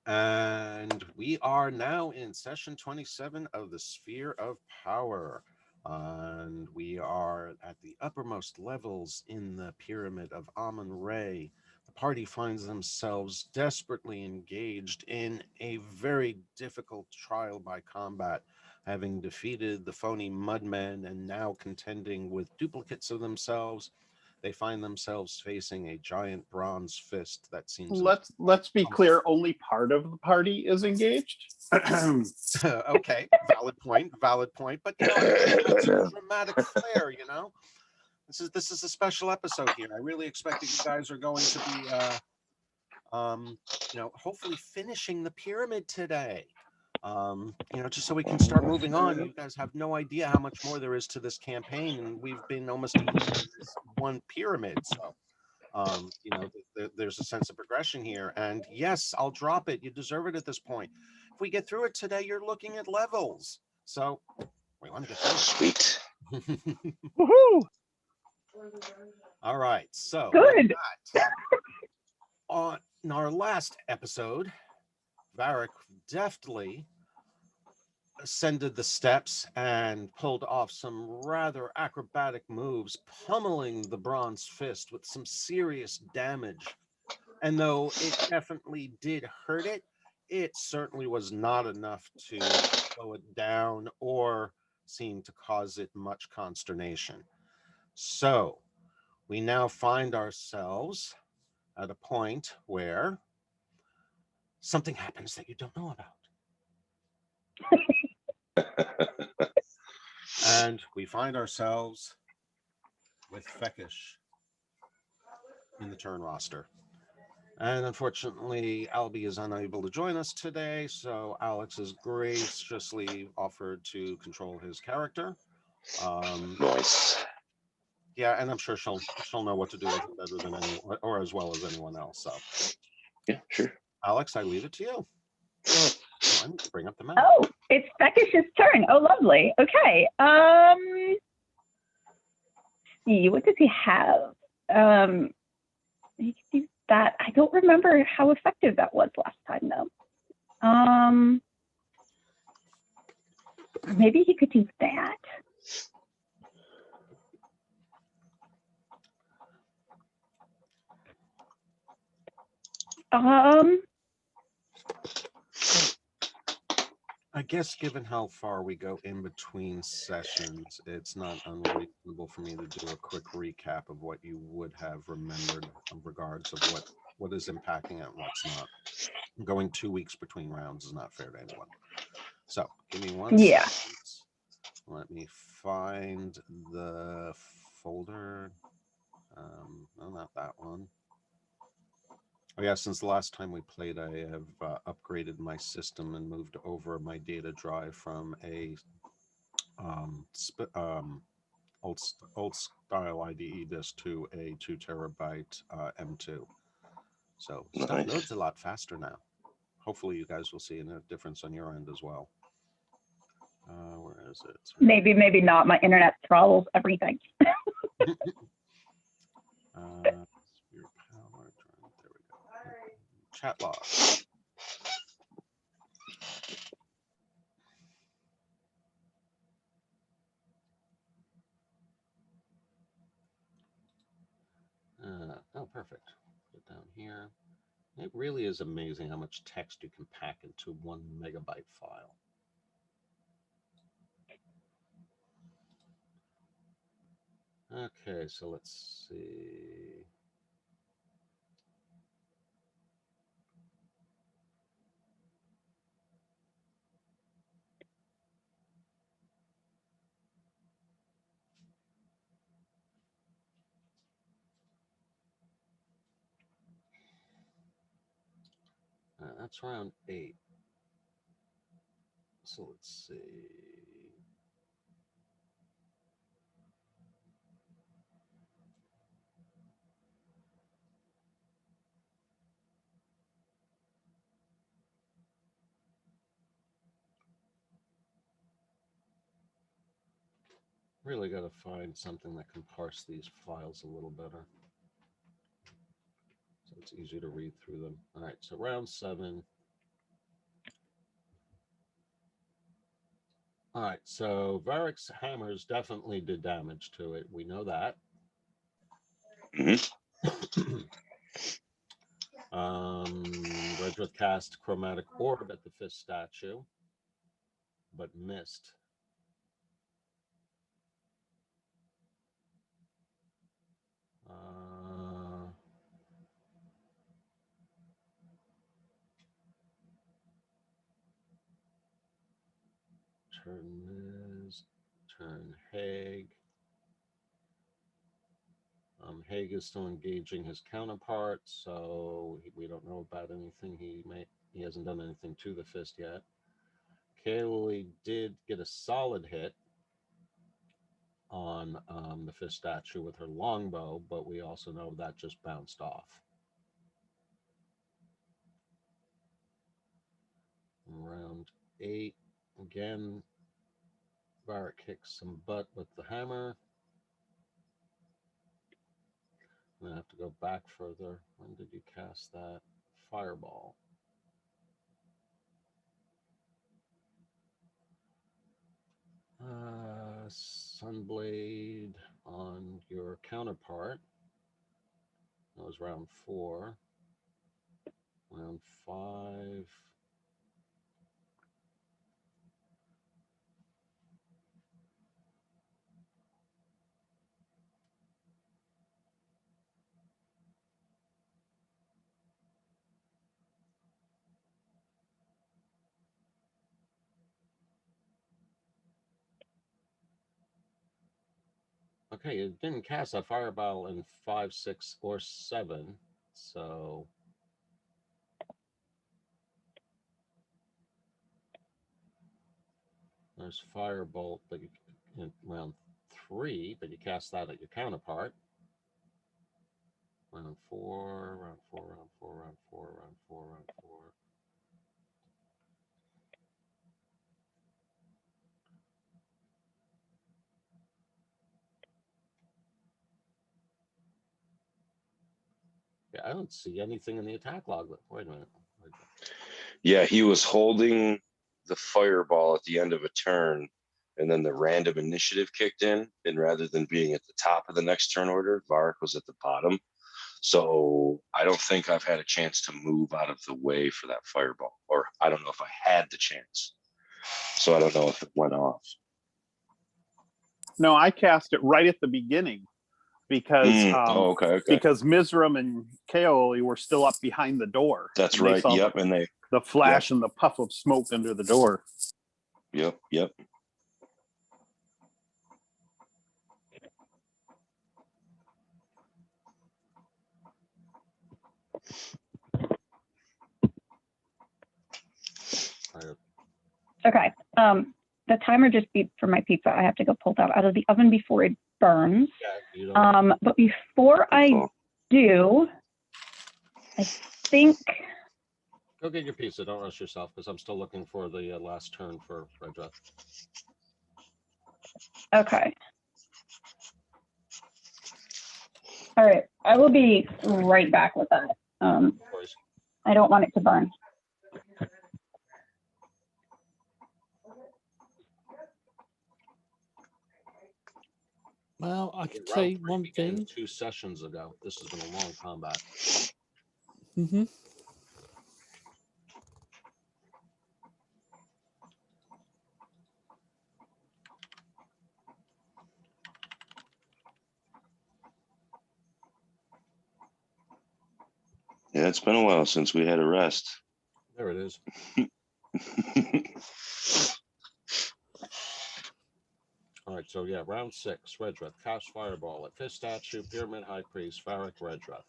And we are now in session 27 of the Sphere of Power. And we are at the uppermost levels in the pyramid of Amun Re. The party finds themselves desperately engaged in a very difficult trial by combat, having defeated the phony mudmen and now contending with duplicates of themselves. They find themselves facing a giant bronze fist that seems Let's be clear. Only part of the party is engaged. okay, valid point, valid point. But add some dramatic flair. This is a special episode here. I really expect that you guys are going to be, hopefully finishing the pyramid today. Just so we can start moving on. You guys have no idea how much more there is to this campaign, and we've been almost a year in this one pyramid. So, there's a sense of progression here. And yes, I'll drop it. You deserve it at this point. If we get through it today, you're looking at levels. So we want to get through it. Sweet. Woohoo! All right. So Good. on our last episode, Varric deftly ascended the steps and pulled off some rather acrobatic moves, pummeling the bronze fist with some serious damage. And though it definitely did hurt it, it certainly was not enough to slow it down or seem to cause it much consternation. So we now find ourselves at a point where something happens that you don't know about. And we find ourselves with Fekish in the turn roster. And unfortunately, Albie is unable to join us today, so Alex has graciously offered to control his character. Nice. Yeah, and I'm sure she'll know what to do with it better than anyone, or as well as anyone else. So, Yeah, sure. Alex, I leave it to you. I need to bring up the map. Oh, it's Fekish's turn. Oh, lovely. Okay. See, what does he have? He can do that. I don't remember how effective that was last time, though. Maybe he could do that. I guess given how far we go in between sessions, it's not unreasonable for me to do a quick recap of what you would have remembered in regards of what is impacting it and what's not. Going 2 weeks between rounds is not fair to anyone. So give me one second. Let me find the folder. No, not that one. Oh yeah, since the last time we played, I have upgraded my system and moved over my data drive from a old style IDE disk to a 2 terabyte M2. So stuff loads a lot faster now. Hopefully you guys will see a difference on your end as well. Where is it? Maybe not. My internet throttles everything. Your power. There we go. Chat log. Oh, perfect. Put it down here. It really is amazing how much text you can pack into 1 megabyte file. Okay, so let's see. That's round 8. So let's see. Really got to find something that can parse these files a little better, so it's easier to read through them. All right, so round 7. All right, so Varric's hammers definitely did damage to it. We know that. Redruth cast Chromatic Orb at the fifth statue, but missed. Turn Miz, turn Haig. Haig is still engaging his counterpart, so we don't know about anything. He hasn't done anything to the fist yet. Kaylee did get a solid hit on the fist statue with her longbow, but we also know that just bounced off. Round 8, again, Varric kicks some butt with the hammer. I'm gonna have to go back further. When did you cast that? Fireball. Sunblade on your counterpart. That was round 4. Round 5. Okay, it didn't cast a fireball in 5, 6, or 7, so there's firebolt, but in round 3, but you cast that at your counterpart. Round 4, round 4, round 4, round 4, round 4, round 4. Yeah, I don't see anything in the attack log. Wait a minute. Yeah, he was holding the fireball at the end of a turn, and then the random initiative kicked in, and rather than being at the top of the next turn order, Varric was at the bottom. So I don't think I've had a chance to move out of the way for that fireball, or I don't know if I had the chance. So I don't know if it went off. No, I cast it right at the beginning because okay. because Mizram and Kaoli were still up behind the door. That's and they right. saw Yep, and they the flash and the puff of smoke under the door. Yep. Okay. The timer just beeped for my pizza. I have to go pull that out of the oven before it burns. Yeah, but before I do, I think. Go get your pizza. Don't rush yourself, because I'm still looking for the last turn for Redruth. Okay. All right. I will be right back with that. I don't want it to burn. Well, I can tell you one thing. 2 sessions ago. This has been a long combat. Mm-hmm. Yeah, it's been a while since we had a rest. There it is. All right, so yeah, round 6, Redruth, cast fireball at fifth statue, pyramid high priest, Varric, Redruth.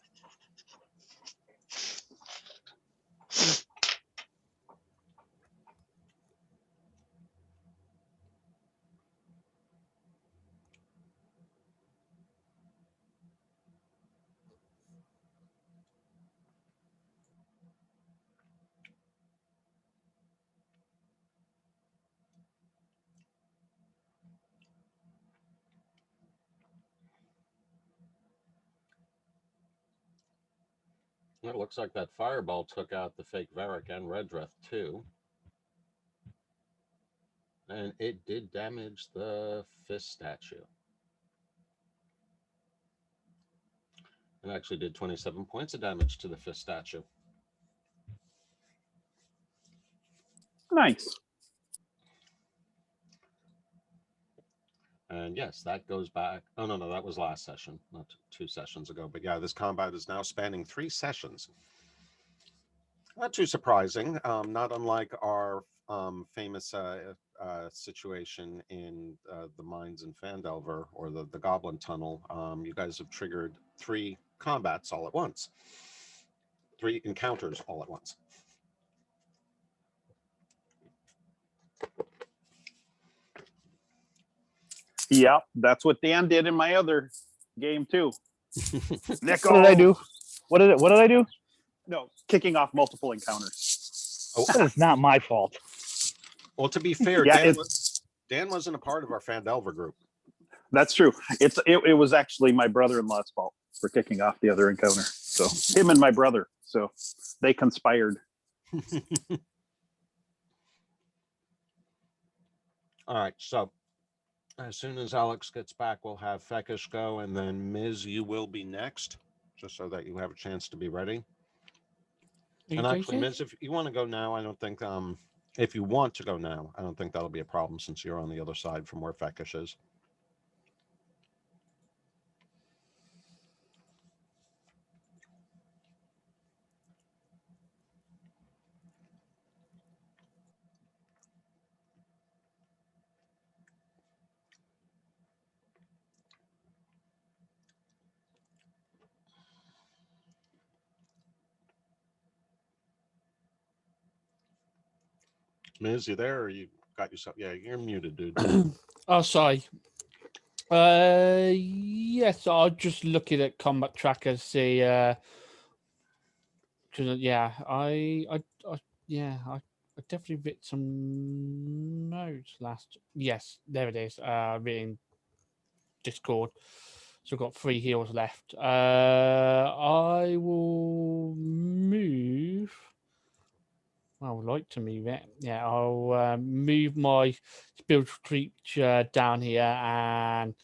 It looks like that fireball took out the fake Varric and Redruth too. And it did damage the fist statue. It actually did 27 points of damage to the fist statue. Nice. And yes, that goes back. Oh, no, that was last session, not 2 sessions ago. But yeah, this combat is now spanning 3 sessions. Not too surprising. Not unlike our famous situation in the mines in Phandelver or the Goblin Tunnel. You guys have triggered 3 combats all at once. 3 encounters all at once. Yeah, that's what Dan did in my other game too. What did I do? What did I do? No, kicking off multiple encounters. Oh, That is not my fault. well, to be fair, Yeah, Dan wasn't a part of our Phandelver group. That's true. It was actually my brother-in-law's fault for kicking off the other encounter. So him and my brother. So they conspired. All right, so as soon as Alex gets back, we'll have Fekish go, and then Ms., you will be next, just so that you have a chance to be ready. And actually, Ms., if you want to go now, I don't think, if you want to go now, I don't think that'll be a problem since you're on the other side from where Fekish is. Ms., you there, or you got yourself? Yeah, you're muted, dude. Oh, sorry. Yes, I'll just looking at combat tracker, see. Yeah, I definitely writ some notes last. Yes, there it is. Written Discord. So I've got 3 heals left. I will move. I would like to move it. Yeah, I'll move my spiritual creature down here and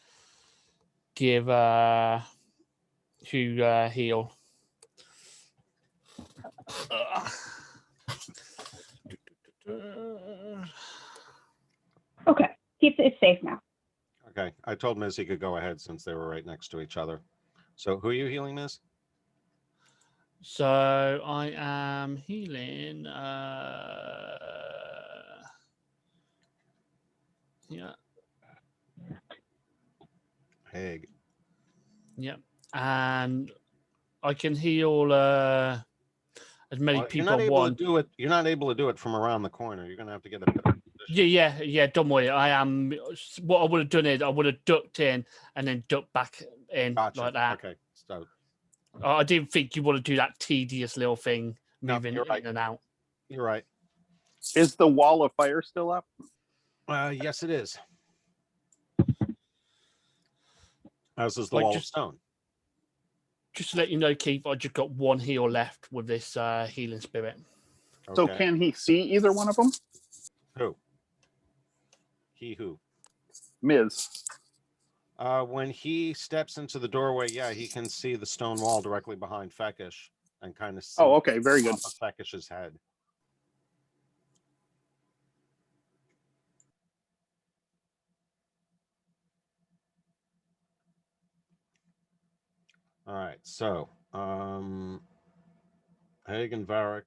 give who heal. Okay, keeps it safe now. Okay, I told Ms. he could go ahead since they were right next to each other. So who are you healing, Ms.? So I am healing. Yeah. Haig. Yep. And I can heal as many You're people not I able want. to do it. You're not able to do it from around the corner. You're gonna have to get a bit of position. Yeah. Don't worry. I am. What I would have done is I would have ducked in and then ducked back in Gotcha. like that. Okay, so I didn't think you want to do that tedious little thing, No, moving you're in right. and out. You're right. Is the wall of fire still up? Yes, it is. As is the Like, wall of stone. Just to let you know, Keith, I just got 1 heal left with this healing spirit. So Okay. can he see either one of them? Who? He who? Ms. When he steps into the doorway, yeah, he can see the stone wall directly behind Fekish and kind of see Oh, okay, very good. off of Fekish's head. All right, so Haig and Varric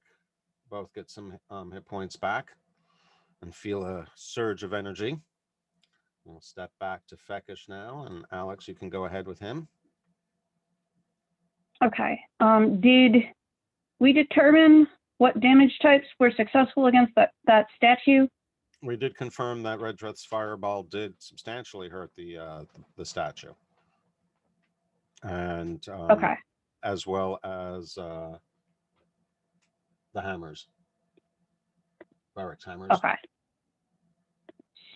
both get some hit points back and feel a surge of energy. We'll step back to Fekish now, and Alex, you can go ahead with him. Okay. Did we determine what damage types were successful against that statue? We did confirm that Redreth's fireball did substantially hurt the statue, and Okay. as well as the hammers, Varric's hammers. Okay.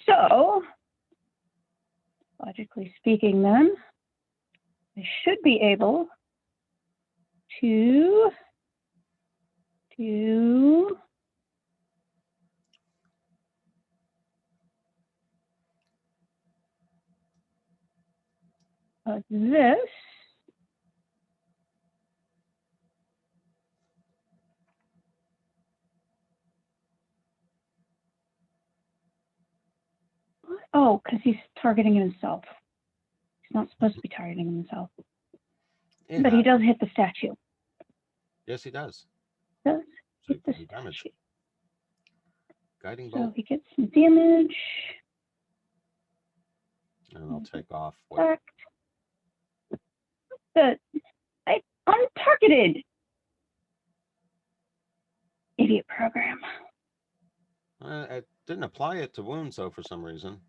So, logically speaking, then I should be able to do This. Oh, because he's targeting himself. He's not supposed to be targeting himself. It But he happens. does hit the statue. Yes, he does. Does So hit the you do damage. statue. Guiding So bolt. he gets some damage. And I'll take off. What? Attack. I untargeted. Idiot program. It didn't apply it to wounds, though, for some reason.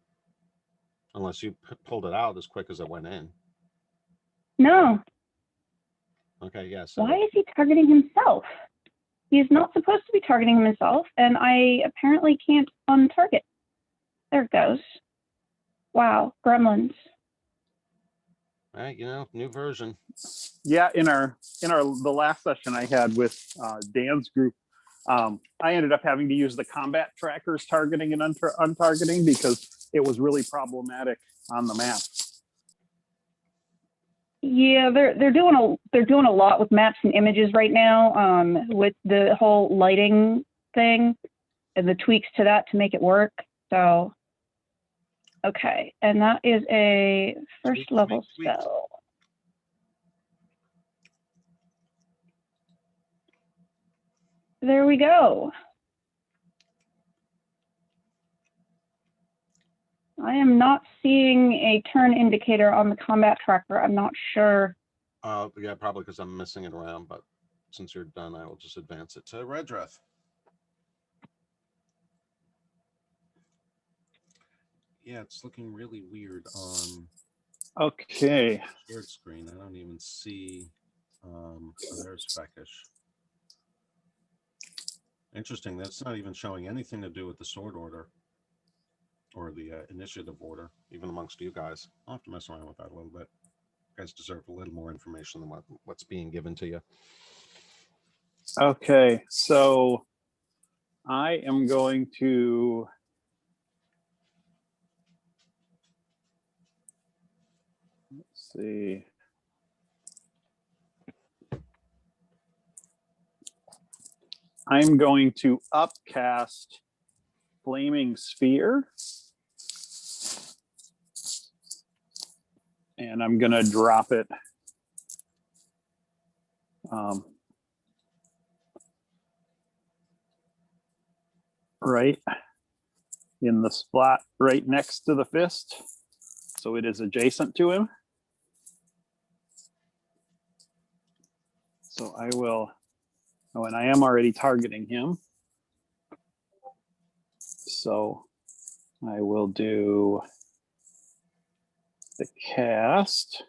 Unless you pulled it out as quick as it went in. No. Okay, yeah. So Why is he targeting himself? He is not supposed to be targeting himself, and I apparently can't untarget. There it goes. Wow, gremlins. you know, new version. Yeah, in the last session I had with Dan's group, I ended up having to use the combat trackers targeting and untargeting because it was really problematic on the map. Yeah, they're doing a lot with maps and images right now, with the whole lighting thing and the tweaks to that to make it work. So, okay, and that is a first level Tweak. spell. There we go. I am not seeing a turn indicator on the combat tracker. I'm not sure. Yeah, probably because I'm missing it around, but since you're done, I will just advance it to Redreth. Yeah, it's looking really weird on Okay. shared screen. I don't even see. Oh, there's Feckish. Interesting. That's not even showing anything to do with the sword order or the initiative order, even amongst you guys. I'll have to mess around with that a little bit. You guys deserve a little more information than what's being given to you. Okay, so I am going to let's see. I'm going to upcast Flaming Sphere. And I'm going to drop it right in the spot right next to the fist. So it is adjacent to him. So I will, oh, and I am already targeting him. So I will do the cast.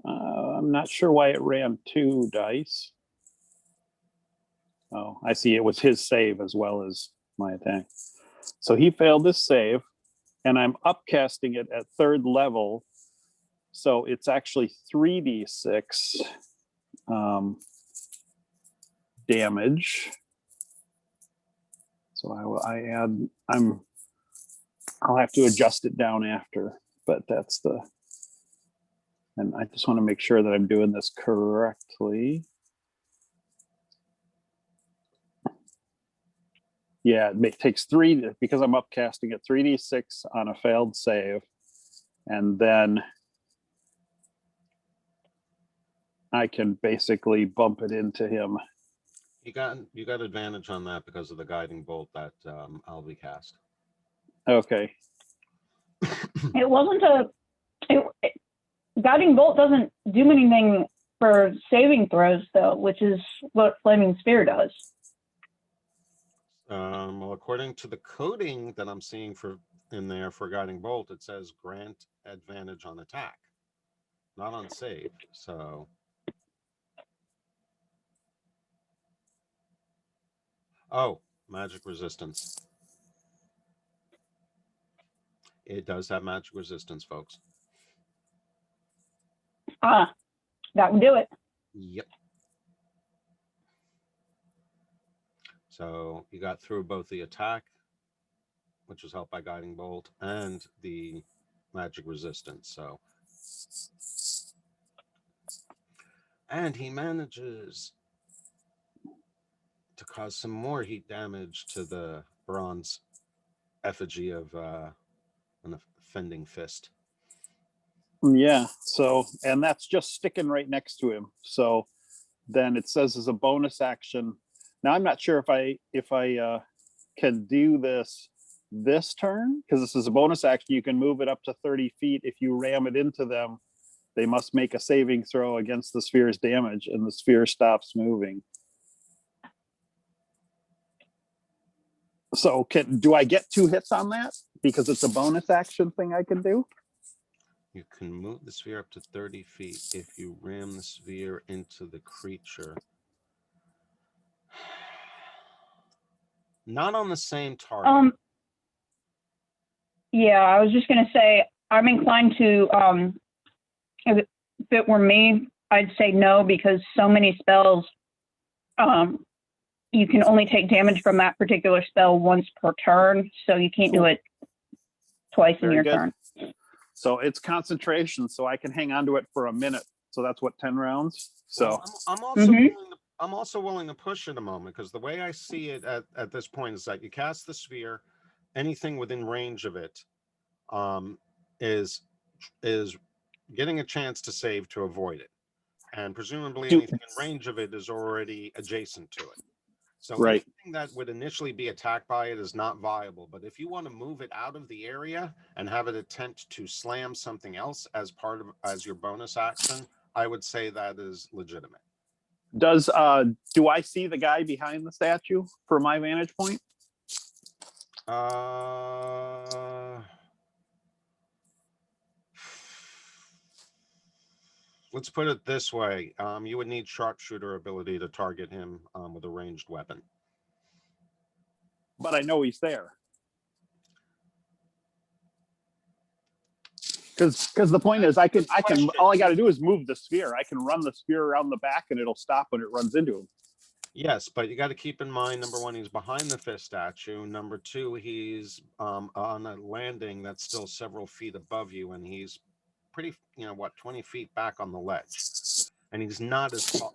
I'm not sure why it ran 2 dice. Oh, I see. It was his save as well as my attack. So he failed his save, and I'm upcasting it at 3rd level. So it's actually 3d6 damage. So I'll have to adjust it down after, but that's and I just want to make sure that I'm doing this correctly. Yeah, it takes 3, because I'm upcasting it, 3d6 on a failed save. And then I can basically bump it into him. You got advantage on that because of the guiding bolt that I'll be cast. Okay. It wasn't guiding bolt doesn't do anything for saving throws though, which is what Flaming Sphere does. Well, according to the coding that I'm seeing in there for guiding bolt, it says grant advantage on attack, not on save. So magic resistance. It does have magic resistance, folks. That would do it. Yep. So you got through both the attack, which was helped by guiding bolt, and the magic resistance. So, and he manages to cause some more heat damage to the bronze effigy of an offending fist. Yeah. So, and that's just sticking right next to him. So then it says as a bonus action. Now I'm not sure if I can do this turn, because this is a bonus action. You can move it up to 30 feet. If you ram it into them, they must make a saving throw against the sphere's damage, and the sphere stops moving. So do I get 2 hits on that? Because it's a bonus action thing I can do? You can move the sphere up to 30 feet if you ram the sphere into the creature. Not on the same target. Yeah, I was just gonna say, I'm inclined to, if it were me, I'd say no, because so many spells, you can only take damage from that particular spell once per turn, so you can't do it twice in Very your good. turn. So it's concentration, so I can hang on to it for a minute. So that's what, 10 rounds? So Well, I'm also Mhm. I'm also willing to push it a moment, because the way I see it at this point is that you cast the sphere, anything within range of it is getting a chance to save to avoid it, and presumably anything in range of it is already adjacent to it. So right. anything that would initially be attacked by it is not viable. But if you want to move it out of the area and have it attempt to slam something else as your bonus action, I would say that is legitimate. Do I see the guy behind the statue for my vantage point? Let's put it this way. You would need sharpshooter ability to target him with a ranged weapon. But I know he's there. Because the point is, I can all I got to do is move the sphere. I can run the sphere around the back and it'll stop when it runs into him. Yes, but you got to keep in mind, number one, he's behind the fist statue. Number two, he's on a landing that's still several feet above you, and he's pretty, 20 feet back on the ledge. And he's not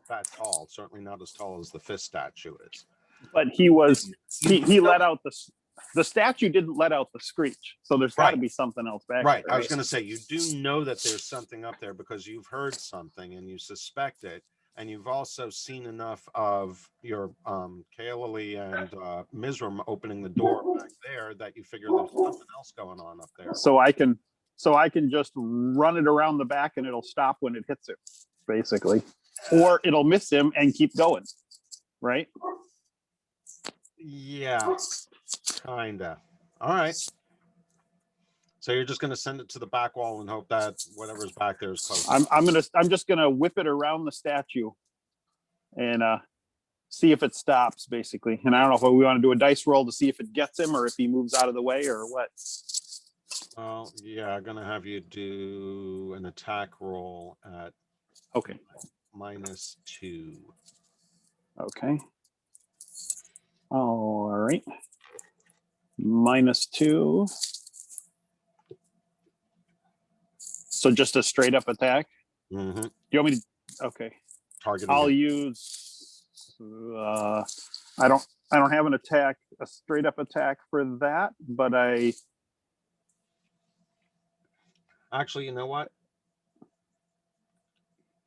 that tall, certainly not as tall as the fist statue is. But he let out the statue didn't let out the screech. So there's got to be something else back there. I was going to say, you do know that there's something up there because you've heard something and you suspect it. And you've also seen enough of your Kaelali and Mizram opening the door back there that you figure there's something else going on up there. So I can just run it around the back and it'll stop when it hits it, basically. Or it'll miss him and keep going, right? Yeah, kinda. All right. So you're just gonna send it to the back wall and hope that whatever's back there is close. I'm just gonna whip it around the statue and see if it stops, basically. And I don't know if we want to do a dice roll to see if it gets him or if he moves out of the way or what. Well, yeah, I'm gonna have you do an attack roll at -2. Okay. All right. -2. So just a straight up attack. Mm-hmm. Do you want me to? Okay. Targeting. I'll use. I don't have a straight up attack for that, but I. Actually, you know what?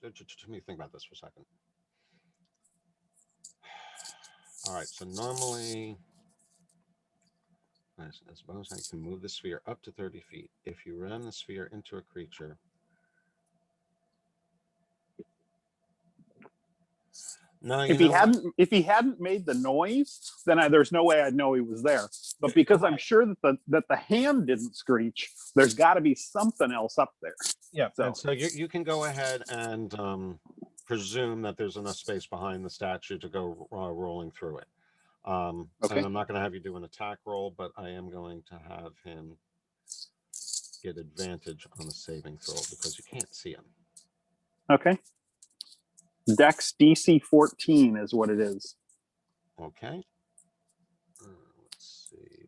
Let me think about this for a second. All right, so normally, as bonus, I can move the sphere up to 30 feet. If you ram the sphere into a creature, no, if he hadn't made the noise, then there's no way I'd know he was there. But because I'm sure that the hand didn't screech, there's got to be something else up there. Yeah. So you can go ahead and presume that there's enough space behind the statue to go rolling through it. Okay. And I'm not going to have you do an attack roll, but I am going to have him get advantage on the saving throw because you can't see him. Okay. Dex DC 14 is what it is. Okay. Let's see.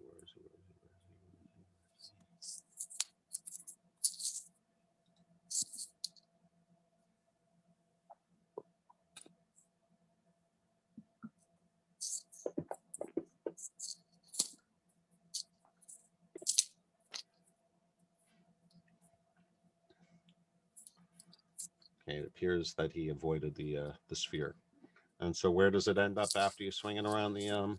appears that he avoided the sphere. And so where does it end up after you swing it around the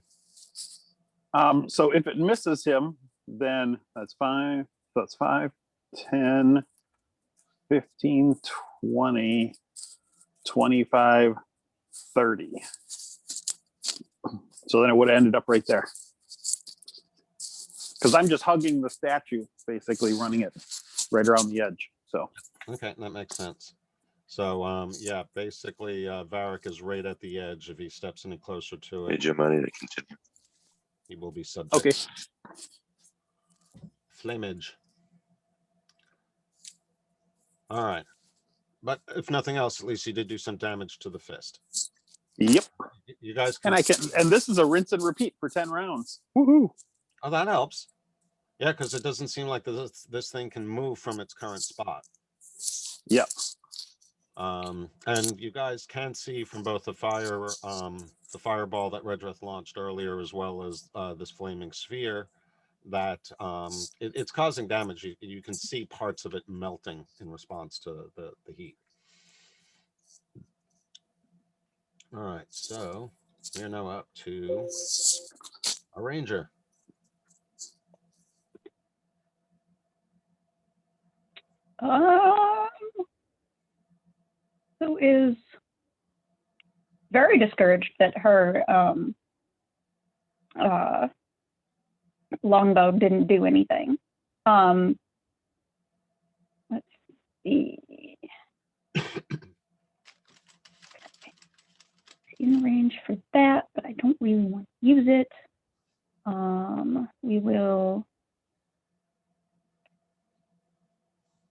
So if it misses him, then that's 5. That's 5, 10, 15, 20, 25, 30. So then it would have ended up right there. Because I'm just hugging the statue, basically running it right around the edge. So Okay, that makes sense. So yeah, basically Varric is right at the edge. If he steps any closer to it, Need your money to continue. he will be subject. okay. Flamage. All right. But if nothing else, at least you did do some damage to the fist. Yep. You guys And this is a rinse and repeat for 10 rounds. Woohoo. Oh, that helps. Yeah, because it doesn't seem like this thing can move from its current spot. Yep. And you guys can see from both the fireball that Redrith launched earlier, as well as this flaming sphere, that it's causing damage. You can see parts of it melting in response to the heat. All right, so we're now up to a ranger. Who is very discouraged that her longbow didn't do anything. Let's see. In range for that, but I don't really want to use it. We will.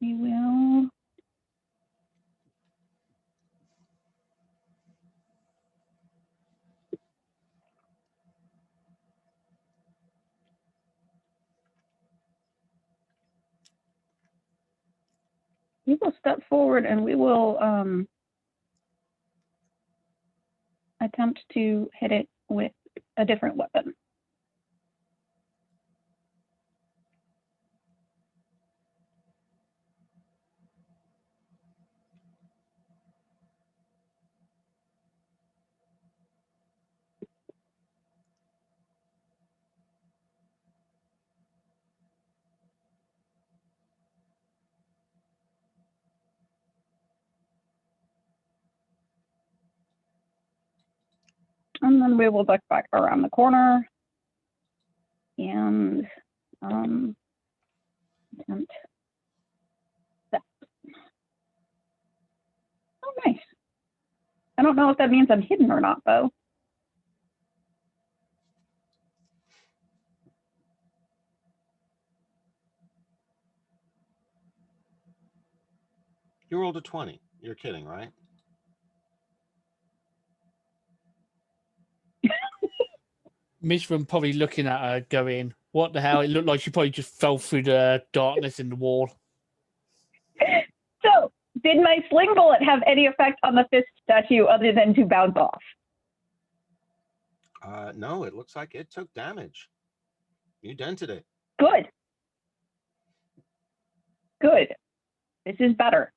We will step forward and we will attempt to hit it with a different weapon. And then we will duck back around the corner and attempt that. Oh, nice. I don't know if that means I'm hidden or not, though. You rolled a 20. You're kidding, right? Mishram probably looking at her going, what the hell? It looked like she probably just fell through the darkness in the wall. So, did my sling bullet have any effect on the fist statue other than to bounce off? No, it looks like it took damage. You dented it. Good. Good. This is better.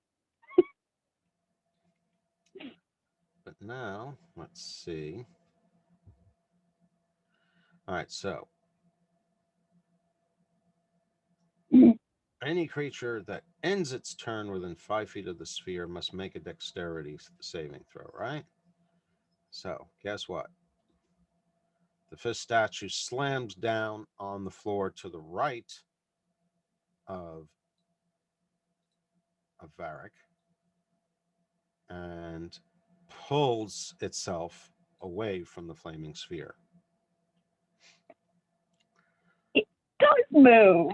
But now, let's see. All right, so any creature that ends its turn within 5 feet of the sphere must make a dexterity saving throw, right? So guess what? The fist statue slams down on the floor to the right of Varric and pulls itself away from the flaming sphere. It does move.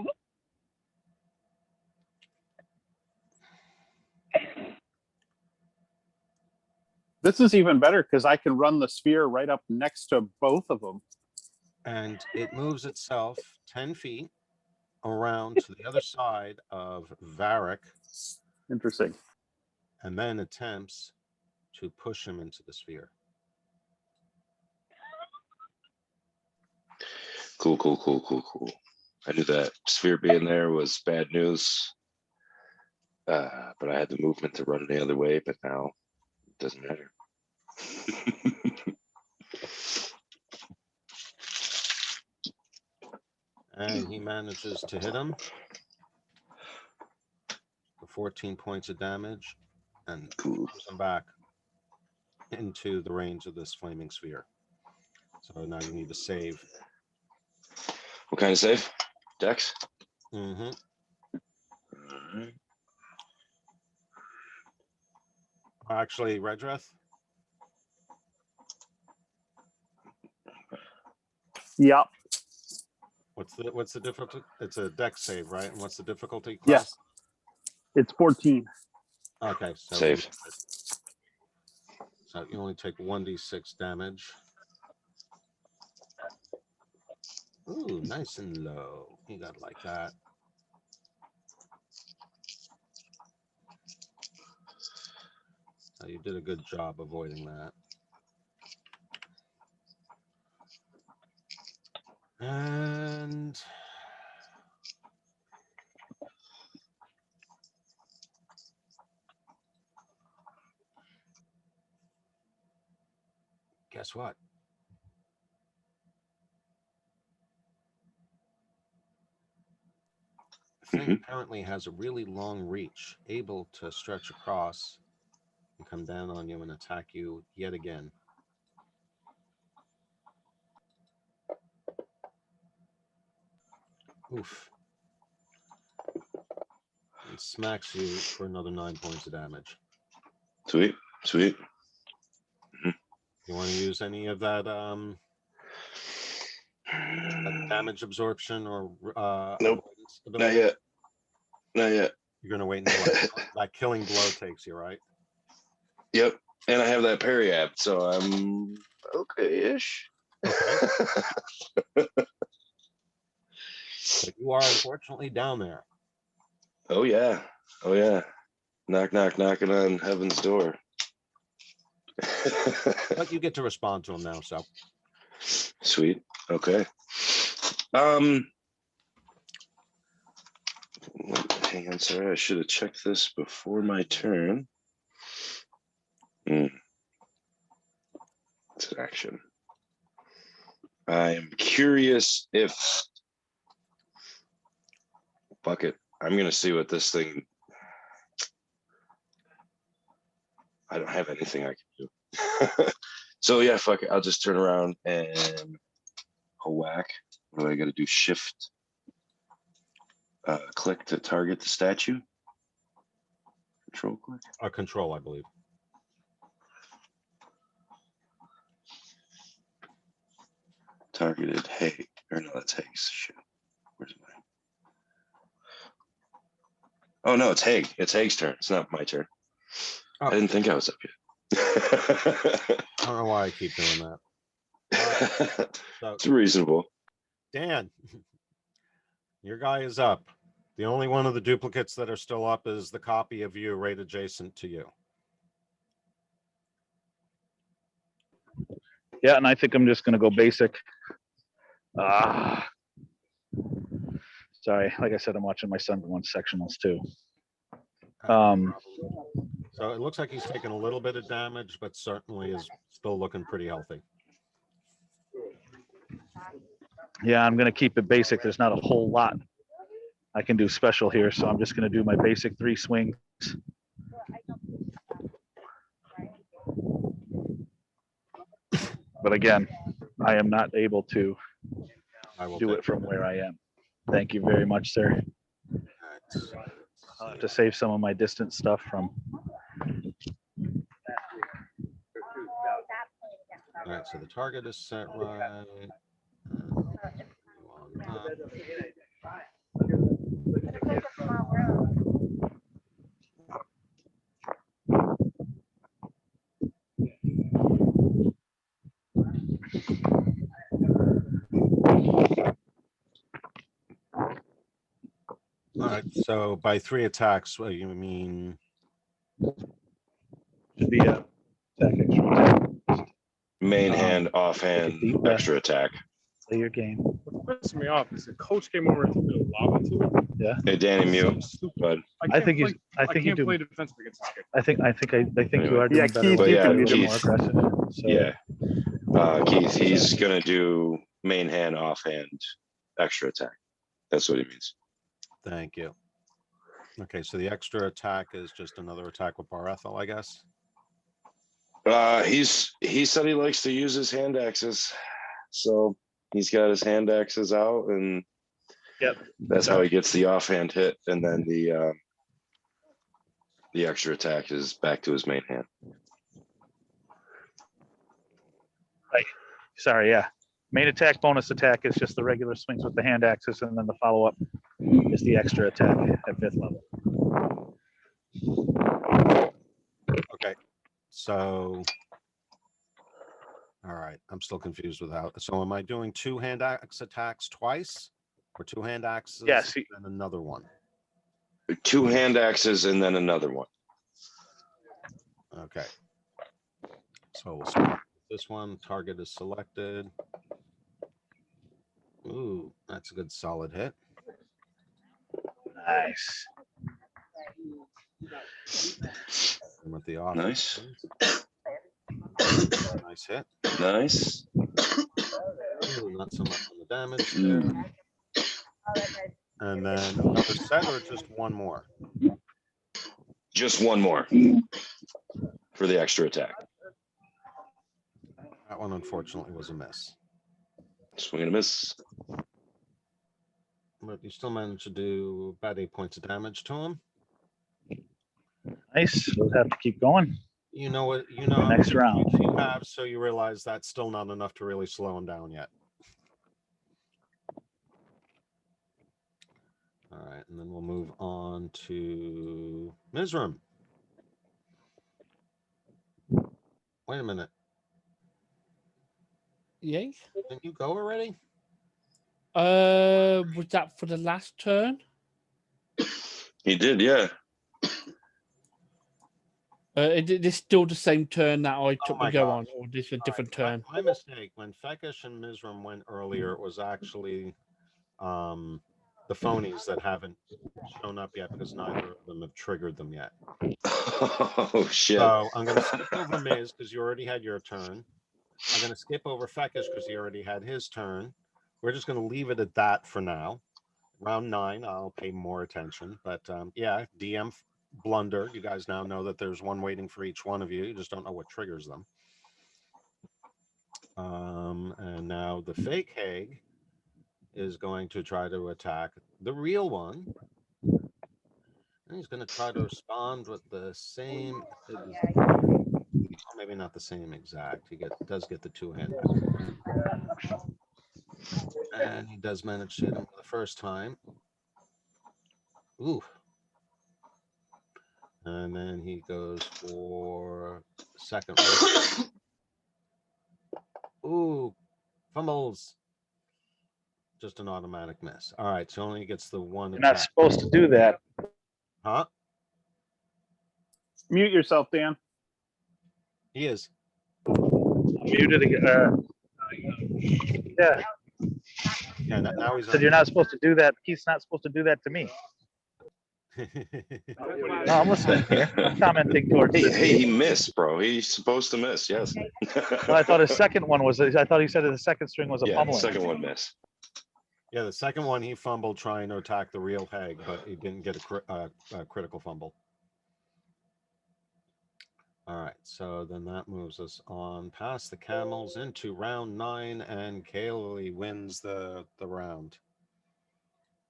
This is even better because I can run the sphere right up next to both of them. And it moves itself 10 feet around to the other side of Varric. Interesting. And then attempts to push him into the sphere. Cool. I knew that sphere being there was bad news. But I had the movement to run the other way, but now it doesn't matter. And he manages to hit him for 14 points of damage and Cool. throws him back into the range of this flaming sphere. So now you need to save. What kind of save? Dex? Mm-hmm. Alright. Actually, Redreth, Yep. what's the difficulty? It's a dex save, right? And what's the difficulty class? Yes. It's 14. Okay, so Save. So you only take 1d6 damage. Ooh, nice and low. You got it like that. So you did a good job avoiding that. And guess what? The thing apparently has a really long reach, able to stretch across and come down on you and attack you yet again. Oof. And smacks you for another 9 points of damage. Sweet. Sweet. You want to use any of that damage absorption or Nope. avoidance Not ability? yet. Not yet. You're gonna wait until that killing blow takes you, right? Yep. And I have that parry app, so I'm okay-ish. Okay. But you are unfortunately down there. Oh yeah. Oh yeah. Knock, knock, knocking on heaven's door. But you get to respond to him now, so Sweet. Okay. Hang on, sorry. I should have checked this before my turn. It's an action. I am curious if. Fuck it. I'm gonna see what this thing. I don't have anything I can do. So yeah, fuck it. I'll just turn around and a whack. What do I gotta do? Shift. Click to target the statue. Control click. control, I believe. Targeted. Hey, or no, that's Haig's. Shit. Where's mine? Oh no, it's Haig. It's Haig's turn. It's not my turn. Oh. I didn't think I was up yet. I don't know why I keep doing that. So, It's reasonable. Dan, your guy is up. The only one of the duplicates that are still up is the copy of you right adjacent to you. Yeah, and I think I'm just gonna go basic. Sorry, like I said, I'm watching my son run sectionals too. So it looks like he's taken a little bit of damage, but certainly is still looking pretty healthy. Yeah, I'm gonna keep it basic. There's not a whole lot I can do special here, so I'm just gonna do my basic 3 swings. But again, I am not able to I will do it from where I am. Thank you very much, sir. I'll have to save some of my distance stuff from. All right, so the target is set right. All right, so by 3 attacks, what do you mean? Should be a attack, extra attack. Main hand, offhand, deep breath. extra attack. Play your game. pissed me off is the coach came over and told me to lob it to him. Hey, Danny, So mute. stupid. But I think he's. I think you can't do. play defensive against this kid. I think you Anyway. are doing Yeah, better. Keith, with you it. can A mute little him. more aggressive. So, yeah, Keith, he's gonna do main hand, offhand, extra attack. That's what he means. Thank you. Okay, so the extra attack is just another attack with Bar Ethel, I guess. He said he likes to use his hand axes, so he's got his hand axes out, and Yep. that's how he gets the offhand hit, and then the extra attack is back to his main hand. sorry, yeah. Main attack, bonus attack is just the regular swings with the hand axes, and then the follow up is the extra attack at 5th level. Okay, so, all right, I'm still confused with how. So am I doing 2 hand axe attacks twice, or 2 hand axes Yes. and another one? 2 hand axes and then another one. Okay. So we'll start with this one. Target is selected. Ooh, that's a good solid hit. Nice. And with the off. Nice. Nice hit. Nice. Ooh, not so much on the damage there. And then another set or just one more? Just one more for the extra attack. That one unfortunately was a miss. Swing and a miss. But you still managed to do about 8 points of damage to him. Nice. We'll have to keep going. You know what? You know how Next many round. points you have, so you realize that's still not enough to really slow him down yet. All right, and then we'll move on to Mizram. Wait a minute. Yeah. Didn't you go already? Was that for the last turn? He did, yeah. This still the same turn that I took my to go gosh. on, or this is a All different right, turn? My mistake. When Fekish and Mizram went earlier, it was actually the phonies that haven't shown up yet because neither of them have triggered them yet. Oh, shit. So I'm going to skip over Miz because you already had your turn. I'm going to skip over Fekish because he already had his turn. We're just going to leave it at that for now. Round 9, I'll pay more attention. But yeah, DM blunder. You guys now know that there's one waiting for each one of you. You just don't know what triggers them. And now the fake Hague is going to try to attack the real one. And he's going to try to respond with the same, maybe not the same exact. He does get the 2-hand. And he does manage to hit him the first time. Ooh. And then he goes for the second one. Ooh, fumbles. Just an automatic miss. All right, so only gets the one You're not attack. supposed to do that. Huh? Mute yourself, Dan. He is. Muted again. Yeah. Yeah, now he's Said on. you're not supposed to do that. He's not supposed to do that to me. No, I'm listening here. I'm commenting towards this. Hey, he missed, bro. He's supposed to miss, yes. Well, I thought his second one was. I thought he said his second string was a Yeah, the fumbling. second one miss. Yeah, the second one he fumbled trying to attack the real Hague, but he didn't get a critical fumble. All right, so then that moves us on past the camels into round 9, and Kaylee wins the round,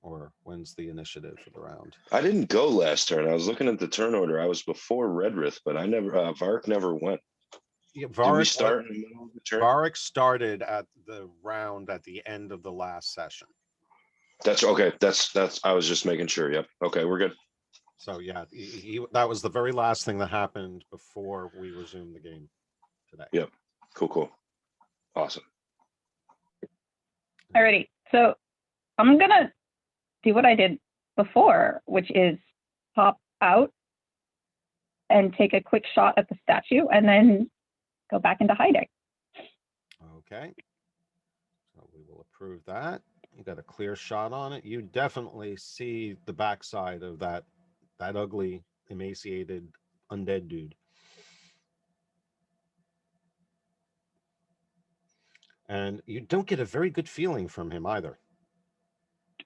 or wins the initiative for the round. I didn't go last turn. I was looking at the turn order. I was before Redrith, but I never. Varric never went. Yeah, Did we start in the middle of the turn? Varric started at the round at the end of the last session. That's okay. That's. I was just making sure. Yep. Okay, we're good. So yeah, that was the very last thing that happened before we resumed the game today. Yep. Cool. Awesome. Alrighty, so I'm gonna do what I did before, which is pop out and take a quick shot at the statue and then go back into hiding. Okay. So we will approve that. You got a clear shot on it. You definitely see the backside of that ugly, emaciated, undead dude. And you don't get a very good feeling from him either.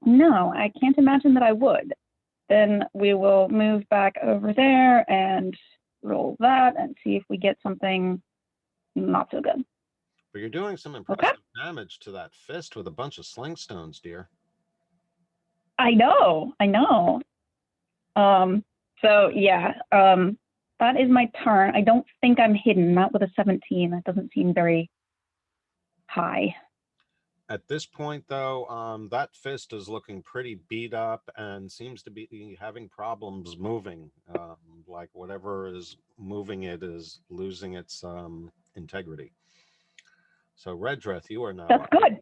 No, I can't imagine that I would. Then we will move back over there and roll that and see if we get something not so good. But you're doing some impressive damage to that fist with a bunch of sling stones, dear. I know. So yeah, that is my turn. I don't think I'm hidden, not with a 17. That doesn't seem very high. At this point, though, that fist is looking pretty beat up and seems to be having problems moving. Like whatever is moving it is losing its integrity. So, Redreth, you are now That's up. good.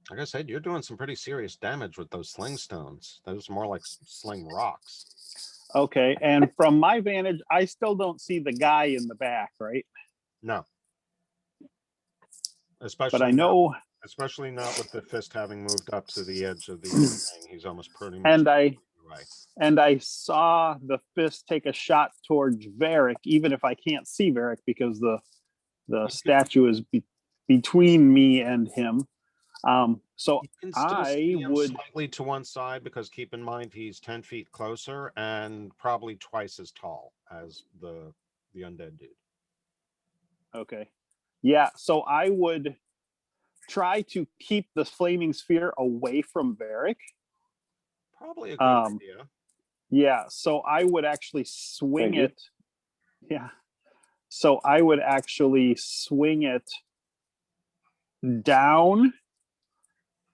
Like I said, you're doing some pretty serious damage with those sling stones. Those are more like sling rocks. Okay, and from my vantage, I still don't see the guy in the back, right? No. Especially But I know, especially not with the fist having moved up to the edge of the thing. He's almost pretty much and away. I saw the fist take a shot towards Varric, even if I can't see Varric because the statue is between me and him. So You can still I see him would slightly to one side because keep in mind he's 10 feet closer and probably twice as tall as the undead dude. okay, yeah. So I would try to keep the flaming sphere away from Varric. Probably a good idea. Yeah, so I would actually swing Thank you. it. Yeah. So I would actually swing it down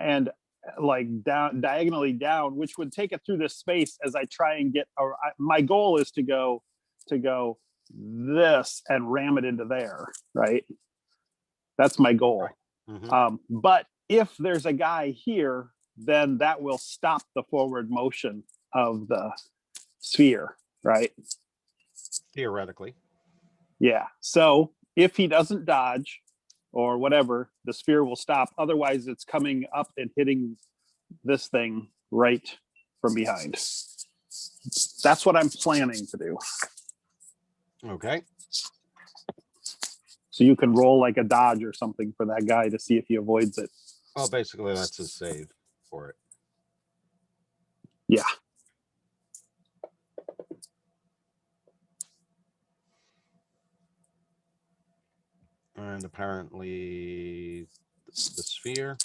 and like down diagonally down, which would take it through this space as I try and get. My goal is to go this and ram it into there, right? That's my goal. Right. Mm-hmm. But if there's a guy here, then that will stop the forward motion of the sphere, right? Theoretically. Yeah. So if he doesn't dodge or whatever, the sphere will stop. Otherwise, it's coming up and hitting this thing right from behind. That's what I'm planning to do. Okay. So you can roll like a dodge or something for that guy to see if he avoids it. Well, basically, that's his save for it. Yeah. And apparently the sphere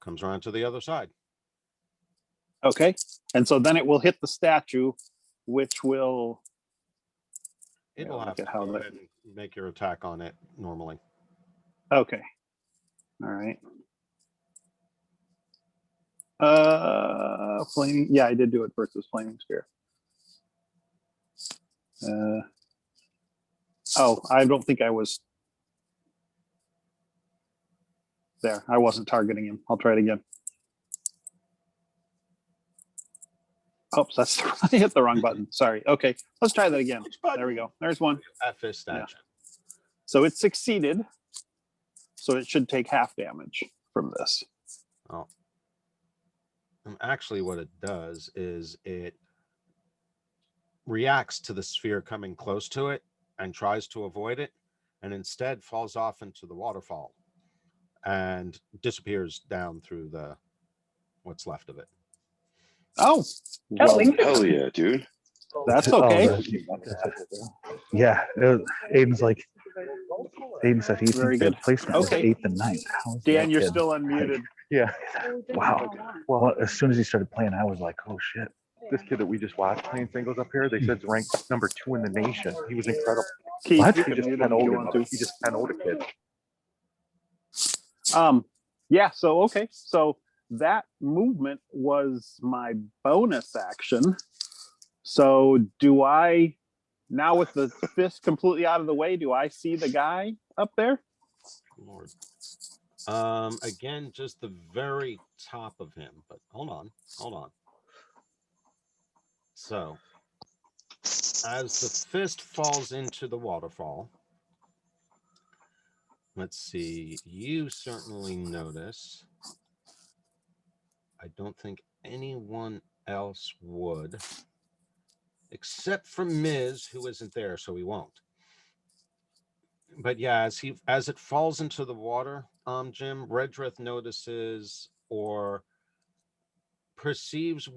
comes around to the other side. Okay. And so then it will hit the statue, which will... It'll have to go ahead and make your attack on it normally. Okay. All right. Flaming. Yeah, I did do it versus flaming sphere. Oh, I don't think I was there. I wasn't targeting him. I'll try it again. Oops, I hit the wrong button. Sorry. Okay, let's try that again. There we go. There's one. At fist action. So it succeeded. So it should take half damage from this. Oh. And actually what it does is it reacts to the sphere coming close to it and tries to avoid it, and instead falls off into the waterfall and disappears down through the what's left of it. Oh, Oh, Hell yeah, dude. that's okay. Yeah, Aiden's like, Aiden said he Very thinks their good. placement was Okay. 8th and 9th. How is Dan, that you're kid? still unmuted. Yeah. Wow. Well, as soon as he started playing, I was like, oh shit. This kid that we just watched playing singles up here, they said is ranked number 2 in the nation. He was incredible. Keith, What? you He can just mute him if you pen-oled want him. to. He just pen-oled a kid. Yeah, so okay. So that movement was my bonus action. So do I now, with the fist completely out of the way, do I see the guy up there? Lord. Again, just the very top of him, but hold on. So as the fist falls into the waterfall, let's see. You certainly notice. I don't think anyone else would, except for Miz, who isn't there, so he won't. But yeah, as it falls into the water, Jim, Redrith notices or perceives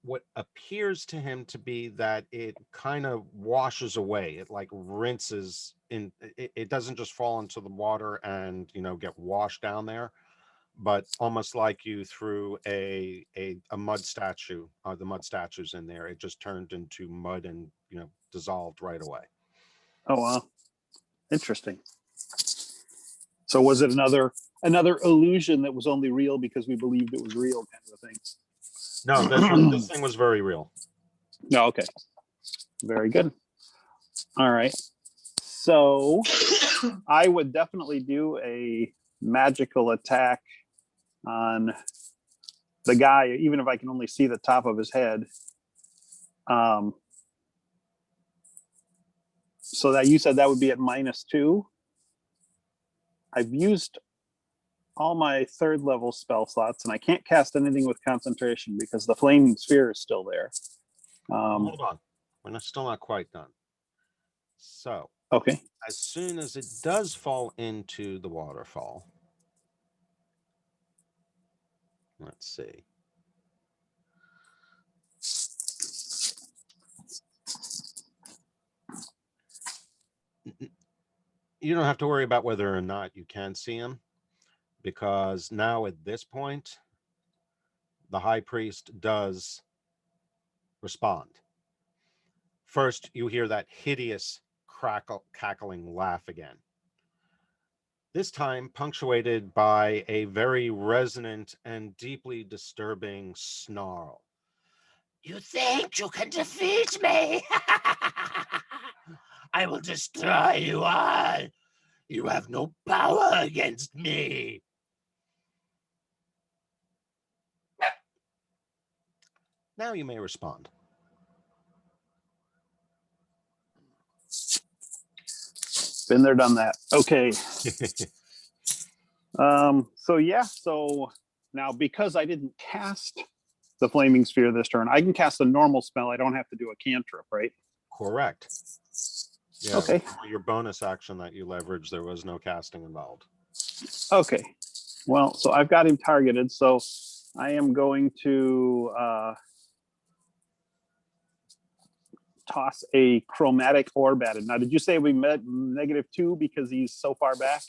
what appears to him to be that it kind of washes away. It like rinses in. It doesn't just fall into the water and get washed down there, but almost like you threw a mud statue. The mud statues in there. It just turned into mud and dissolved right away. Oh wow, interesting. So was it another illusion that was only real because we believed it was real, kind of a thing? No, this thing was very real. No, okay, very good. All right, so I would definitely do a magical attack on the guy, even if I can only see the top of his head. So that you said that would be at -2. I've used all my 3rd level spell slots, and I can't cast anything with concentration because the flaming sphere is still there. Hold on, we're still not quite done. So, okay. As soon as it does fall into the waterfall, let's see. You don't have to worry about whether or not you can see him, because now at this point, the high priest does respond. First, you hear that hideous cackling laugh again. This time punctuated by a very resonant and deeply disturbing snarl. You think you can defeat me? I will destroy you all. You have no power against me. Now you may respond. Been there, done that. Okay. So yeah, so now because I didn't cast the flaming sphere this turn, I can cast a normal spell. I don't have to do a cantrip, right? Correct. Yeah, okay. Your bonus action that you leveraged, there was no casting involved. Okay. Well, so I've got him targeted. So I am going to toss a chromatic orb at him. Now, did you say we met -2 because he's so far back?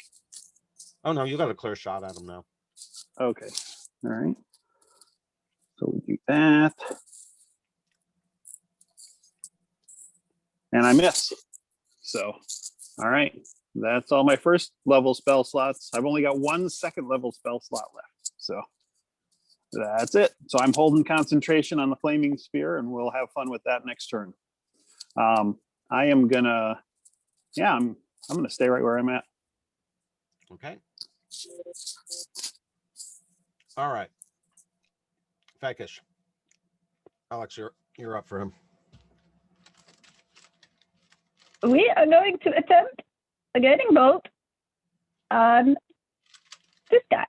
Oh, no, you got a clear shot at him now. Okay. All right. So we do that. And I miss. So, all right. That's all my 1st level spell slots. I've only got 1 2nd level spell slot left. So that's it. So I'm holding concentration on the flaming sphere, and we'll have fun with that next turn. I am gonna, yeah, I'm gonna stay right where I'm at. Okay. All right. Fakish. Alex, you're up for him. We are going to attempt a guiding bolt on this guy.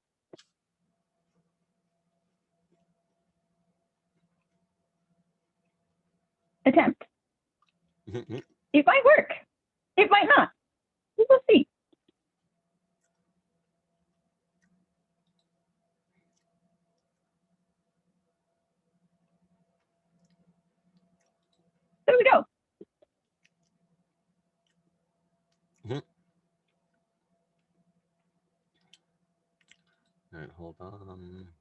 Attempt. It might work. It might not. We will see. There we go. All right, hold on.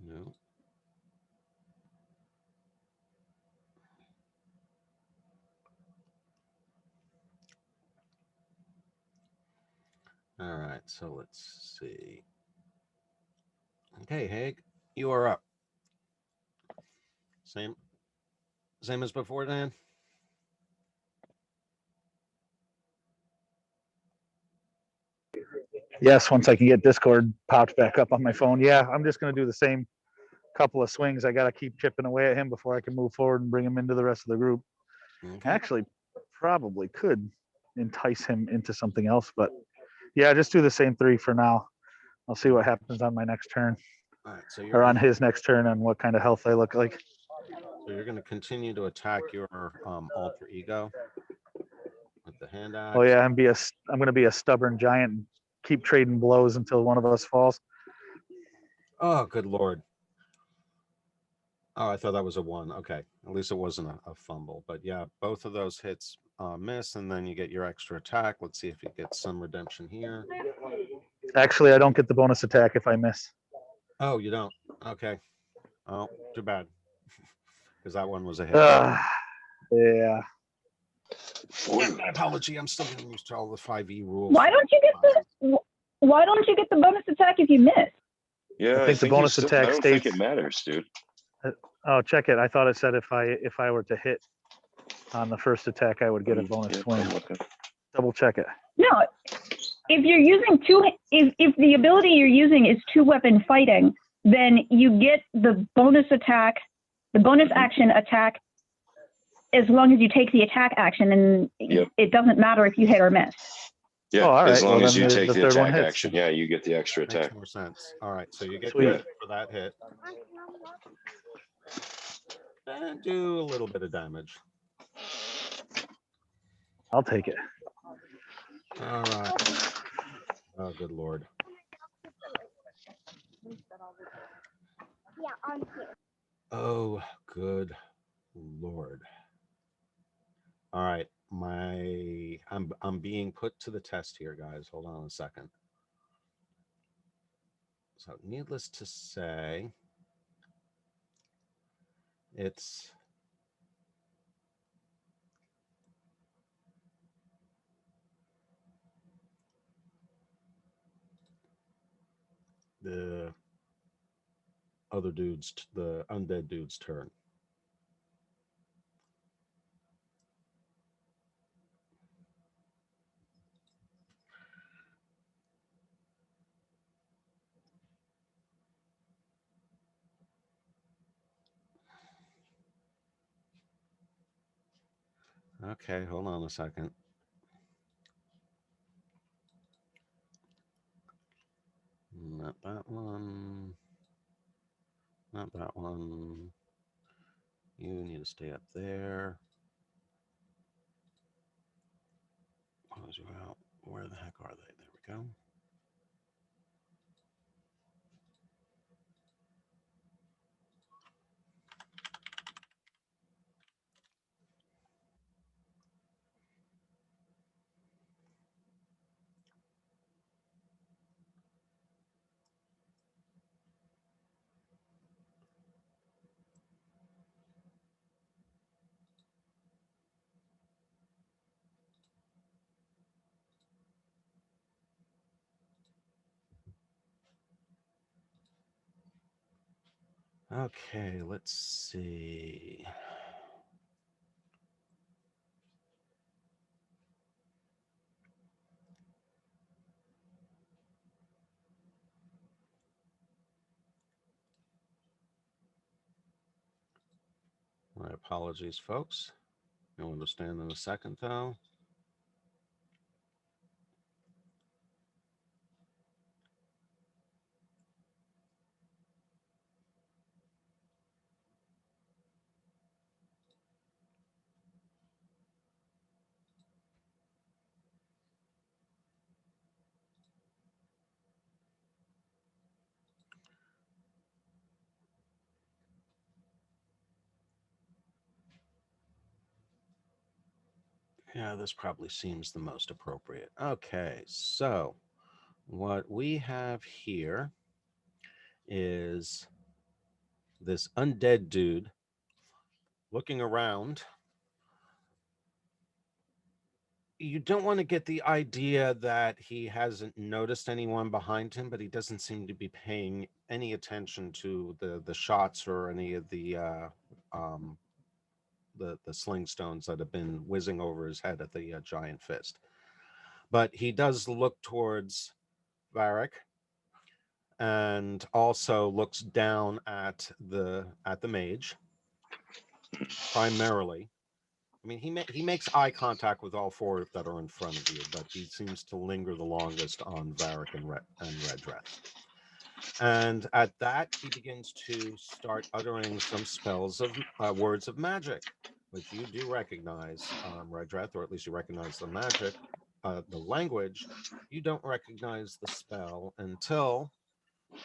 No. All right, so let's see. Okay, Haig, you are up. Same Same as before, Dan? Yes, once I can get Discord popped back up on my phone. Yeah, I'm just going to do the same couple of swings. I got to keep chipping away at him before I can move forward and bring him into the rest of the group. Okay. Actually, probably could entice him into something else, but yeah, just do the same 3 for now. I'll see what happens on my next turn, All right. or on his next turn, and what kind of health I look like. So you're going to continue to attack your alter ego with the hand axe. Oh yeah, I'm going to be a stubborn giant and keep trading blows until one of us falls. Oh, good Lord. Oh, I thought that was a 1. Okay. At least it wasn't a fumble. But yeah, both of those hits miss, and then you get your extra attack. Let's see if you get some redemption here. Actually, I don't get the bonus attack if I miss. Oh, you don't? Okay. Oh, too bad. Because that one was a hit. Yeah. My apology. I'm still getting used to all the 5e rules. Why don't you get the bonus attack if you miss? Yeah, I think the bonus attack I don't states. think it matters, dude. Oh, check it. I thought it said if I were to hit on the first attack, I would get a bonus swing. Double check it. No, if you're using if the ability you're using is 2-weapon fighting, then you get the bonus attack, the bonus action attack, as long as you take the attack action, and it doesn't matter if you hit or miss. Yeah, all right. as long as you then take the the third one attack hits. action, yeah, you get the extra Makes attack. more sense. All right, so you get Sweet. credit for that hit. And do a little bit of damage. I'll take it. All right. Oh, good Lord. Oh, good Lord. All right, I'm being put to the test here, guys. Hold on a second. So, needless to say, it's the other dude's, the undead dude's turn. Okay, hold on a second. Not that one. Not that one. You need to stay up there. Close you out. Where the heck are they? There we go. Okay, let's see. My apologies, folks. You'll understand in a second, though. Yeah, this probably seems the most appropriate. Okay, so what we have here is this undead dude looking around. You don't want to get the idea that he hasn't noticed anyone behind him, but he doesn't seem to be paying any attention to the shots or any of the the sling stones that have been whizzing over his head at the giant fist. But he does look towards Varric, and also looks down at the mage primarily. I mean, he makes eye contact with all four that are in front of you, but he seems to linger the longest on Varric and Redreth. And at that, he begins to start uttering some spells of words of magic, which you do recognize, Redreth, or at least you recognize the magic, the language. You don't recognize the spell until. Where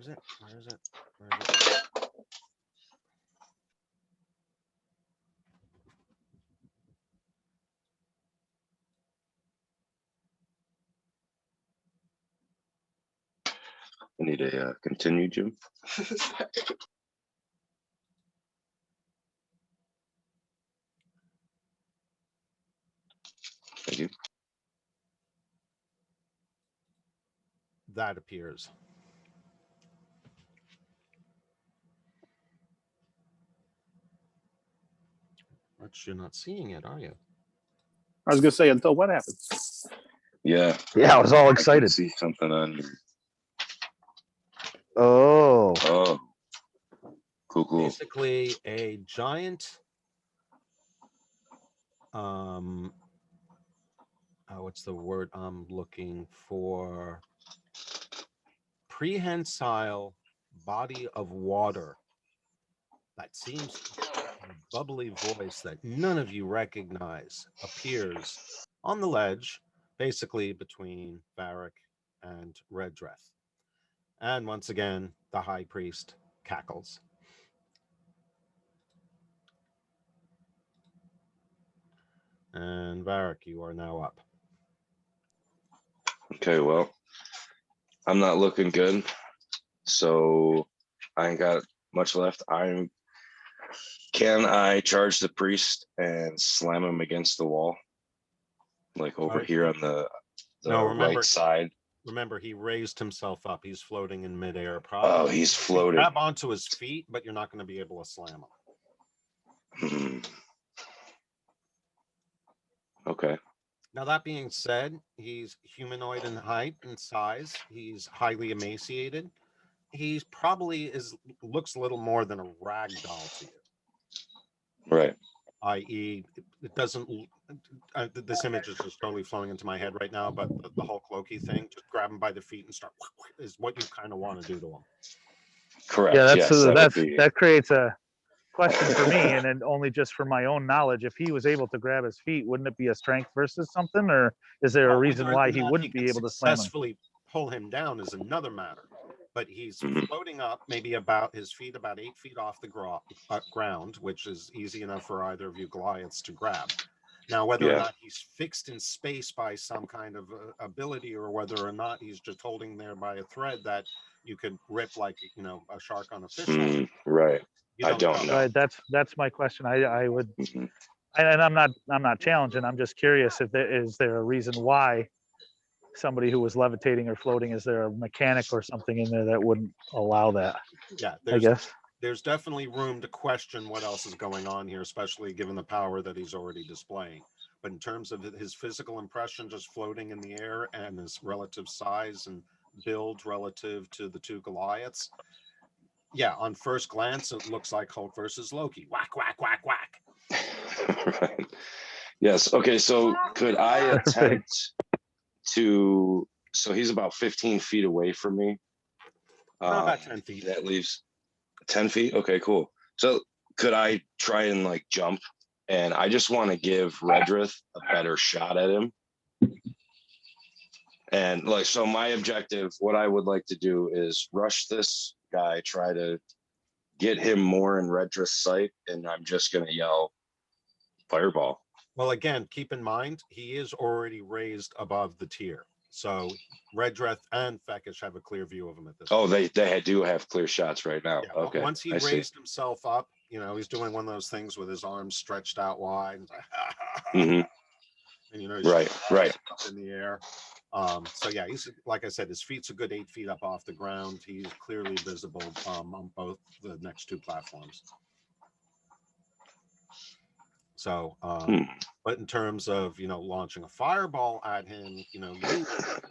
is it? Where is it? Where is it? I need to continue, Jim. Thank you. That appears. But you're not seeing it, are you? I was gonna say, until what happens? Yeah. Yeah, I was all I excited. can see something on your. Oh, Oh. Cool. Basically, a giant. What's the word I'm looking for? Prehensile body of water that seems to have a bubbly voice that none of you recognize appears on the ledge, basically between Varric and Redreth. And once again, the high priest cackles. And Varric, you are now up. Okay, well, I'm not looking good, so I ain't got much left. Can I charge the priest and slam him against the wall, like over here on the No, remember, right side? Remember, he raised himself up. He's floating in midair. Oh, Probably he's you can floating. grab onto his feet, but you're not going to be able to slam him. Okay. Now, that being said, he's humanoid in height and size. He's highly emaciated. He's probably looks a little more than a rag doll to you. Right. I.e., it doesn't. This image is just totally flowing into my head right now. But the Hulk Loki thing, just grab him by the feet and start, is what you kind of want to do to him. Correct. Yeah, yes, that creates a question for me, and then only just for my own knowledge. If he was able to grab his feet, wouldn't it be a strength versus something, or is there a reason why he wouldn't be able to slam him? Successfully pull him down is another matter. But he's Mhm. floating up, maybe about his feet, about 8 feet off the ground, which is easy enough for either of you Goliaths to grab. Now, whether or not he's fixed in space by some kind of ability, or whether or not he's just holding there by a thread that you could rip like a shark on a fish line. Right. You I don't know. Right, that's my question. I would, Mhm. and I'm not challenging. I'm just curious if is there a reason why somebody who was levitating or floating, is there a mechanic or something in there that wouldn't allow that? Yeah, I guess. there's definitely room to question what else is going on here, especially given the power that he's already displaying. But in terms of his physical impression, just floating in the air, and his relative size and build relative to the two Goliaths, yeah, on first glance, it looks like Hulk versus Loki. Whack, whack, whack, whack. Right. Yes. Okay. So could I attempt to? So he's about 15 feet away from me. About 10 feet. That leaves 10 feet. Okay, cool. So could I try and like jump? And I just want to give Redrith a better shot at him. And like, so my objective, what I would like to do is rush this guy, try to get him more in Redrith's sight, and I'm just gonna yell fireball. Well, again, keep in mind, he is already raised above the tier. So Redreth and Fekish have a clear view of him at this point. They do have clear shots right now. Yeah, Okay. once he raised himself up, he's doing one of those things with his arms stretched out wide. Mm-hmm. And he's right up in the air. So yeah, he's, like I said, his feet's a good 8 feet up off the ground. He's clearly visible on both the next two platforms. So, Hmm. but in terms of, launching a fireball at him, you are in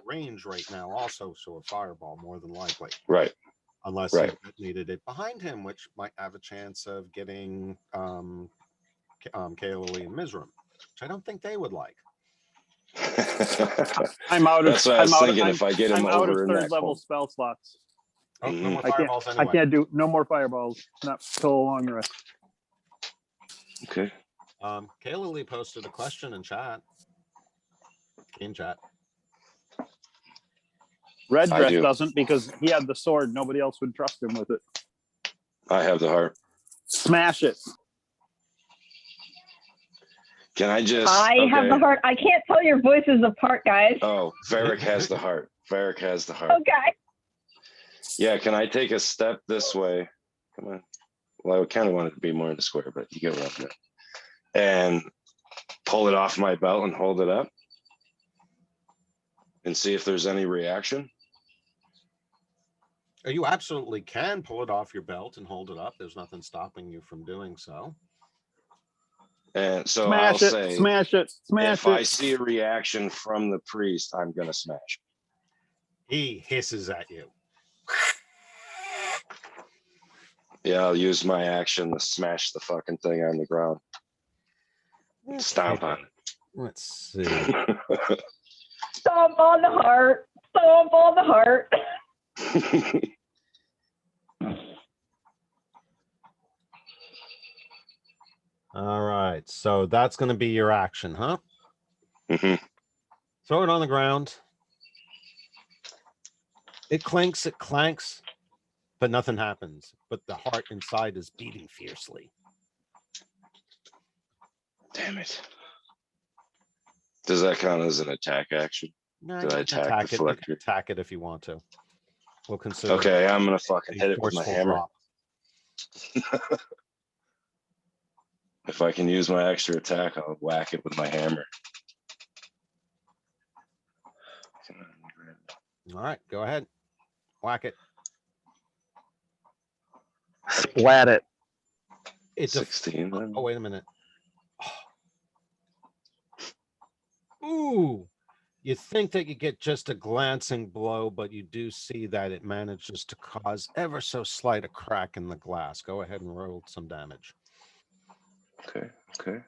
range right now also, so a fireball more than likely. Right. Unless Right. he detonated it behind him, which might have a chance of getting KLE and Mizram, which I don't think they would like. I'm out of. That's what I I'm was out. thinking. I'm, If I get him I'm out of over in third that level corner. spell slots. Oh, no more I can't. fireballs anyway. I can't do no more fireballs. Not till a long rest. Okay. KLE posted a question in chat. In chat. Red I dress do. doesn't because he had the sword. Nobody else would trust him with it. I have the heart. Smash it. Can I just? I have the heart. I can't tell your voices apart, guys. Oh, Varric has the heart. Varric has the heart. Okay. Yeah. Can I take a step this way? Come on. Well, I kind of wanted to be more in the square, but you get what I'm doing. And pull it off my belt and hold it up, and see if there's any reaction. You absolutely can pull it off your belt and hold it up. There's nothing stopping you from doing so. And so Smash I'll it. say, Smash it. Smash if it. I see a reaction from the priest, I'm gonna smash. He hisses at you. Yeah, I'll use my action to smash the fucking thing on the ground. Stomp on Let's see. it. Stomp on the heart. Stomp on the heart. All right. So that's going to be your action, huh? Mhm. Throw it on the ground. It clinks, it clanks, but nothing happens. But the heart inside is beating fiercely. Damn it. Does that count as an attack action? No, Did you I can attack attack the it. You can phylactery? attack it if you want to. We'll consider Okay, I'm gonna fucking a hit it with my forceful hammer. drop. If I can use my extra attack, I'll whack it with my hammer. All right, go ahead. Whack it. Splat it. It's a 16. Then. Oh, wait a minute. Ooh. You think that you get just a glancing blow, but you do see that it manages to cause ever so slight a crack in the glass. Go ahead and roll some damage. Okay, okay.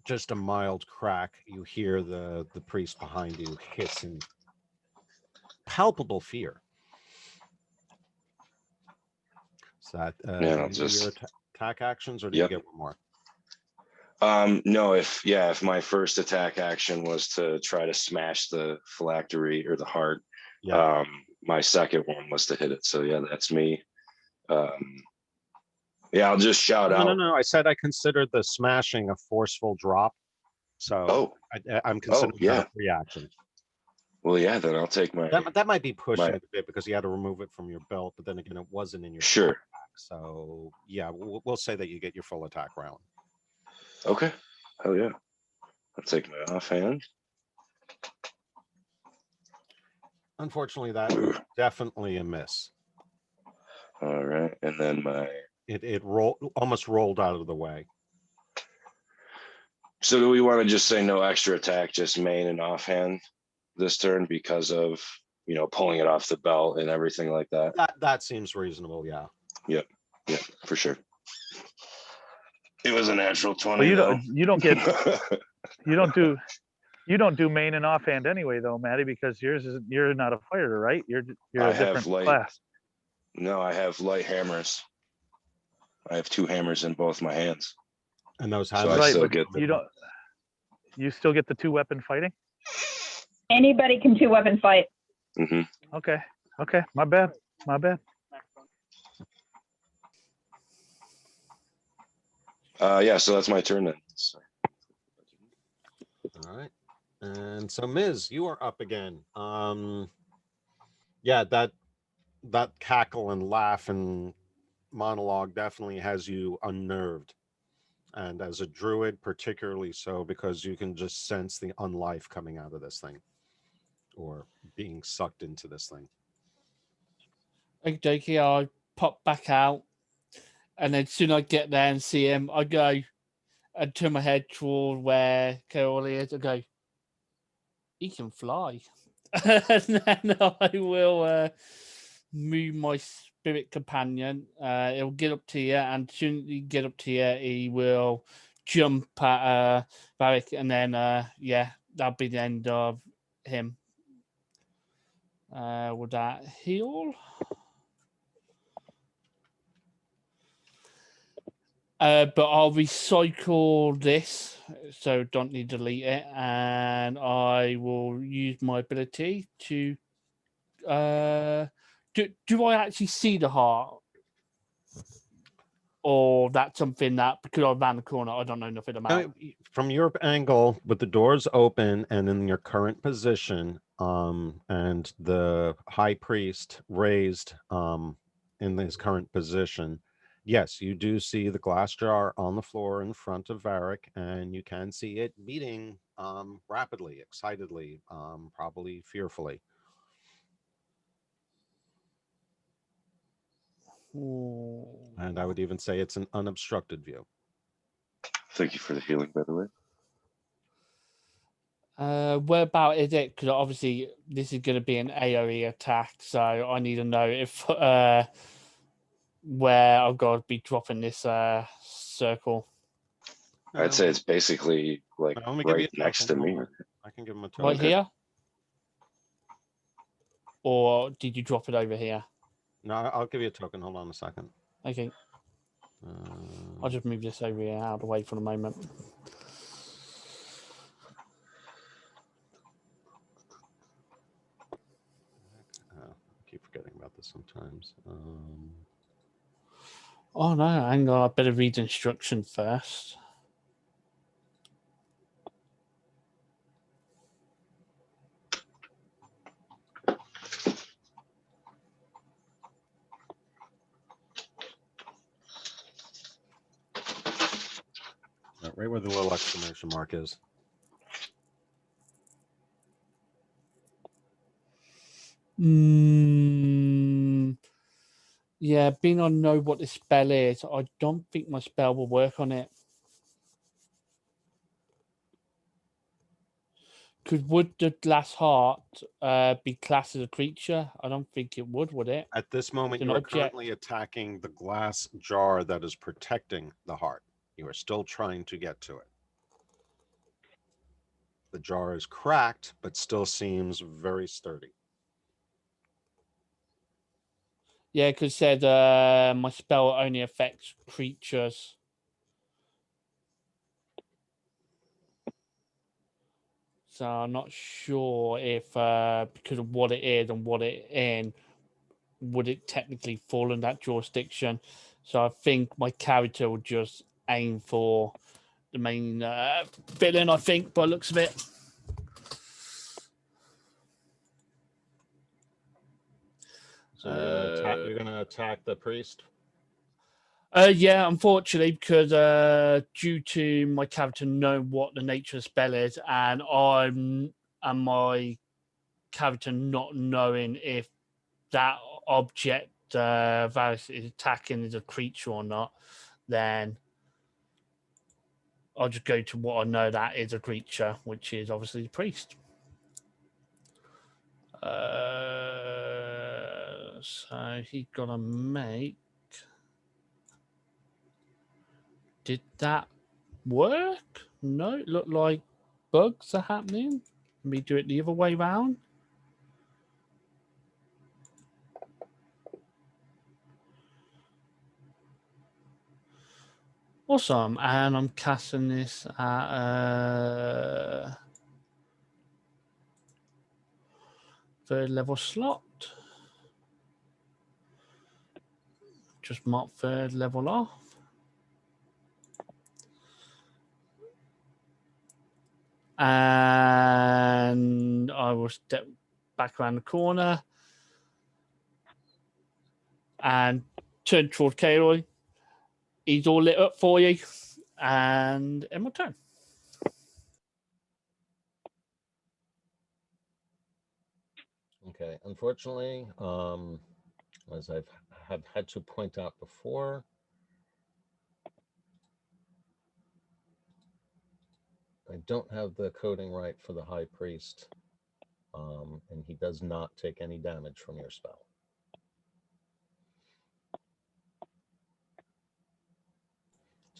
Just a mild crack. You hear the priest behind you hiss in palpable fear. Is that Yeah, I'll your just attack actions, or do Yep. you get one more? No, if my first attack action was to try to smash the phylactery or the heart, Yeah. my second one was to hit it. So yeah, that's me. Yeah, I'll just shout out. No. I said I considered the smashing a forceful drop. So I'm considering that a reaction. Well, yeah, then I'll take my. That might be pushing it a bit because you had to remove it from your belt, but then again, it wasn't in your Sure. backpack. So yeah, we'll say that you get your full attack round. Okay. Hell yeah. I'll take my offhand. Unfortunately, that was definitely a miss. All right, and then my. It almost rolled out of the way. So do we want to just say no extra attack, just main and offhand this turn because of pulling it off the belt and everything like that? That seems reasonable. Yeah. Yep, for sure. It was a natural 20. Well, you don't do main and offhand anyway though, Maddie, because you're not a fighter, right? You're a different class. No, I have light hammers. I have 2 hammers in both my hands. And those hammers. So I still get you still get the 2-weapon fighting? Anybody can 2-weapon fight. Mm-hmm. Okay. My bad. Yeah, so that's my turn then. All right. And so Ms., you are up again. Yeah, that cackle and laugh and monologue definitely has you unnerved. And as a druid, particularly so, because you can just sense the unlife coming out of this thing or being sucked into this thing. Okay, I pop back out, and then soon I get there and see him, I go and turn my head toward where Carol is. I go, he can fly. And then I will move my spirit companion. He'll get up to you, and soon as he get up to you, he will jump at Varric, and then yeah, that'll be the end of him. Would that heal? But I'll recycle this, so don't need to delete it, and I will use my ability to. Do I actually see the heart, or that's something that because I ran the corner, I don't know nothing about? From your angle, with the doors open and in your current position, and the high priest raised, in his current position, yes, you do see the glass jar on the floor in front of Varric, and you can see it beating rapidly, excitedly, probably fearfully. And I would even say it's an unobstructed view. Thank you for the healing, by the way. Where about is it? Because obviously this is going to be an AoE attack, so I need to know if where I've got to be dropping this circle. I'd say it's basically like let me give you right a next to token. me. Hold on. I can give him a token. Right here? Or did you drop it over here? No, I'll give you a token. Hold on a second. Okay. I'll just move this over here out of the way for the moment. I keep forgetting about this sometimes. Oh no, hang on. I better read the instruction first. Right where the little exclamation mark is. Yeah, being I know what this spell is, I don't think my spell will work on it. Would the glass heart be classed as a creature? I don't think it would it? At this moment, It's you an are object. currently attacking the glass jar that is protecting the heart. You are still trying to get to it. The jar is cracked, but still seems very sturdy. Yeah, because said my spell only affects creatures. So I'm not sure if because of what it is and what it in, would it technically fall in that jurisdiction. So I think my character would just aim for the main villain, I think, by the looks of it. So you're gonna attack the priest? Yeah, unfortunately, because due to my character knowing what the nature of the spell is, and my character not knowing if that object Varys is attacking is a creature or not, then I'll just go to what I know that is a creature, which is obviously the priest. So he gotta make. Did that work? No, it looked like bugs are happening. Let me do it the other way around. Awesome, and I'm casting this at third level slot. Just mark third level off. And I will step back around the corner and turn toward Karoy. He's all lit up for you. And end my turn. Okay. Unfortunately, as have had to point out before. I don't have the coding right for the High Priest, and he does not take any damage from your spell.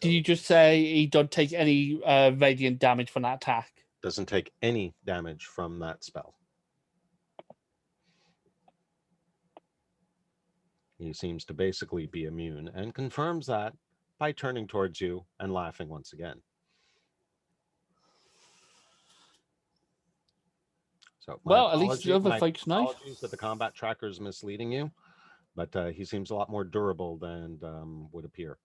Did you just say he don't take any radiant damage from that attack? Doesn't take any damage from that spell. He seems to basically be immune and confirms that by turning towards you and laughing once again. So Well, at least the other folks know. Apologies that the combat tracker is misleading you, but he seems a lot more durable than would appear.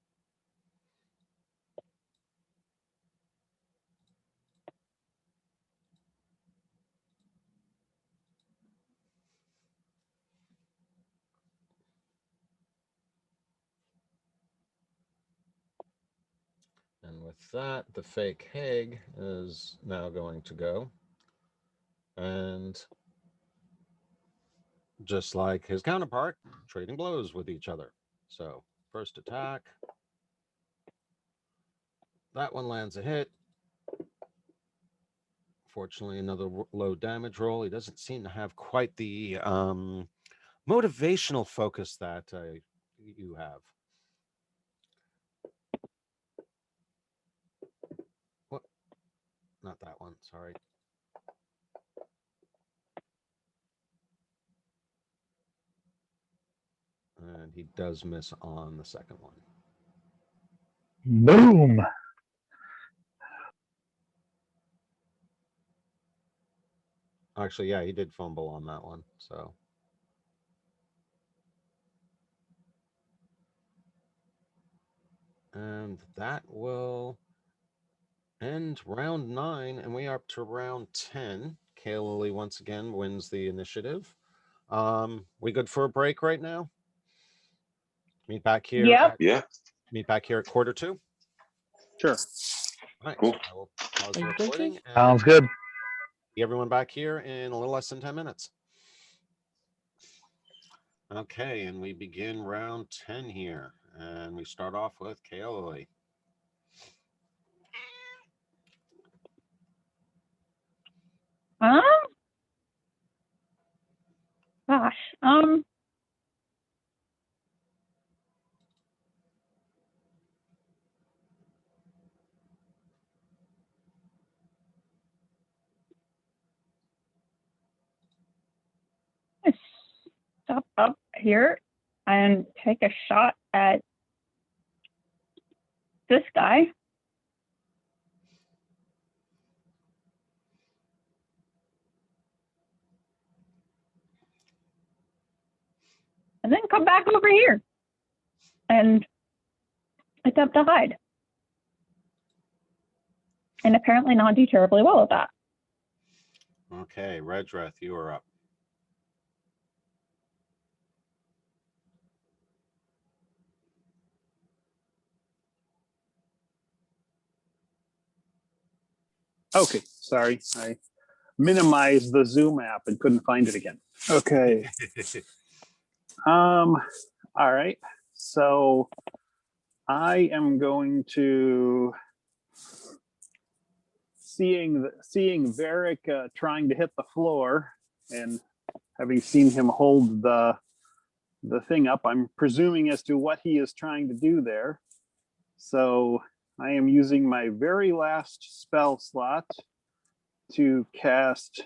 And with that, the fake Hague is now going to go. And just like his counterpart, trading blows with each other. So first attack. That one lands a hit. Fortunately, another low damage roll. He doesn't seem to have quite the motivational focus that you have. What? Not that one, sorry. And he does miss on the second one. Boom. Actually, yeah, he did fumble on that one, so. And that will end round 9, and we are up to round 10. Kaylee once again wins the initiative. We good for a break right now? Meet back here. Yep. Yeah. Meet back here at 1:45. Sure. All right, Cool. so I will pause the Thank you, recording. Casey. Sounds And good. see everyone back here in a little less than 10 minutes. Okay, and we begin round 10 here, and we start off with Kaylee. Gosh. Let's stop up here and take a shot at this guy. And then come back over here and attempt to hide. And apparently not do terribly well at that. Okay, Redreth, you are up. Okay, sorry. I minimized the Zoom app and couldn't find it again. Okay. All right. So I am going to seeing Varric trying to hit the floor and having seen him hold the thing up, I'm presuming as to what he is trying to do there. So I am using my very last spell slot to cast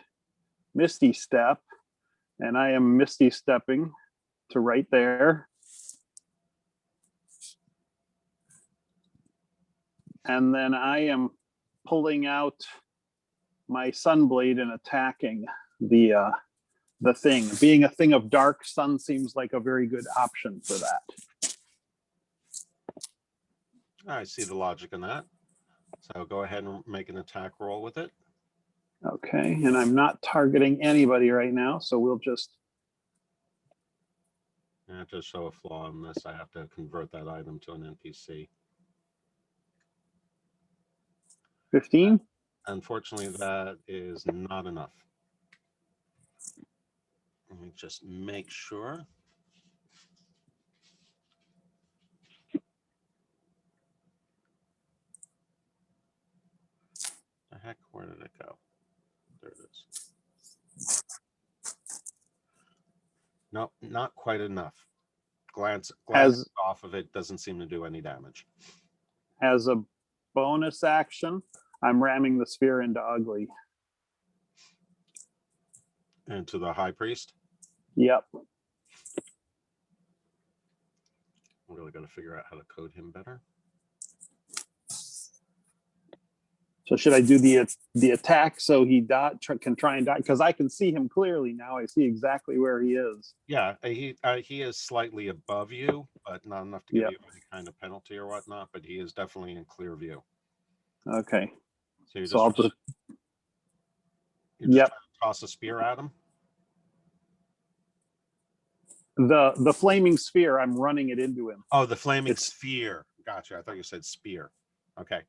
Misty Step, and I am Misty Stepping to right there. And then I am pulling out my Sunblade and attacking the thing. Being a thing of dark, sun seems like a very good option for that. I see the logic in that. So go ahead and make an attack roll with it. Okay, and I'm not targeting anybody right now, so we'll just... And to show a flaw in this, I have to convert that item to an NPC. 15? Unfortunately, that is not enough. Let me just make sure. heck? Where did it go? There it is. Nope, not quite enough. Glance off of it doesn't seem to do any damage. As a bonus action, I'm ramming the sphere into Ugly. And to the high priest. Yep. I'm really going to figure out how to code him better. So should I do the attack so he can try and die? Because I can see him clearly now. I see exactly where he is. Yeah, he is slightly above you, but not enough to give you any kind of penalty or whatnot. But he is definitely in clear view. Okay. So you're So I'll just trying to toss a spear at him. The flaming sphere. I'm running it into him. Oh, the flaming sphere. Gotcha. I thought you said spear. Okay.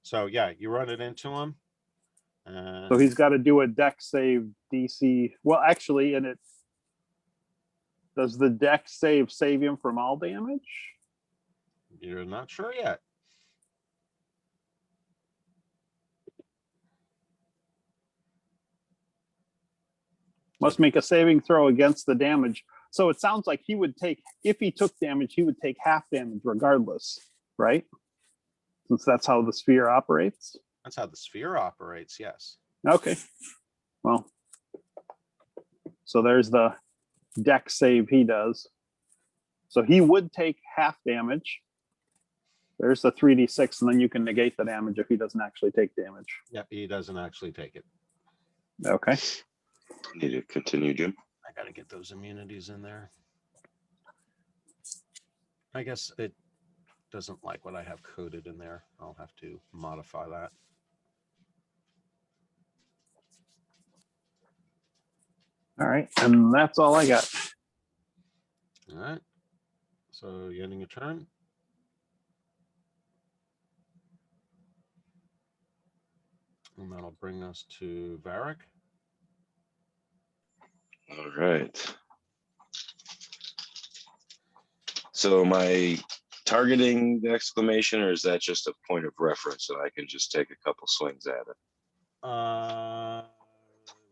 So yeah, you run it into him. So he's got to do a dex save DC. Well, actually, and it does the dex save him from all damage? You're not sure yet. Must make a saving throw against the damage. So it sounds like he would take, if he took damage, he would take half damage regardless, right? Since that's how the sphere operates. That's how the sphere operates, yes. Okay. Well, so there's the dex save he does. So he would take half damage. There's the 3d6, and then you can negate the damage if he doesn't actually take damage. Yep, he doesn't actually take it. Okay. Need to continue, Jim. I got to get those immunities in there. I guess it doesn't like what I have coded in there. I'll have to modify that. All right, and that's all I got. All right. So you ending your turn. And that'll bring us to Varric. All right. So my targeting the exclamation, or is that just a point of reference so I can just take a couple swings at it?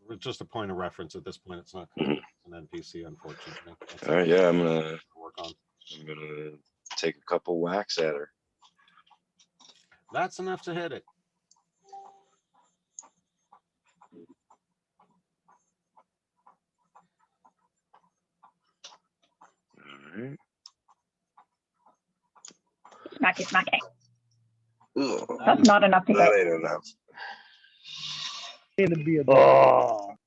It's just a point of reference at this point. It's not an NPC, unfortunately. All right, yeah, I'm gonna work on. I'm gonna take a couple whacks at her. That's enough to hit it. All right. Smack it, smack it. Ugh, That's not enough to that hit. ain't enough. It'd be a Oh, All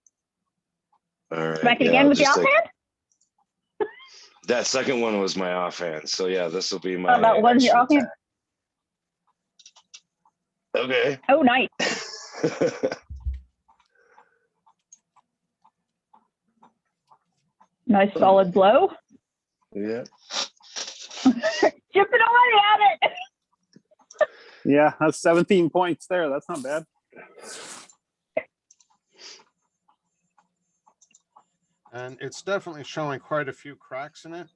right. Smack it yeah, again I'll with the just take- offhand? That second one was my offhand. So yeah, this will be my. Oh, that was your action offhand? attack. Okay. Oh, nice. Nice solid blow. Yeah. Chipping away at it. yeah, that's 17 points there. That's not bad. And it's definitely showing quite a few cracks in it,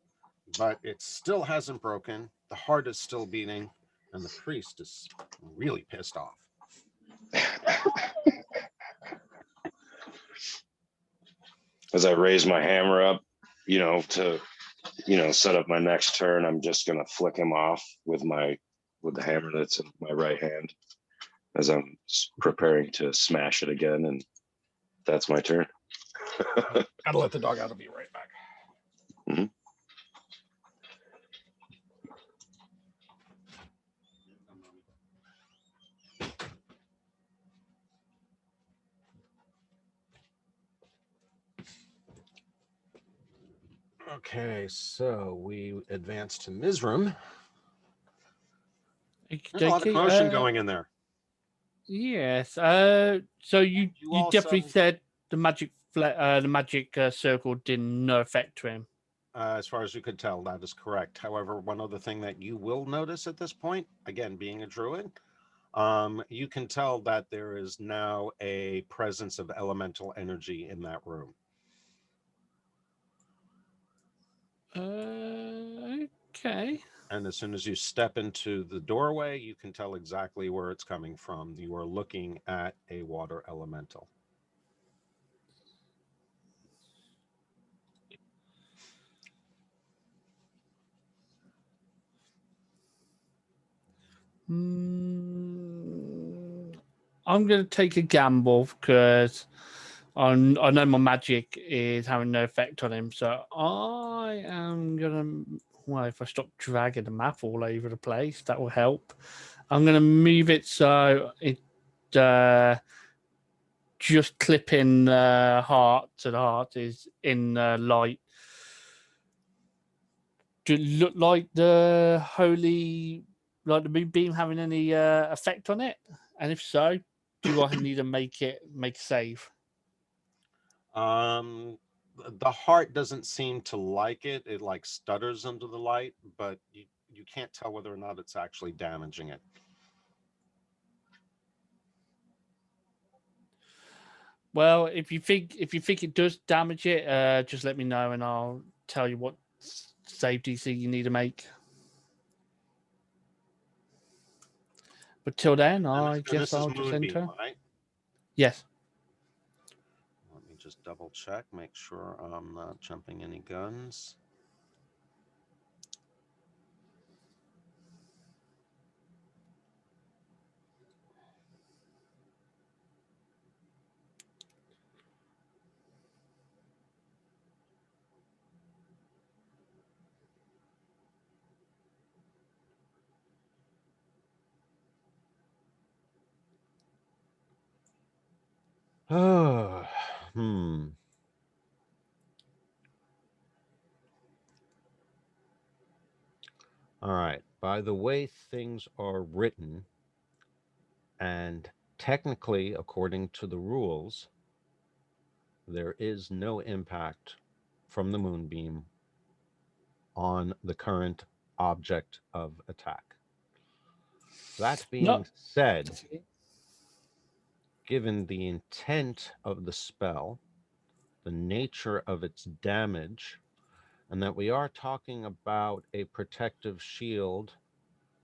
but it still hasn't broken. The heart is still beating, and the priest is really pissed off. As I raise my hammer up, to set up my next turn, I'm just gonna flick him off with the hammer that's in my right hand as I'm preparing to smash it again, and that's my turn. Gotta let the dog out. I'll be right back. Mm-hmm. Okay, so we advance to Mizram. There's a lot of Okay, commotion going in there. Yes. So you also- definitely said the magic circle did no effect to him. As far as you could tell, that is correct. However, one other thing that you will notice at this point, again, being a druid, you can tell that there is now a presence of elemental energy in that room. Okay. And as soon as you step into the doorway, you can tell exactly where it's coming from. You are looking at a water elemental. I'm going to take a gamble because I know my magic is having no effect on him. So I am going to, well, if I stop dragging the map all over the place, that will help. I'm going to move it so it just clipping the heart, so the heart is in light. Do it look like the holy, like the moonbeam having any effect on it? And if so, do I need to make a save? The heart doesn't seem to like it. It like stutters under the light, but you can't tell whether or not it's actually damaging it. Well, if you think it does damage it, just let me know and I'll tell you what save DC you need to make. But till then, I guess I'll just enter. Right? Yes. Let me just double check, make sure I'm not jumping any guns. Oh, All right. By the way things are written, and technically, according to the rules, there is no impact from the moonbeam on the current object of attack. That being said, given the intent of the spell, the nature of its damage, and that we are talking about a protective shield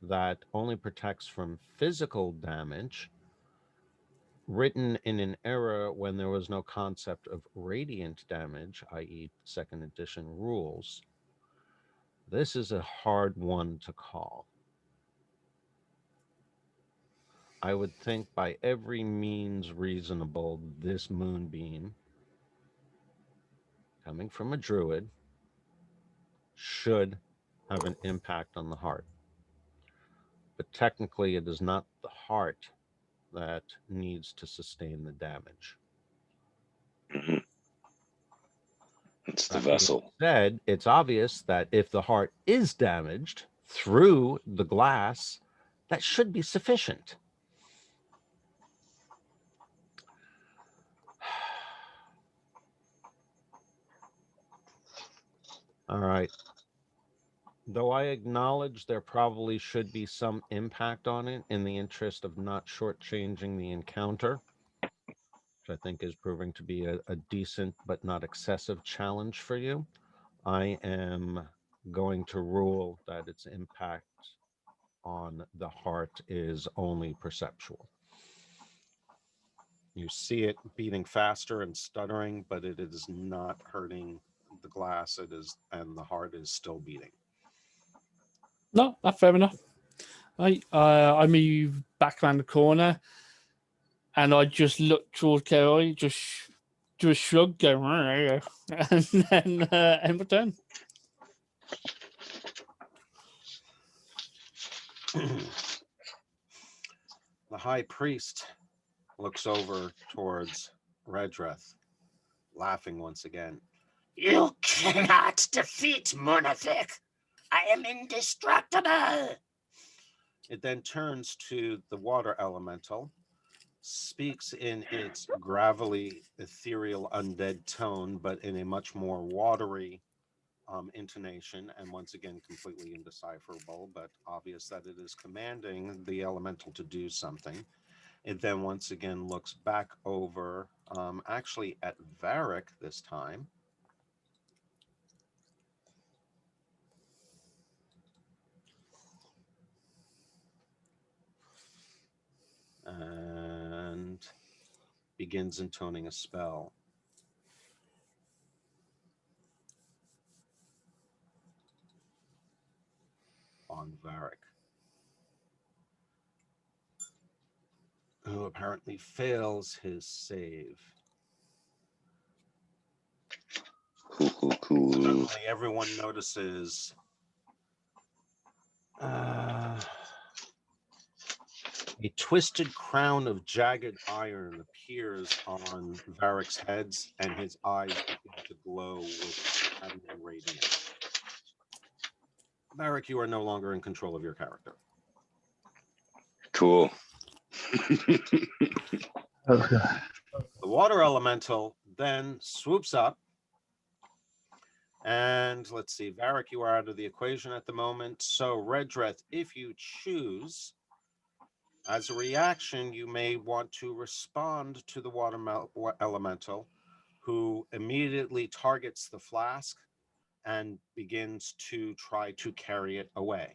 that only protects from physical damage, written in an era when there was no concept of radiant damage, i.e. second edition rules, this is a hard one to call. I would think by every means reasonable, this moonbeam, coming from a druid, should have an impact on the heart. But technically, it is not the heart that needs to sustain the damage. Mhm. It's the That being vessel. said, it's obvious that if the heart is damaged through the glass, that should be sufficient. All right. Though I acknowledge there probably should be some impact on it in the interest of not shortchanging the encounter, which I think is proving to be a decent but not excessive challenge for you, I am going to rule that its impact on the heart is only perceptual. You see it beating faster and stuttering, but it is not hurting the glass. It is, and the heart is still beating. No, that's fair enough. I move back around the corner, and I just look towards Kerry, just do a shrug, go, and then end return. The high priest looks over towards Redreth, laughing once again. You cannot defeat Munafik. I am indestructible. It then turns to the water elemental, speaks in its gravelly, ethereal, undead tone, but in a much more watery intonation, and once again completely indecipherable, but obvious that it is commanding the elemental to do something. It then once again looks back over, actually at Varric this time. and begins intoning a spell. On Varric, who apparently fails his save. Cool. Suddenly, everyone notices a twisted crown of jagged iron appears on Varric's heads, and his eyes begin to glow with adamant radiance. Varric, you are no longer in control of your character. Cool. The water elemental then swoops up, and let's see, Varric, you are out of the equation at the moment. So Redreth, if you choose, as a reaction, you may want to respond to the water elemental, who immediately targets the flask and begins to try to carry it away.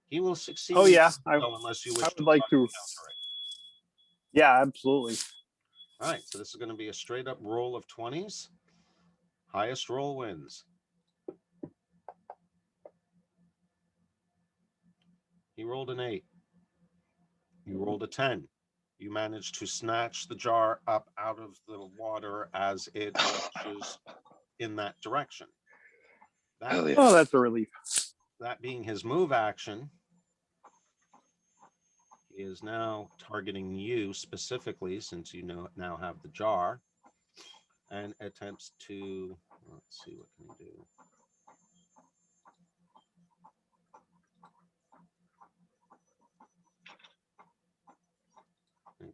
He will succeed. Oh yeah, unless you wish I would like to. counter it. Yeah, absolutely. All right, so this is going to be a straight up roll of 20s. Highest roll wins. He rolled an 8. You rolled a 10. You managed to snatch the jar up out of the water as it rushes in that direction. Hell yeah. Oh, that's a relief. That being his move action, he is now targeting you specifically, since you now have the jar, and attempts to, let's see, what can he do?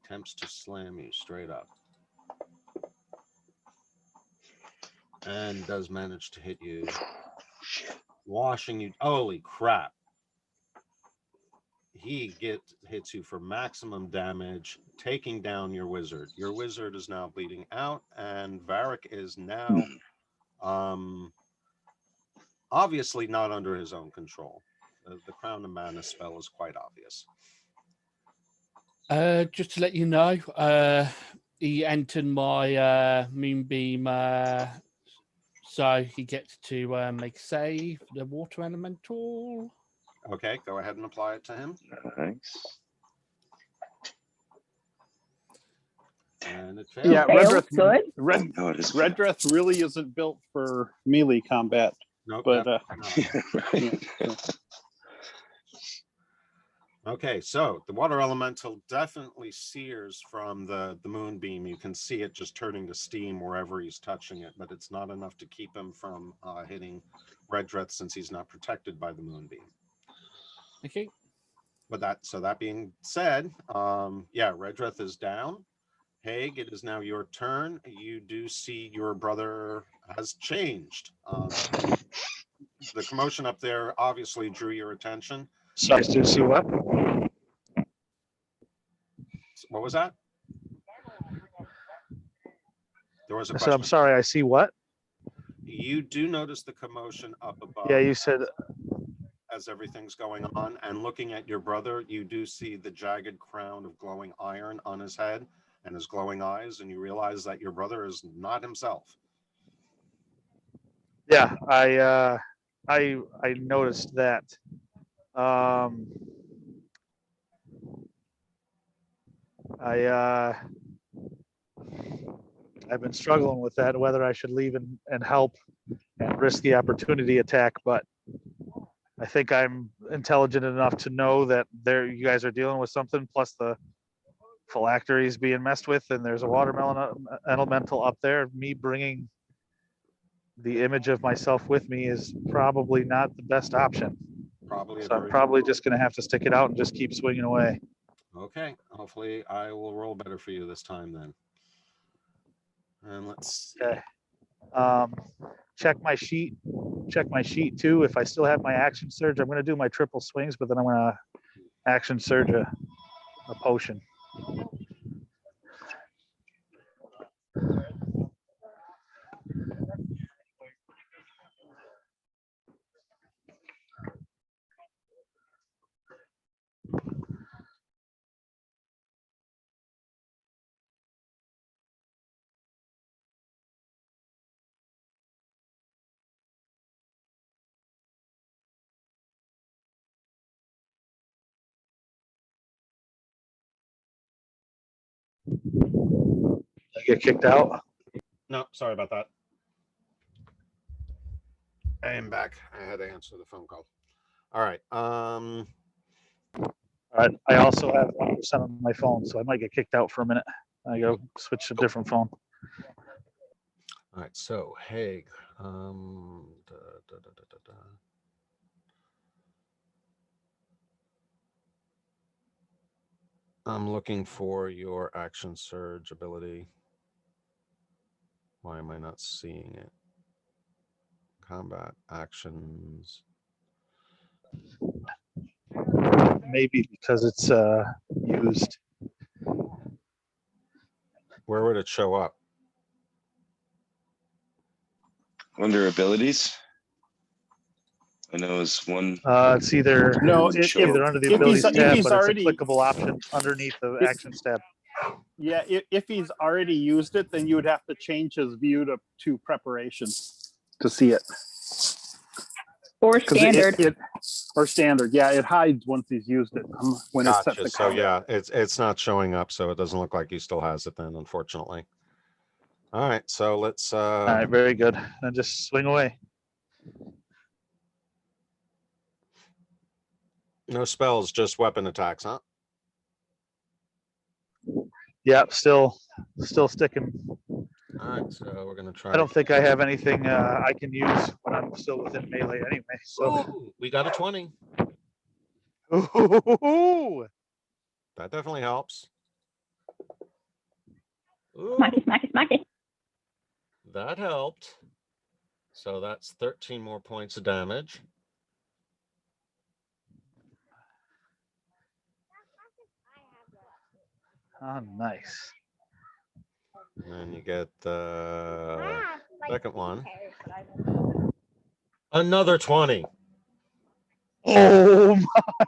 Attempts to slam you straight up. And does manage to hit you, washing you. Holy crap. He hits you for maximum damage, taking down your wizard. Your wizard is now bleeding out, and Varric is now obviously not under his own control. The Crown of Mana spell is quite obvious. Just to let you know, he entered my moonbeam, so he gets to make a save. The water elemental. Okay, go ahead and apply it to him. Nice. And it fails. Yeah, Fails, good. Redreth really isn't built for melee combat. Nope, But Right. okay, so the water elemental definitely sears from the moonbeam. You can see it just turning to steam wherever he's touching it, but it's not enough to keep him from hitting Redreth, since he's not protected by the moonbeam. Okay. But that being said, yeah, Redreth is down. Haig, it is now your turn. You do see your brother has changed. The commotion up there obviously drew your attention. Sorry, to see what? What was that? There was a So question. I'm sorry, I see what? You do notice the commotion up above. Yeah, you said as everything's going on, and looking at your brother, you do see the jagged crown of glowing iron on his head and his glowing eyes, and you realize that your brother is not himself. yeah, I noticed that. I've been struggling with that, whether I should leave and help and risk the opportunity attack, but I think I'm intelligent enough to know that you guys are dealing with something, plus the phylacteries being messed with, and there's a watermelon elemental up there. Me bringing the image of myself with me is probably not the best option. Probably. So I'm probably just going to have to stick it out and just keep swinging away. Okay. Hopefully I will roll better for you this time then. And let's see. Okay. Check my sheet too. If I still have my action surge, I'm going to do my triple swings, but then I'm going to action surge a potion. I get kicked out. No, sorry about that. I am back. I had to answer the phone call. All right. All right. I also have 1% on my phone, so I might get kicked out for a minute. I go switch to a different phone. All right. So Haig. I'm looking for your action surge ability. Why am I not seeing it? Combat actions. Maybe because it's used. Where would it show up? Under abilities. I know it's one. It's either No, Doesn't show either up. under the if abilities he's tab, but it's a already- clickable option underneath the If- actions tab. Yeah, if he's already used it, then you would have to change his view to preparation to see it. Or 'Cause standard. or standard. Yeah, it hides once he's used it when it's set Gotcha. to So combat. yeah, it's not showing up, so it doesn't look like he still has it then, unfortunately. All right, so let's All right, very good. Then just swing away. no spells, just weapon attacks, huh? Yep, still sticking. All right, so we're gonna try. I don't think I have anything I can use when I'm still within melee anyway. So Ooh, we got a 20. ooh, That definitely helps. Ooh, Smacky, smacky, smacky. that helped. So that's 13 more points of damage. oh, nice. And then you get the second one. Another 20. Oh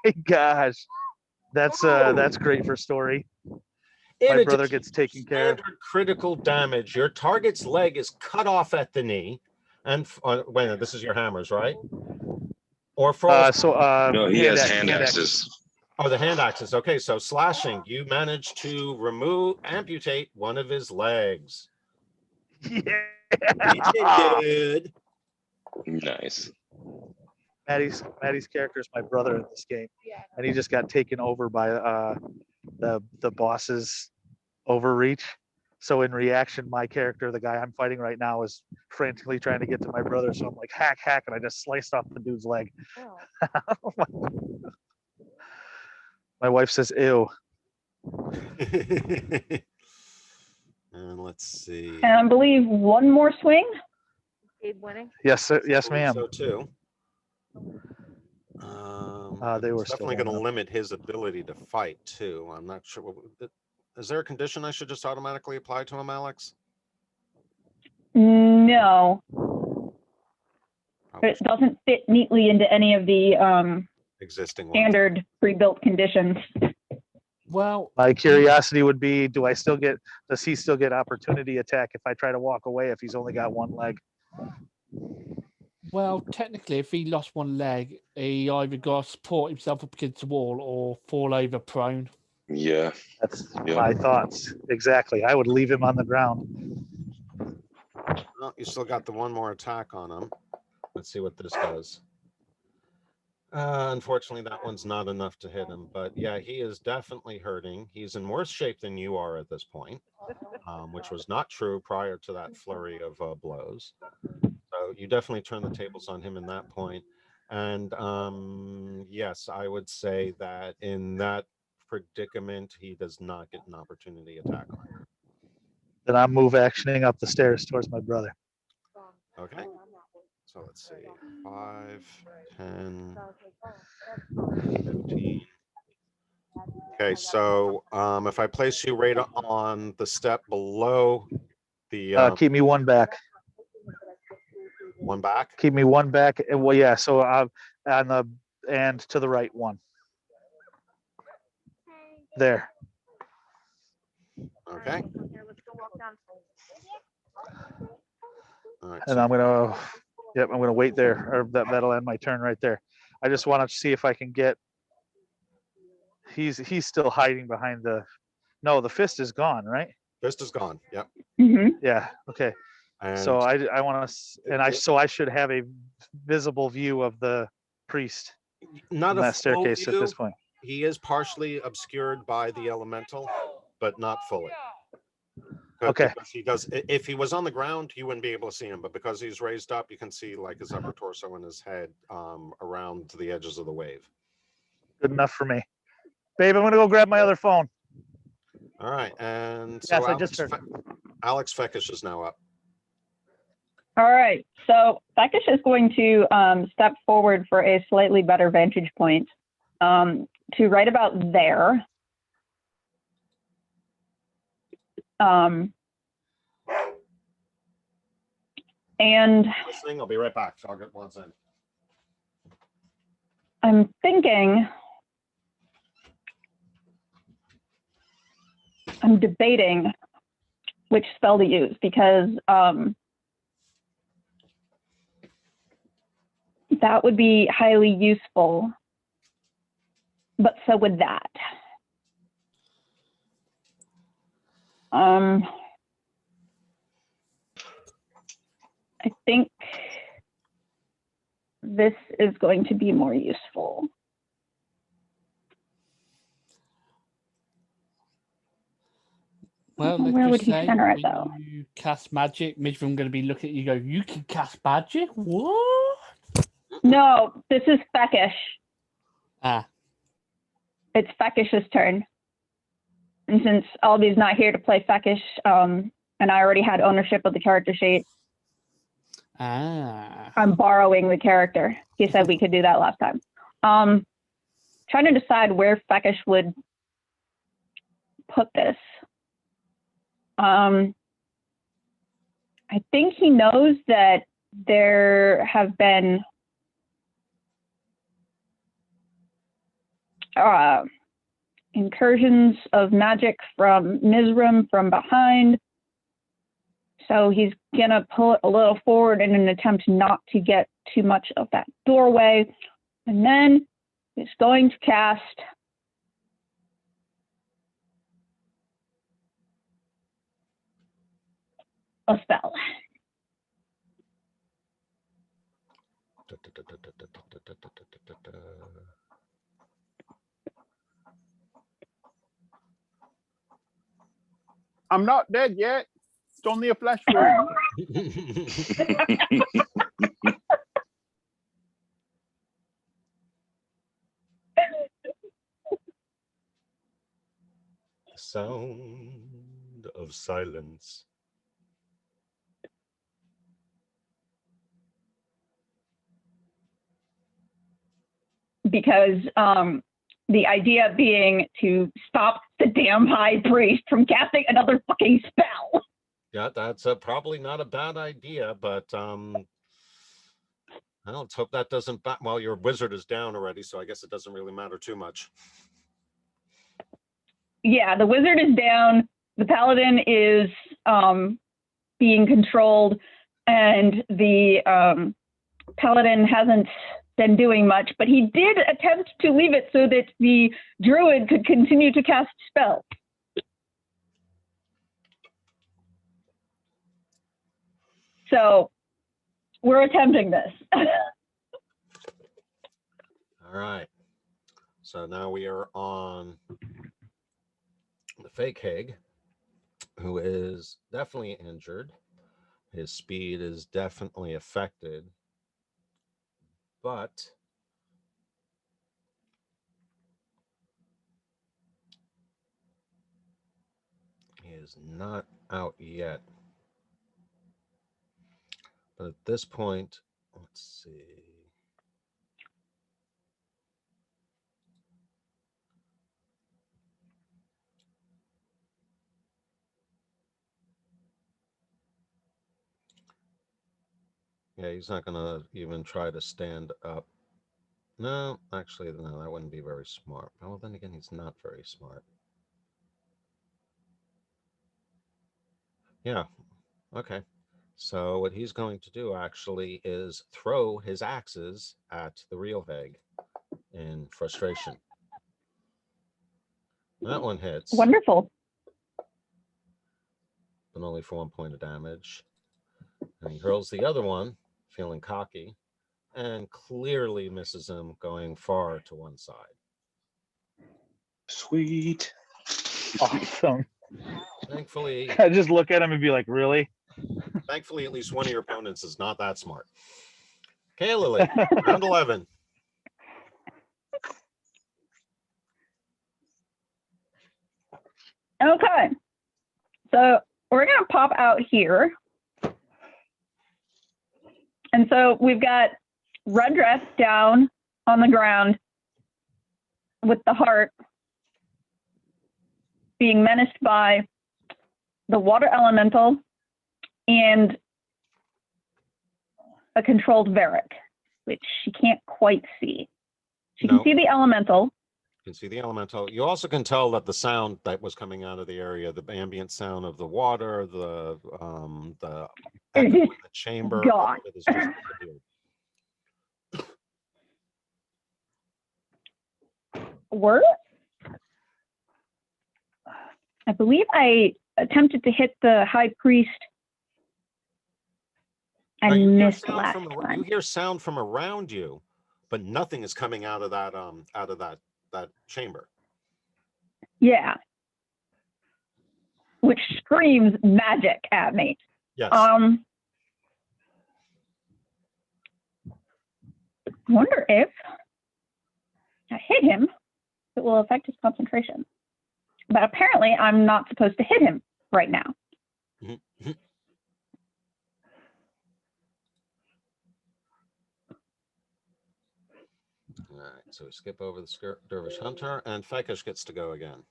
my gosh, that's great for story. In My brother addition gets to taken care of. standard critical damage. Your target's leg is cut off at the knee. And wait, this is your hammers, right? Or for No, he has hand axes. axes. oh, the hand axes. Okay, so slashing. You managed to amputate one of his legs. Yeah. Good. Nice. Maddie's character is my brother in this game, and he just got taken over by the boss's overreach. So in reaction, my character, the guy I'm fighting right now, is frantically trying to get to my brother. So I'm like, hack, and I just sliced off the dude's leg. My wife says, ew. And let's see. And I believe one more swing. Yes, sir. Yes, I believe ma'am. So too. They were it's definitely still going to warming up. limit his ability to fight too. I'm not sure. Is there a condition I should just automatically apply to him, Alex? No, Probably it doesn't fit neatly into any of the existing ones. standard pre-built conditions. Well, My curiosity would be, does he still get opportunity attack if I try to walk away if he's only got one leg? well, technically, if he lost one leg, he either got to support himself up against the wall or fall over prone. Yeah. That's Yeah. my thoughts. Exactly. I would leave him on the ground. Oh, you still got the one more attack on him. Let's see what this does. Unfortunately, that one's not enough to hit him. But yeah, he is definitely hurting. He's in worse shape than you are at this point, which was not true prior to that flurry of blows. So you definitely turn the tables on him in that point. And yes, I would say that in that predicament, he does not get an opportunity attack on you. Then I'm move actioning up the stairs towards my brother. Okay. So let's see. 5, 10, 15. Okay, so if I place you right on the step below the Keep me one back. one back. Keep me one back. Well, yeah. So on the and to the right one. There. Okay. All right. And I'm gonna, yep, I'm gonna wait there, or that'll end my turn right there. I just want to see if I can get. He's still hiding behind the. No, the fist is gone, right? Fist is gone. Yep. Hmm. Yeah. Okay. And So I want to, so I should have a visible view of the priest not from a that full staircase view. at this point. He is partially obscured by the elemental, but not fully. Okay. Because he does. If he was on the ground, you wouldn't be able to see him. But because he's raised up, you can see like his upper torso and his head around to the edges of the wave. Good enough for me. Babe, I'm gonna go grab my other phone. All right, and Yes, so I just heard. Alex Fekish is now up. All right. So Fekish is going to step forward for a slightly better vantage point to right about there. And Listening. I'll be right back. So I'll get one in. I'm thinking, I'm debating which spell to use because that would be highly useful, but so would that. I think this is going to be more useful. Well, let's Where would just he say center it, when though? you cast magic, Mitchell going to be looking at you. Go, you can cast magic? What? No, this is Fekish. Ah, It's Fekish's turn. And since Albie's not here to play Fekish, and I already had ownership of the character sheet, I'm borrowing the character. He said we could do that last time. Trying to decide where Fekish would put this. I think he knows that there have been incursions of magic from Mizram from behind. So he's gonna pull it a little forward in an attempt not to get too much of that doorway. And then he's going to cast a spell. I'm not dead yet. It's only a flesh wound. The sound of silence. Because the idea being to stop the damn high priest from casting another fucking spell. Yeah, that's probably not a bad idea, but well, let's hope that doesn't. Well, your wizard is down already, so I guess it doesn't really matter too much. Yeah, the wizard is down. The paladin is being controlled, and the paladin hasn't been doing much, but he did attempt to leave it so that the druid could continue to cast spells. So we're attempting this. All right. So now we are on the fake Hig, who is definitely injured. His speed is definitely affected, but he is not out yet. But at this point, let's see. Yeah, he's not going to even try to stand up. No, actually, no, that wouldn't be very smart. Well, then again, he's not very smart. Yeah, okay. So what he's going to do actually is throw his axes at the real Heg in frustration. That one hits. Wonderful. but only for 1 point of damage. And he hurls the other one, feeling cocky, and clearly misses him, going far to one side. Sweet. Awesome. Thankfully, I just look at him and be like, really? at least one of your opponents is not that smart. Okay, Lily, round 11. Okay. So we're going to pop out here. And so we've got red dress down on the ground with the heart being menaced by the water elemental and a controlled Varric, which she can't quite see. She can No. see the elemental. You can see the elemental. You also can tell that the sound that was coming out of the area, the ambient sound of the water, the echo in the chamber, all gone. of it is just disappeared. Were? I believe I attempted to hit the high priest Now, and you hear missed sound last from you time. hear sound from around you, but nothing is coming out of that that chamber. Yeah. Which screams magic at me. Yes. I wonder if I hit him, it will affect his concentration. But apparently I'm not supposed to hit him right now. All right, so we skip over the Dervish Hunter, and Fekish gets to go again.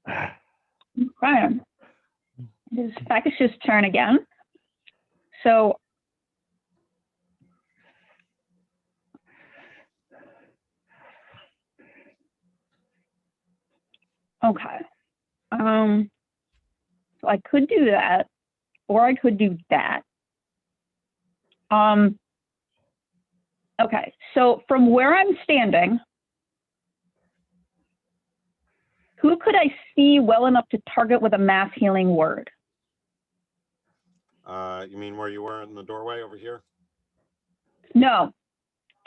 Okay. It is Fakish's turn again. So okay. So I could do that, or I could do that. Okay, so from where I'm standing, who could I see well enough to target with a mass healing word? You mean where you were in the doorway over here? No,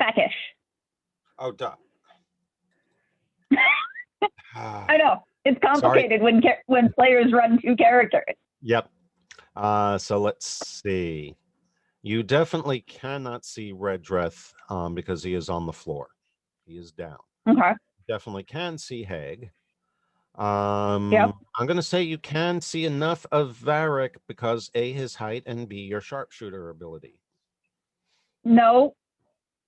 Fakish. Oh, duh. I know it's complicated when players run two characters. Yep. So let's see. You definitely cannot see Redreth because he is on the floor. He is down. Okay. Definitely can see Hag. Yep. I'm going to say you can see enough of Varric because A, his height, and B, your sharpshooter ability. No,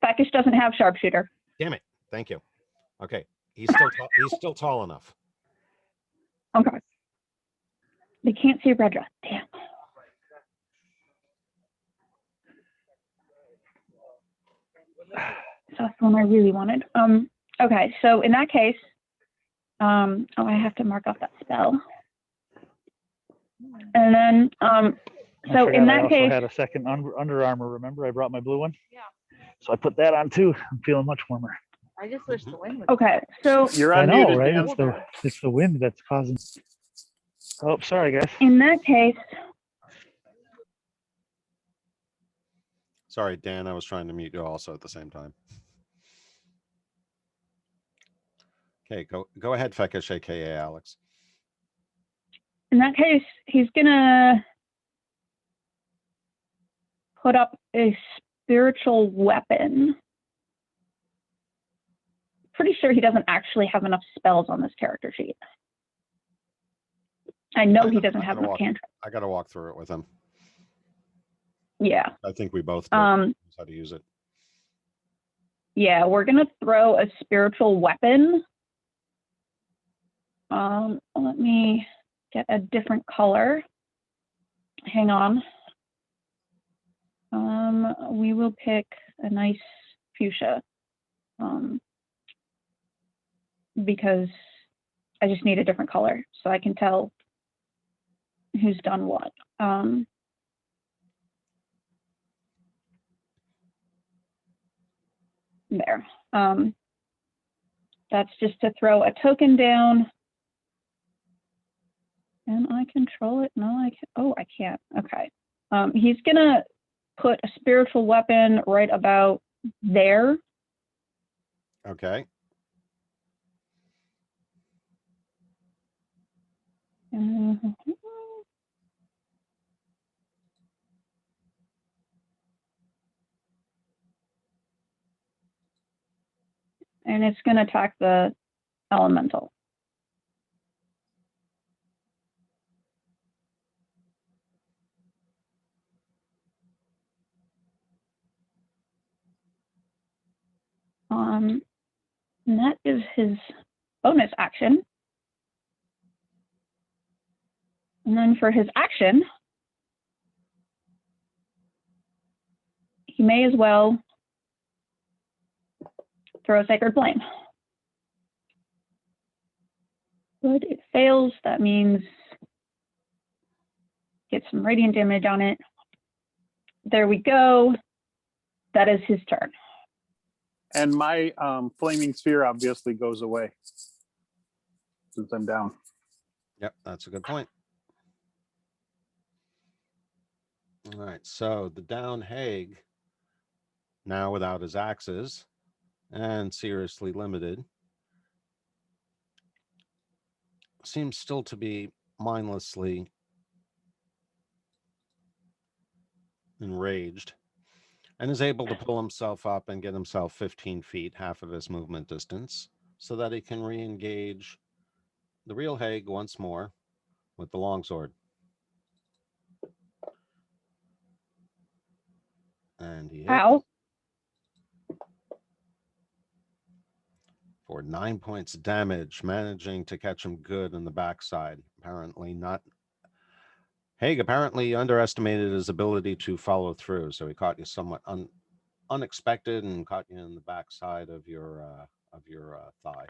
Fakish doesn't have sharpshooter. Damn it. Thank you. Okay. He's still tall enough. Okay. They can't see Redreth. Damn. That's the one I really wanted. Okay, so in that case, oh, I have to mark off that spell. And then, so in that I also case, had a second Under Armour. Remember, I brought my blue one. Yeah. So I put that on too. I'm feeling much warmer. I just wish the wind would. okay, so You're I know, unmuted, right? Dan. It's the wind that's causing. Oh, sorry, guys. in that case, Sorry, Dan. I was trying to mute you also at the same time. Okay, go ahead, Fekish, aka Alex. in that case, he's gonna put up a spiritual weapon. Pretty sure he doesn't actually have enough spells on this character sheet. I know he doesn't have enough cantrips. I got to walk through it with him. Yeah. I think we both know how to use it. Yeah, we're gonna throw a spiritual weapon. Let me get a different color. Hang on. We will pick a nice fuchsia. Because I just need a different color so I can tell who's done what. There. That's just to throw a token down. Can I control it? No, I can't. Oh, I can't. Okay. He's gonna put a spiritual weapon right about there. Okay. And it's gonna attack the elemental. And that is his bonus action. And then for his action, he may as well throw a Sacred Flame. But it fails, that means get some radiant damage on it. There we go. That is his turn. And my flaming sphere obviously goes away since I'm down. Yep, that's a good point. All right, so the down Hague, now without his axes and seriously limited, seems still to be mindlessly enraged and is able to pull himself up and get himself 15 feet, half of his movement distance, so that he can re-engage the real Hague once more with the longsword. And he hits Ow. for 9 points of damage, managing to catch him good in the backside. Apparently not. Hague apparently underestimated his ability to follow through, so he caught you somewhat unexpected and caught you in the backside of your thigh.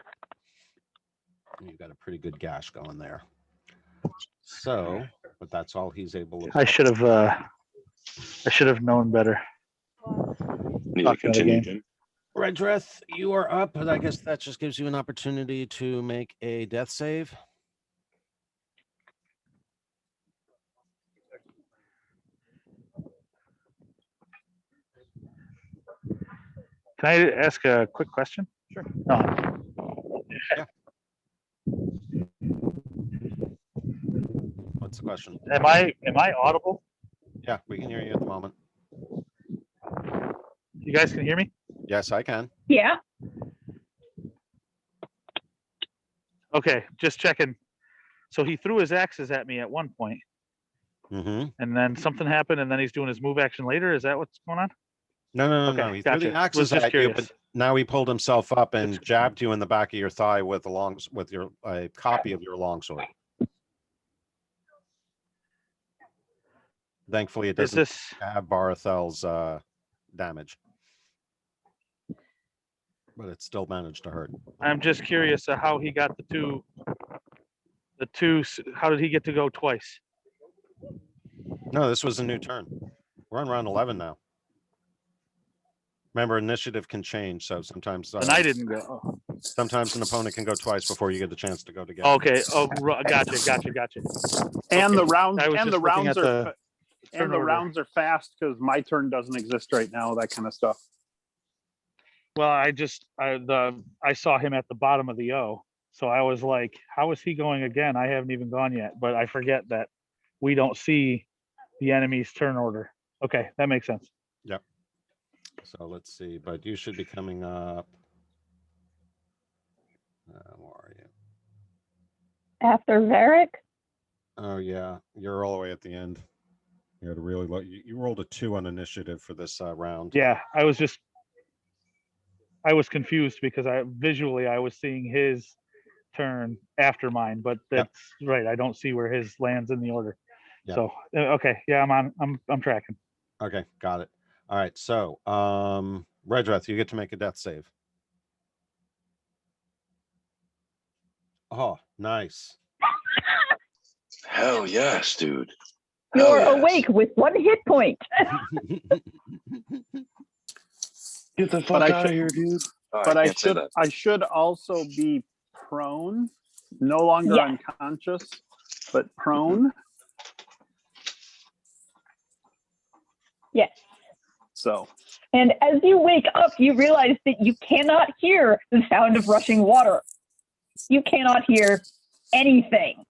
You've got a pretty good gash going there. So, but that's all he's able to. I should have known better. Need to Talk about continue, game. Jim. Redreth, you are up, but I guess that just gives you an opportunity to make a death save. Can I ask a quick question? Sure. No. Yeah. What's the question? Am I audible? Yeah, we can hear you at the moment. You guys can hear me? Yes, I can. Yeah. Okay, just checking. So he threw his axes at me at one point, Mm-hmm. and then something happened, and then he's doing his move action later. Is that what's going on? No. Okay, He threw gotcha. the axes Was just at you, curious. but now he pulled himself up and Just- jabbed you in the back of your thigh with a copy of your longsword. Thankfully, it Is doesn't this have Barathel's damage, but it still managed to hurt. I'm just curious how he got the two. How did he get to go twice? No, this was a new turn. We're on round 11 now. Remember, initiative can change, so sometimes And I didn't go. Oh. sometimes an opponent can go twice before you get the chance to go together. Okay. Oh, gotcha. And Okay. the rounds I was and just the looking rounds at are the and turn the order. rounds are fast because my turn doesn't exist right now. That kind of stuff. Well, I saw him at the bottom of the O, so I was like, how is he going again? I haven't even gone yet, but I forget that we don't see the enemy's turn order. Okay, that makes sense. Yep. So let's see, but you should be coming up. Where are you? After Varric. Oh yeah, you're all the way at the end. You had a really low. You rolled a 2 on initiative for this round. Yeah, I was confused because I was seeing his turn after mine, but that's right. I don't see where his lands in the order. Yep. So okay, yeah, I'm tracking. Okay, got it. All right, so Redreth, you get to make a death save. Oh, nice. Hell yes, dude. Hell You're yes. awake with 1 hit point. Get the But fuck I out of should- here, dude. Oh, But I can't say should that. I should also be prone, no longer Yeah. unconscious, but prone. Yes. So And as you wake up, you realize that you cannot hear the sound of rushing water. You cannot hear anything.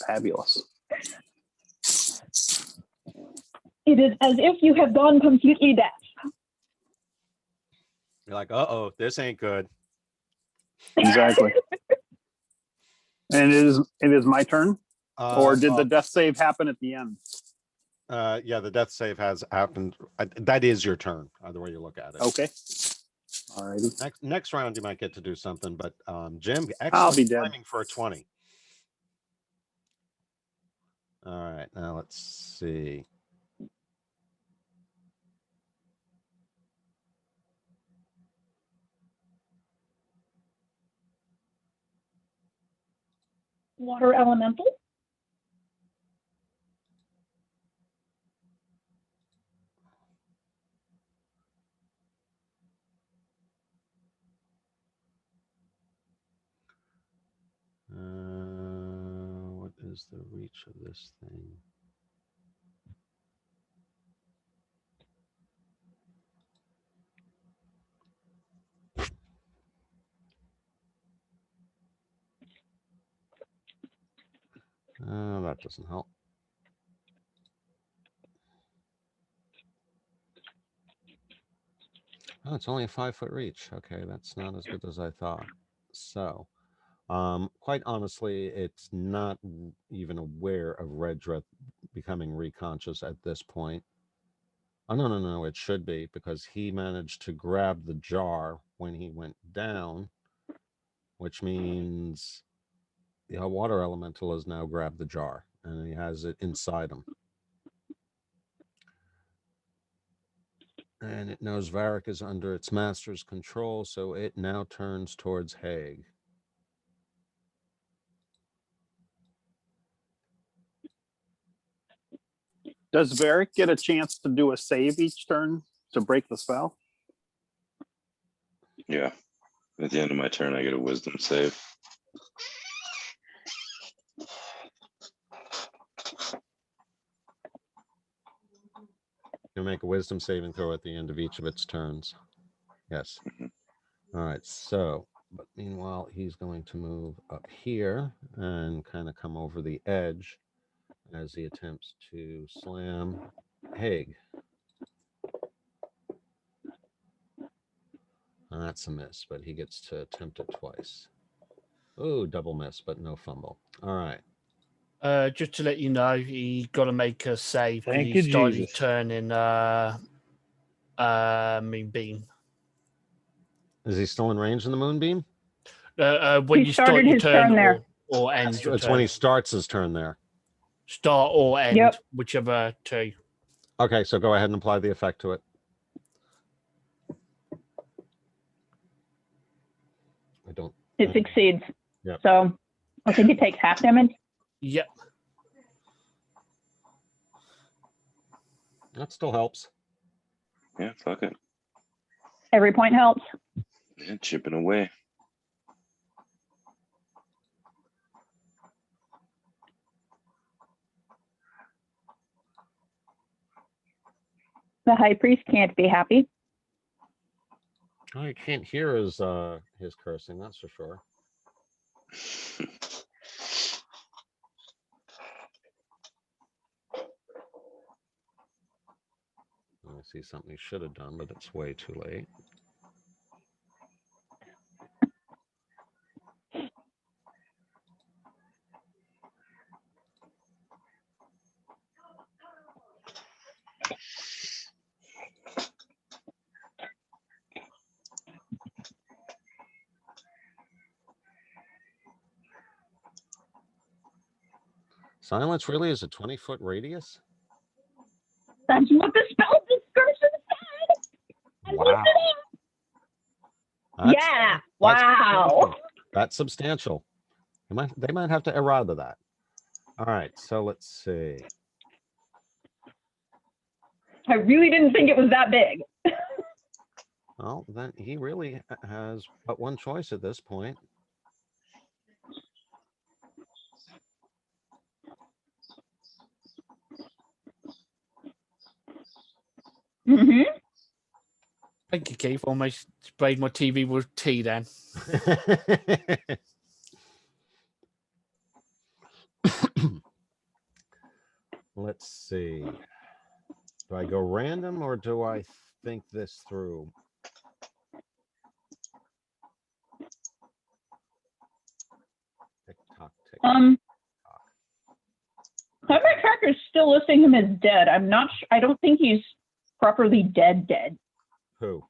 fabulous. It is as if you have gone completely deaf. You're like, uh-oh, this ain't good. Exactly. And it is my turn, or did the death save happen at the end? Yeah, the death save has happened. That is your turn, either way you look at it. Okay. All righty. Next round, you might get to do something, but Jim, I'll be excellent dead. timing for a 20. All right, now let's see. Water elemental? What is the reach of this thing? That doesn't help. Oh, it's only a 5-foot reach. Okay, that's not as good as I thought. So, quite honestly, it's not even aware of Redrith becoming reconscious at this point. Oh, no, it should be, because he managed to grab the jar when he went down, which means the water elemental has now grabbed the jar, and he has it inside him. And it knows Varric is under its master's control, so it now turns towards Haig. Does Varric get a chance to do a save each turn to break the spell? Yeah. At the end of my turn, I get a wisdom save. You'll make a wisdom saving throw at the end of each of its turns. Yes. All right, so, but meanwhile, he's going to move up here and kind of come over the edge as he attempts to slam Haig. And that's a miss, but he gets to attempt it twice. Oh, double miss, but no fumble. All right. Just to let you know, he got to make a save. Thank He you, started Jesus. turning moonbeam. Is he still in range in the moonbeam? When He you start started your his turn turn there. or end your It's turn. when he starts his turn there. Start or end, Yep. whichever two. Okay, so go ahead and apply the effect to it. I don't. It succeeds. Yep. So I think it takes half damage. Yep. That still helps. Yeah, fuck it. Every point helps. Yeah, chipping away. The high priest can't be happy. I can't hear his cursing, that's for sure. I see something he should have done, but it's way too late. Silence really is a 20-foot radius? That's what the spell description said. I looked Wow. it up. Yeah. Wow. That's substantial. They might have to errata that. All right, so let's see. I really didn't think it was that big. Well, then he really has but one choice at this point. Mm-hmm. Thank you, Keith. Almost sprayed my TV with tea then. Let's see. Do I go random or do I think this through? Tick tock, tick. Combat Tracker's still listing him as dead. I'm not. I don't think he's properly dead. Who?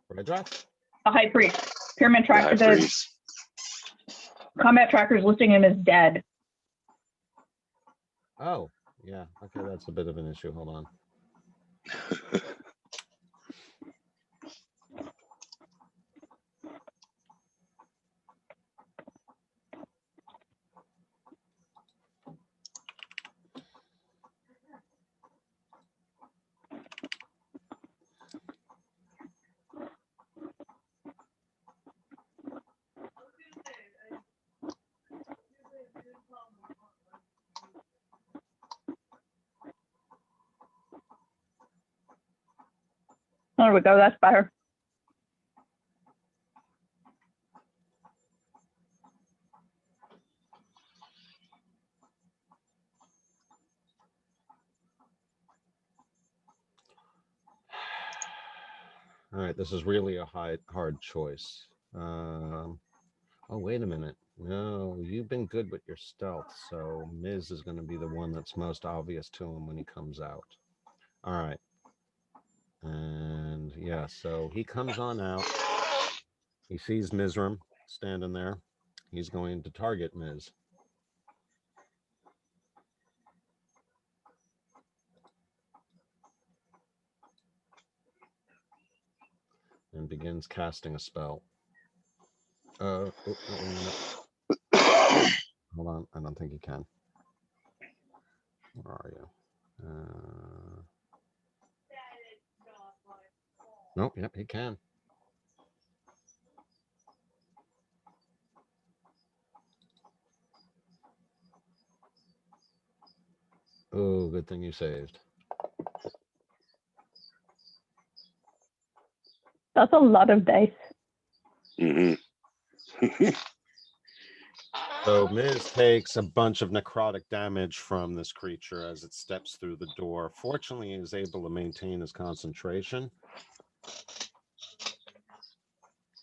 Red Rock? The High Priest. Pyramid The Tracker. high The priest. Combat Tracker's listing him as dead. Oh, yeah. Okay, that's a bit of an issue. Hold on. There we go. That's better. All right, this is really a hard choice. Oh, wait a minute. No, you've been good with your stealth, so Miz is going to be the one that's most obvious to him when he comes out. All right. And yeah, so he comes on out. He sees Mizram standing there. He's going to target Miz. And begins casting a spell. Oh, wait a minute. Hold on. I don't think he can. Where are you? Nope. Yep, he can. Oh, good thing you saved. That's a lot of dice. Mhm. So Miz takes a bunch of necrotic damage from this creature as it steps through the door. Fortunately, he is able to maintain his concentration.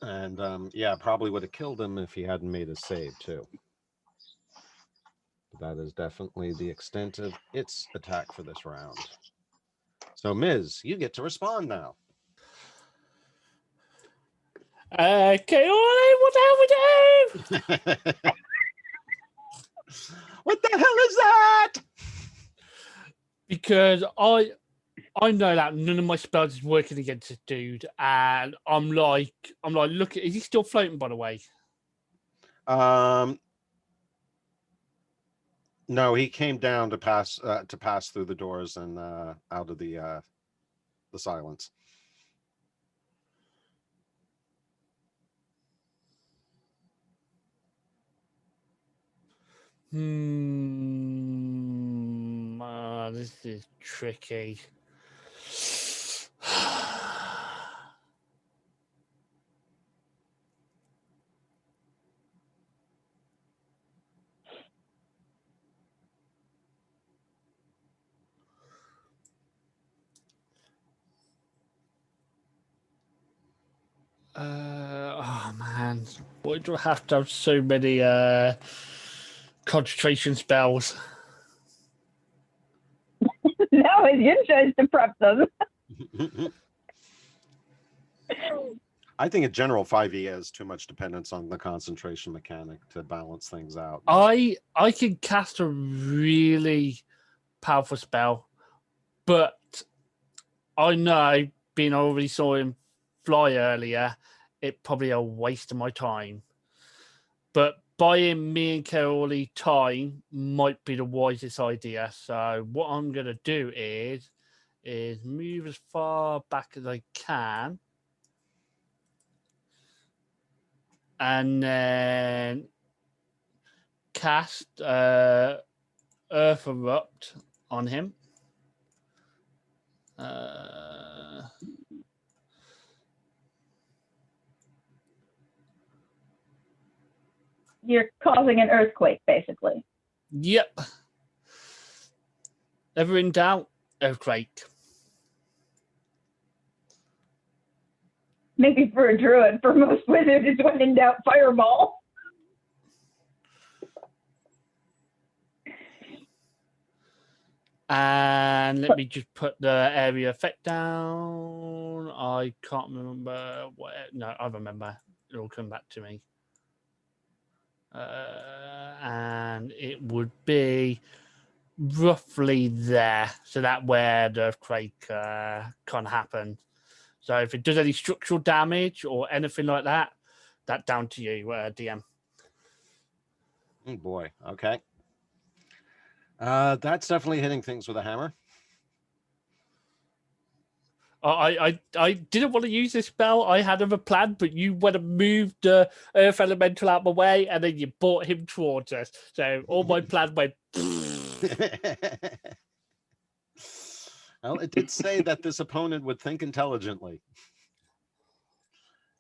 And yeah, probably would have killed him if he hadn't made a save too. That is definitely the extent of its attack for this round. So Miz, you get to respond now. Okay, what the hell we do? What the hell is that? Because I know that none of my spells is working against this dude, and I'm like, look, is he still floating? By the way, No, he came down to pass through the doors and out of the silence. this is tricky. Oh man, why do I have to have so many concentration spells? No, it's your choice to prep them. I think in general 5e has too much dependence on the concentration mechanic to balance things out. I can cast a really powerful spell, but I know, being I already saw him fly earlier, it probably a waste of my time. But buying me and Caroli time might be the wisest idea. So what I'm gonna do is move as far back as I can, and then cast Earth Erupt on him. You're causing an earthquake, basically. Yep. Ever in doubt? Earthquake. Maybe for a druid, for most wizards, it's when in doubt, fireball. And let me just put the area effect down. I can't remember what. No, I remember. It'll come back to me. And it would be roughly there. So that where the earthquake can happen. So if it does any structural damage or anything like that, that's down to you, DM. Oh boy. Okay. That's definitely hitting things with a hammer. I didn't want to use this spell. I had other plan, but you went and moved the Earth Elemental out of my way, and then you brought him towards us. So all my plan went. Well, it did say that this opponent would think intelligently.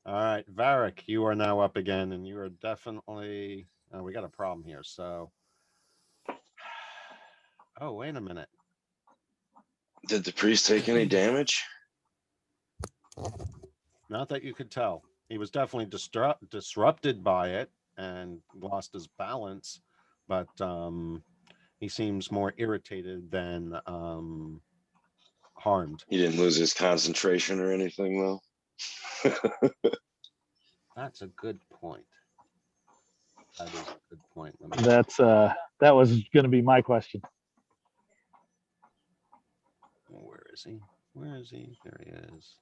All right, Varric, you are now up again, and you are definitely. We got a problem here. So, oh, wait a minute. Did the priest take any damage? Not that you could tell. He was definitely disrupted by it and lost his balance, but he seems more irritated than harmed. He didn't lose his concentration or anything, though. That's a good point. That is a good point. That's that was going to be my question. Where is he? Where is he? There he is.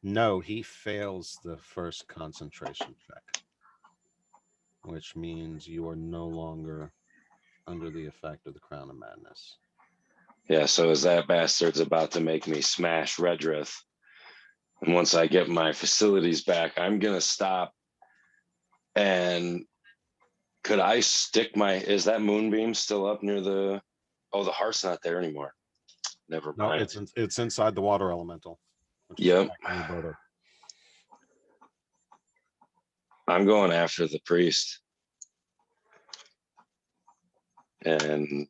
No, he fails the first concentration check, which means you are no longer under the effect of the Crown of Madness. Yeah, so as that bastard's about to make me smash Redrith, and once I get my facilities back, I'm gonna stop. And could I stick my? Is that moonbeam still up near the? Oh, the heart's not there anymore. Never No, mind. it's inside the water elemental. Which is Yep. Roboto. I'm going after the priest, and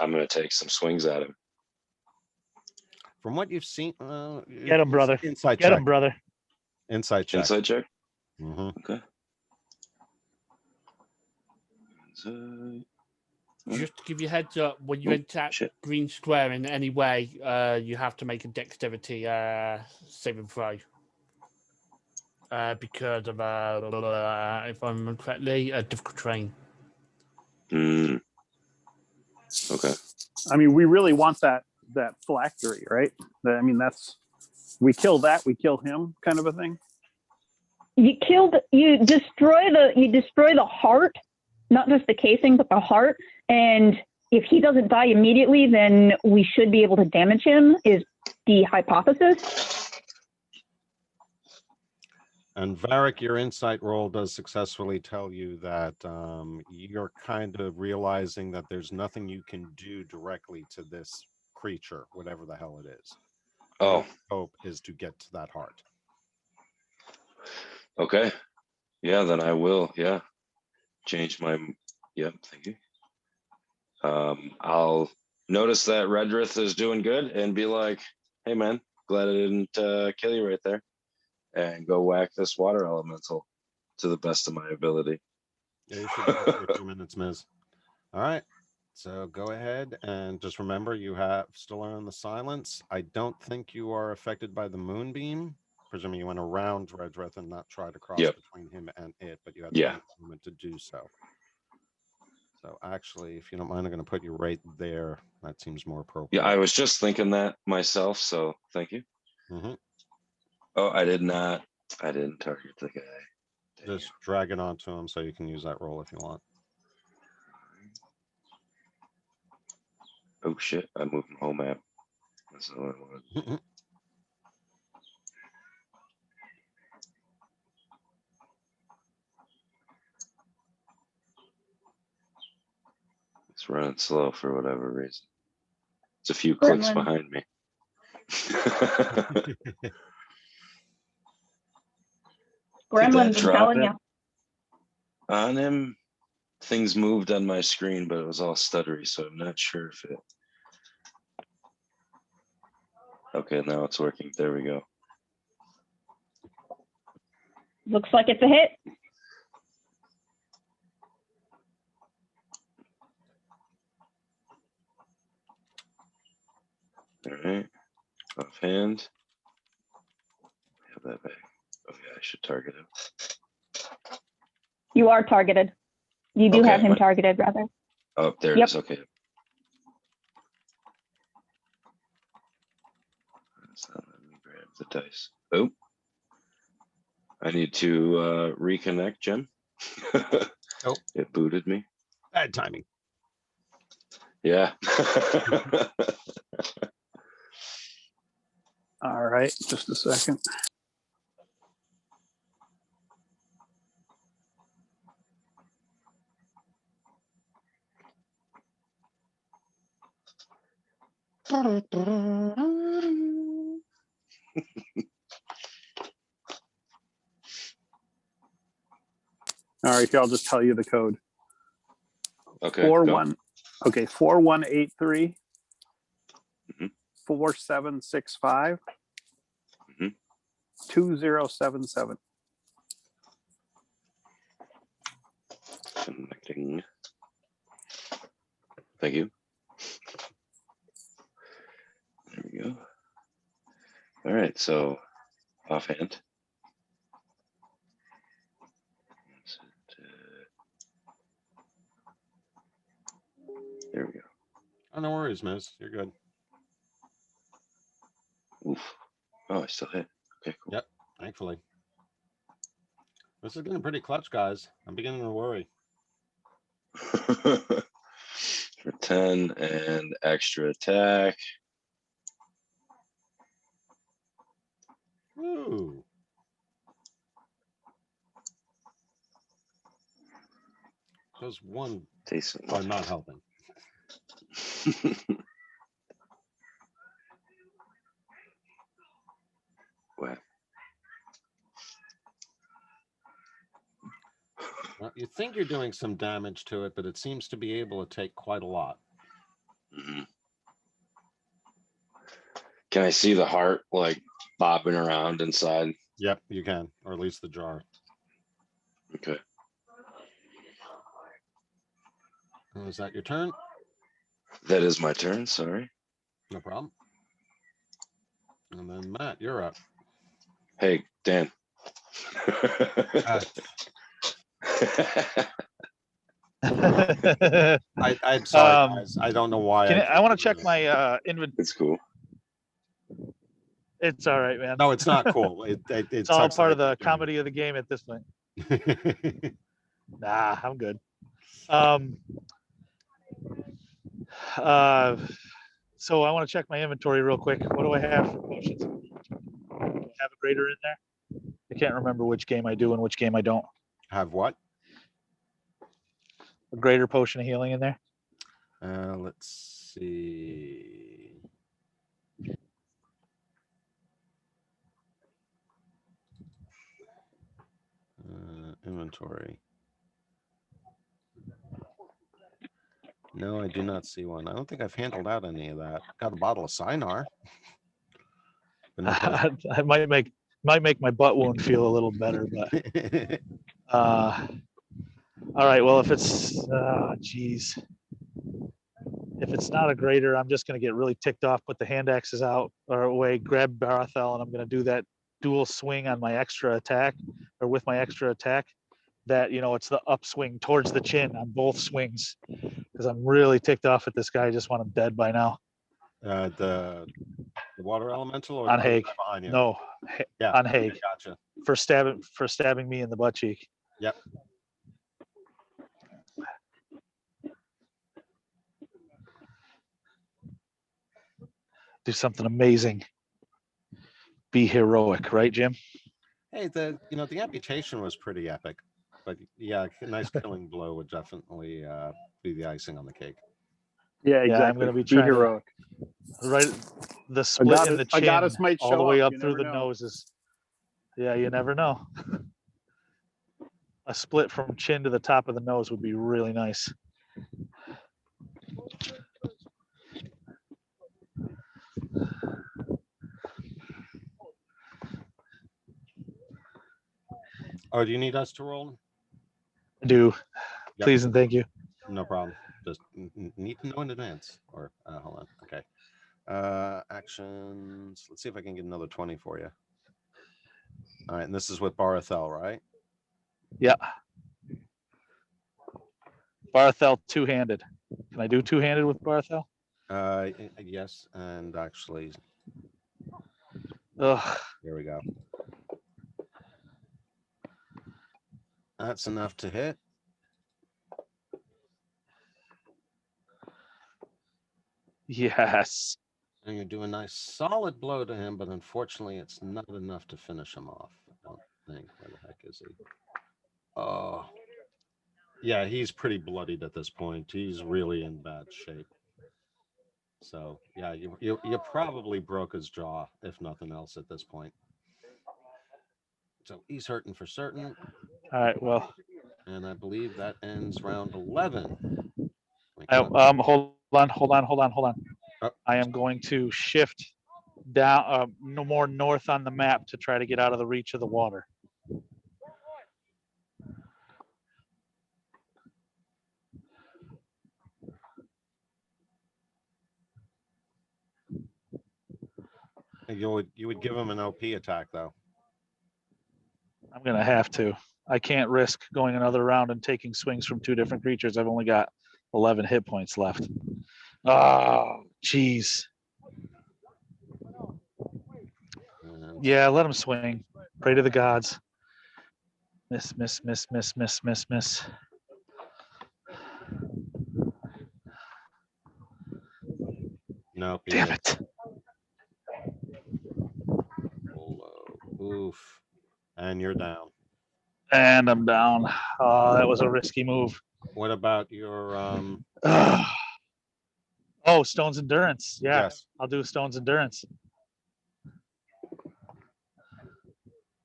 I'm gonna take some swings at him. From what you've seen, Get him, brother. Insight Get check. him, brother. Insight check. Inside check. Mm-hmm. Okay. Just to give you a heads up, when you enter that green square in any way, you have to make a dexterity saving throw. Because of, if I remember correctly, a difficult terrain. Okay. I mean, we really want that phylactery, right? I mean, we kill that, we kill him, kind of a thing. You destroy the heart, not just the casing, but the heart. And if he doesn't die immediately, then we should be able to damage him, is the hypothesis. And Varric, your insight roll does successfully tell you that you're kind of realizing that there's nothing you can do directly to this creature, whatever the hell it is. Oh. Your hope is to get to that heart. Okay. Yeah, then I will. Yeah. Change my. Yep. Thank you. I'll notice that Redrith is doing good and be like, "Hey, man, glad I didn't kill you right there," and go whack this water elemental to the best of my ability. Yeah, you should go for 2 minutes, Miz. All right. So go ahead and just remember you have still on the silence. I don't think you are affected by the moonbeam. Presuming you went around Redrith and not try to cross between him and it, but you had the moment to do so. So actually, if you don't mind, I'm going to put you right there. That seems more appropriate. Yeah, I was just thinking that myself, so thank you. Mm-hmm. Oh, I didn't target the guy. Just drag it onto him so you can use that roll if you want. Oh shit, I moved my whole map. That's all I wanted. running slow for whatever reason. It's a few clicks Gremlin. behind me. Gremlins, I'm drop telling it? you. On him, things moved on my screen, but it was all stuttery, so I'm not sure if it. Okay, now it's working. There we go. Looks like it's a hit. All right, offhand. Have that back. Oh yeah, I should target him. You are targeted. You do Okay, have him am I? targeted, rather. Oh, there Yep. it is. Okay. So let me grab the dice. Oh, I need to reconnect, Jim. Nope. It booted me. Bad timing. Yeah. All right, just a second. All right, here, I'll just tell you the code. Okay. 41. Okay, 4183 Mhm. 4765 Mhm. 2077. Connecting. Thank you. There we go. All right, so offhand. There we go. Oh, no worries, Miz. You're good. Oof. Oh, I still hit. Okay, cool. Yep, thankfully. This is getting pretty clutch, guys. I'm beginning to worry. For 10 and extra attack. Ooh. Those one Decent. are not helping. Wow. Well, you think you're doing some damage to it, but it seems to be able to take quite a lot. Mhm. Can I see the heart like bobbing around inside? Yep, you can, or at least the jar. Okay. Oh, is that your turn? That is my turn. Sorry. No problem. And then Matt, you're up. Hey, Dan. I'm sorry, Um, guys. I don't know why. I want to check my inventory. It's cool. It's all right, man. No, it's not cool. It's It's all sucks part that of the I keep doing comedy of the game at this point. it. Nah, I'm good. So I want to check my inventory real quick. What do I have for potions? Do I have a greater in there? I can't remember which game I do and which game I don't. Have what? A greater potion of healing in there? Let's see. Inventory. No, I do not see one. I don't think I've handled out any of that. Got a bottle of Cynar. But no I might make my butt wound feel a little better, but all right. Well, if it's geez, if it's not a greater, I'm just gonna get really ticked off, put the hand axes out or away, grab Barathel, and I'm gonna do that dual swing on my extra attack, or with my extra attack. That, you know, it's the upswing towards the chin on both swings, because I'm really ticked off at this guy. I just want him dead by now. The water elemental or On the Hague. guy behind you? No, Yeah, on Hague gotcha. for stabbing me in the butt cheek. Yep. Do something amazing. Be heroic, right, Jim? Hey, the amputation was pretty epic, but yeah, a nice killing blow would definitely be the icing on the cake. Yeah, exactly. Yeah, I'm gonna be Be trying to- heroic. Right, the split in the A chin, goddess might all the show way up, up you through never the know. nose is. Yeah, you never know. A split from chin to the top of the nose would be really nice. Oh, do you need us to roll? I do. Yep. Please and thank you. No problem. Just need to know in advance. Or hold on. Okay. Actions. Let's see if I can get another 20 for you. All right, and this is with Barathel, right? Yeah. Barthel two-handed. Can I do two-handed with Barthel? Yes, and actually, Ugh. here we go. That's enough to hit. Yes. And you do a nice solid blow to him, but unfortunately, it's not enough to finish him off. I don't think. Where the heck is he? Oh, yeah, he's pretty bloodied at this point. He's really in bad shape. So yeah, you probably broke his jaw, if nothing else, at this point. So he's hurting for certain. All right. Well, And I believe that ends round 11. hold on. Oh. I am going to shift down, no more north on the map to try to get out of the reach of the water. You would give him an OP attack though. I'm gonna have to. I can't risk going another round and taking swings from two different creatures. I've only got 11 hit points left. Oh, jeez. Yeah, let him swing. Pray to the gods. Miss. No. Damn it. Oof. And you're down. And I'm down. Oh, that was a risky move. What about your Oh, Stone's Endurance. Yeah, Yes. I'll do Stone's Endurance.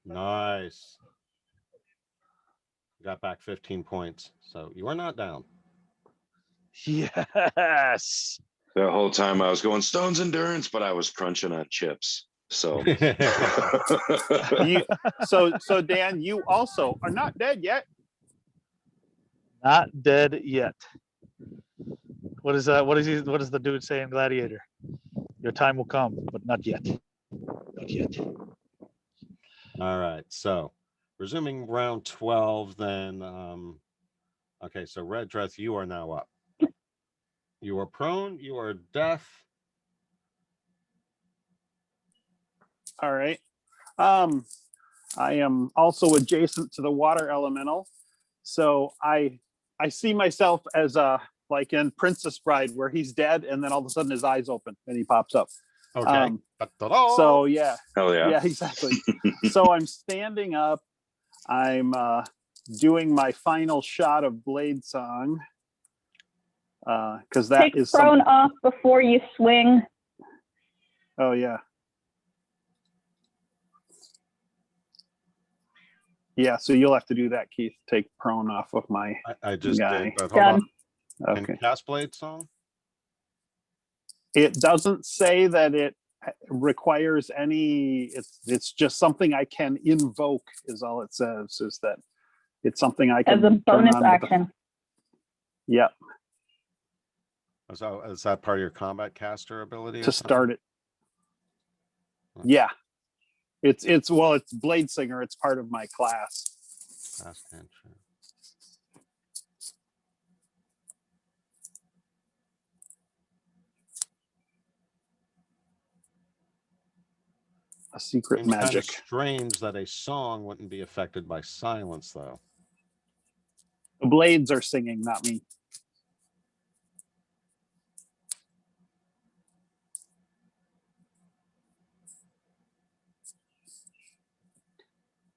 Nice. Got back 15 points. So you are not down. Yes. The whole time I was going Stone's Endurance, but I was crunching on chips. So So Dan, you also are not dead yet. Not dead yet. What is what does the dude say in Gladiator? Your time will come, but not yet. Not yet. All right. So resuming round 12, then okay, so Red Dress, you are now up. You are prone, you are deaf. All right. I am also adjacent to the water elemental, so I see myself as like in Princess Bride, where he's dead, and then all of a sudden his eyes open and he pops up. Okay. So yeah. Hell yeah. Yeah, exactly. So I'm standing up. I'm doing my final shot of Blade Song. Because that Take is prone off before you swing. Oh yeah. Yeah, so you'll have to do that, Keith. Take prone off of my I just guy. did, but hold Done. on. Can Okay. you cast Blade Song? It doesn't say that it requires any. It's just something I can invoke. Is all it says. Is that it's something I can As a turn bonus on with action. Yep. So is that part of your combat caster ability? To start it. Yeah. It's well, it's Blade Singer. It's part of my class. Class cantrip. A secret Seems kind of magic. strange that a song wouldn't be affected by silence, though. The blades are singing, not me.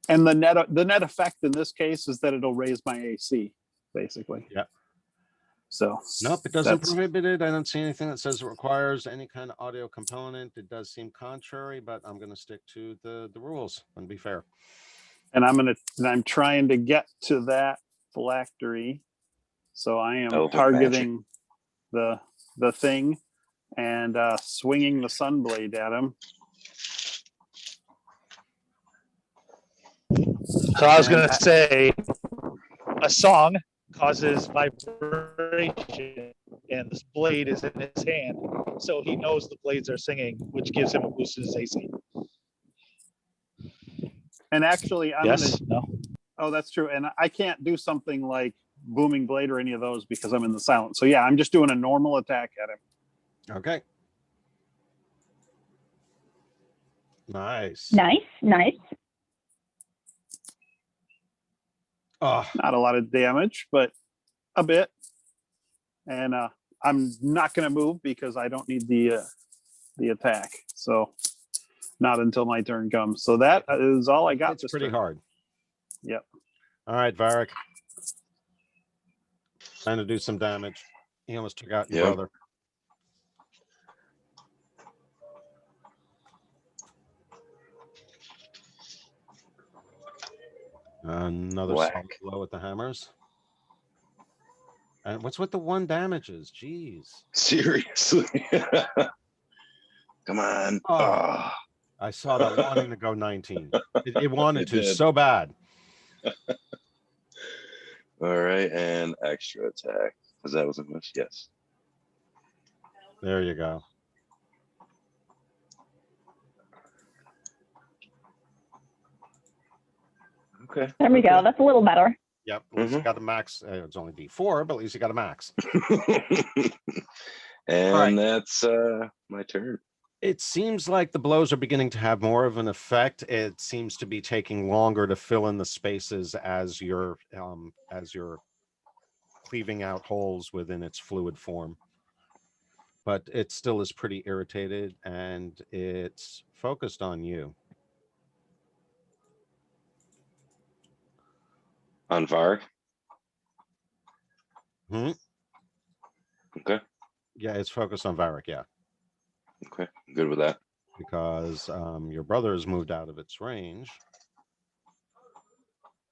And the net effect in this case is that it'll raise my AC, basically. Yeah. So Nope, it doesn't that's- prohibit it. I don't see anything that says it requires any kind of audio component. It does seem contrary, but I'm going to stick to the rules and be fair. and I'm trying to get to that phylactery. So I am Elephant targeting the thing and swinging the sunblade at him. So I was And gonna say, a song causes vibration, and this blade is in his hand, so he knows the blades are singing, which gives him a boost in his AC. And actually, I'm Yes? gonna. No? Oh, that's true. And I can't do something like booming blade or any of those because I'm in the silent. So yeah, I'm just doing a normal attack at him. Okay. Nice. Nice. Oh, Not a lot of damage, but a bit. And I'm not going to move because I don't need the attack. So not until my turn comes. So that is all I got. it's this pretty turn. hard. Yep. All right, Varric. Trying to do some damage. He almost took out your Yep. brother. Another Whack. solid blow with the hammers. And what's with the 1 damages? Jeez. Seriously. Come on. Oh. Ah. I saw that wanting to go 19. It wanted It to did. so bad. All right, and extra attack. Because that was a miss. Yes. There you go. Okay. There we go. That's a little better. Yep. At least you got a max. It's only D4, but at least you got a max. And right. that's my turn. It seems like the blows are beginning to have more of an effect. It seems to be taking longer to fill in the spaces as you're cleaving out holes within its fluid form. But it still is pretty irritated, and it's focused on you. On Varg. Hmm? Okay. Yeah, it's focused on Varric, yeah. Okay. Good with that. Because your brother has moved out of its range.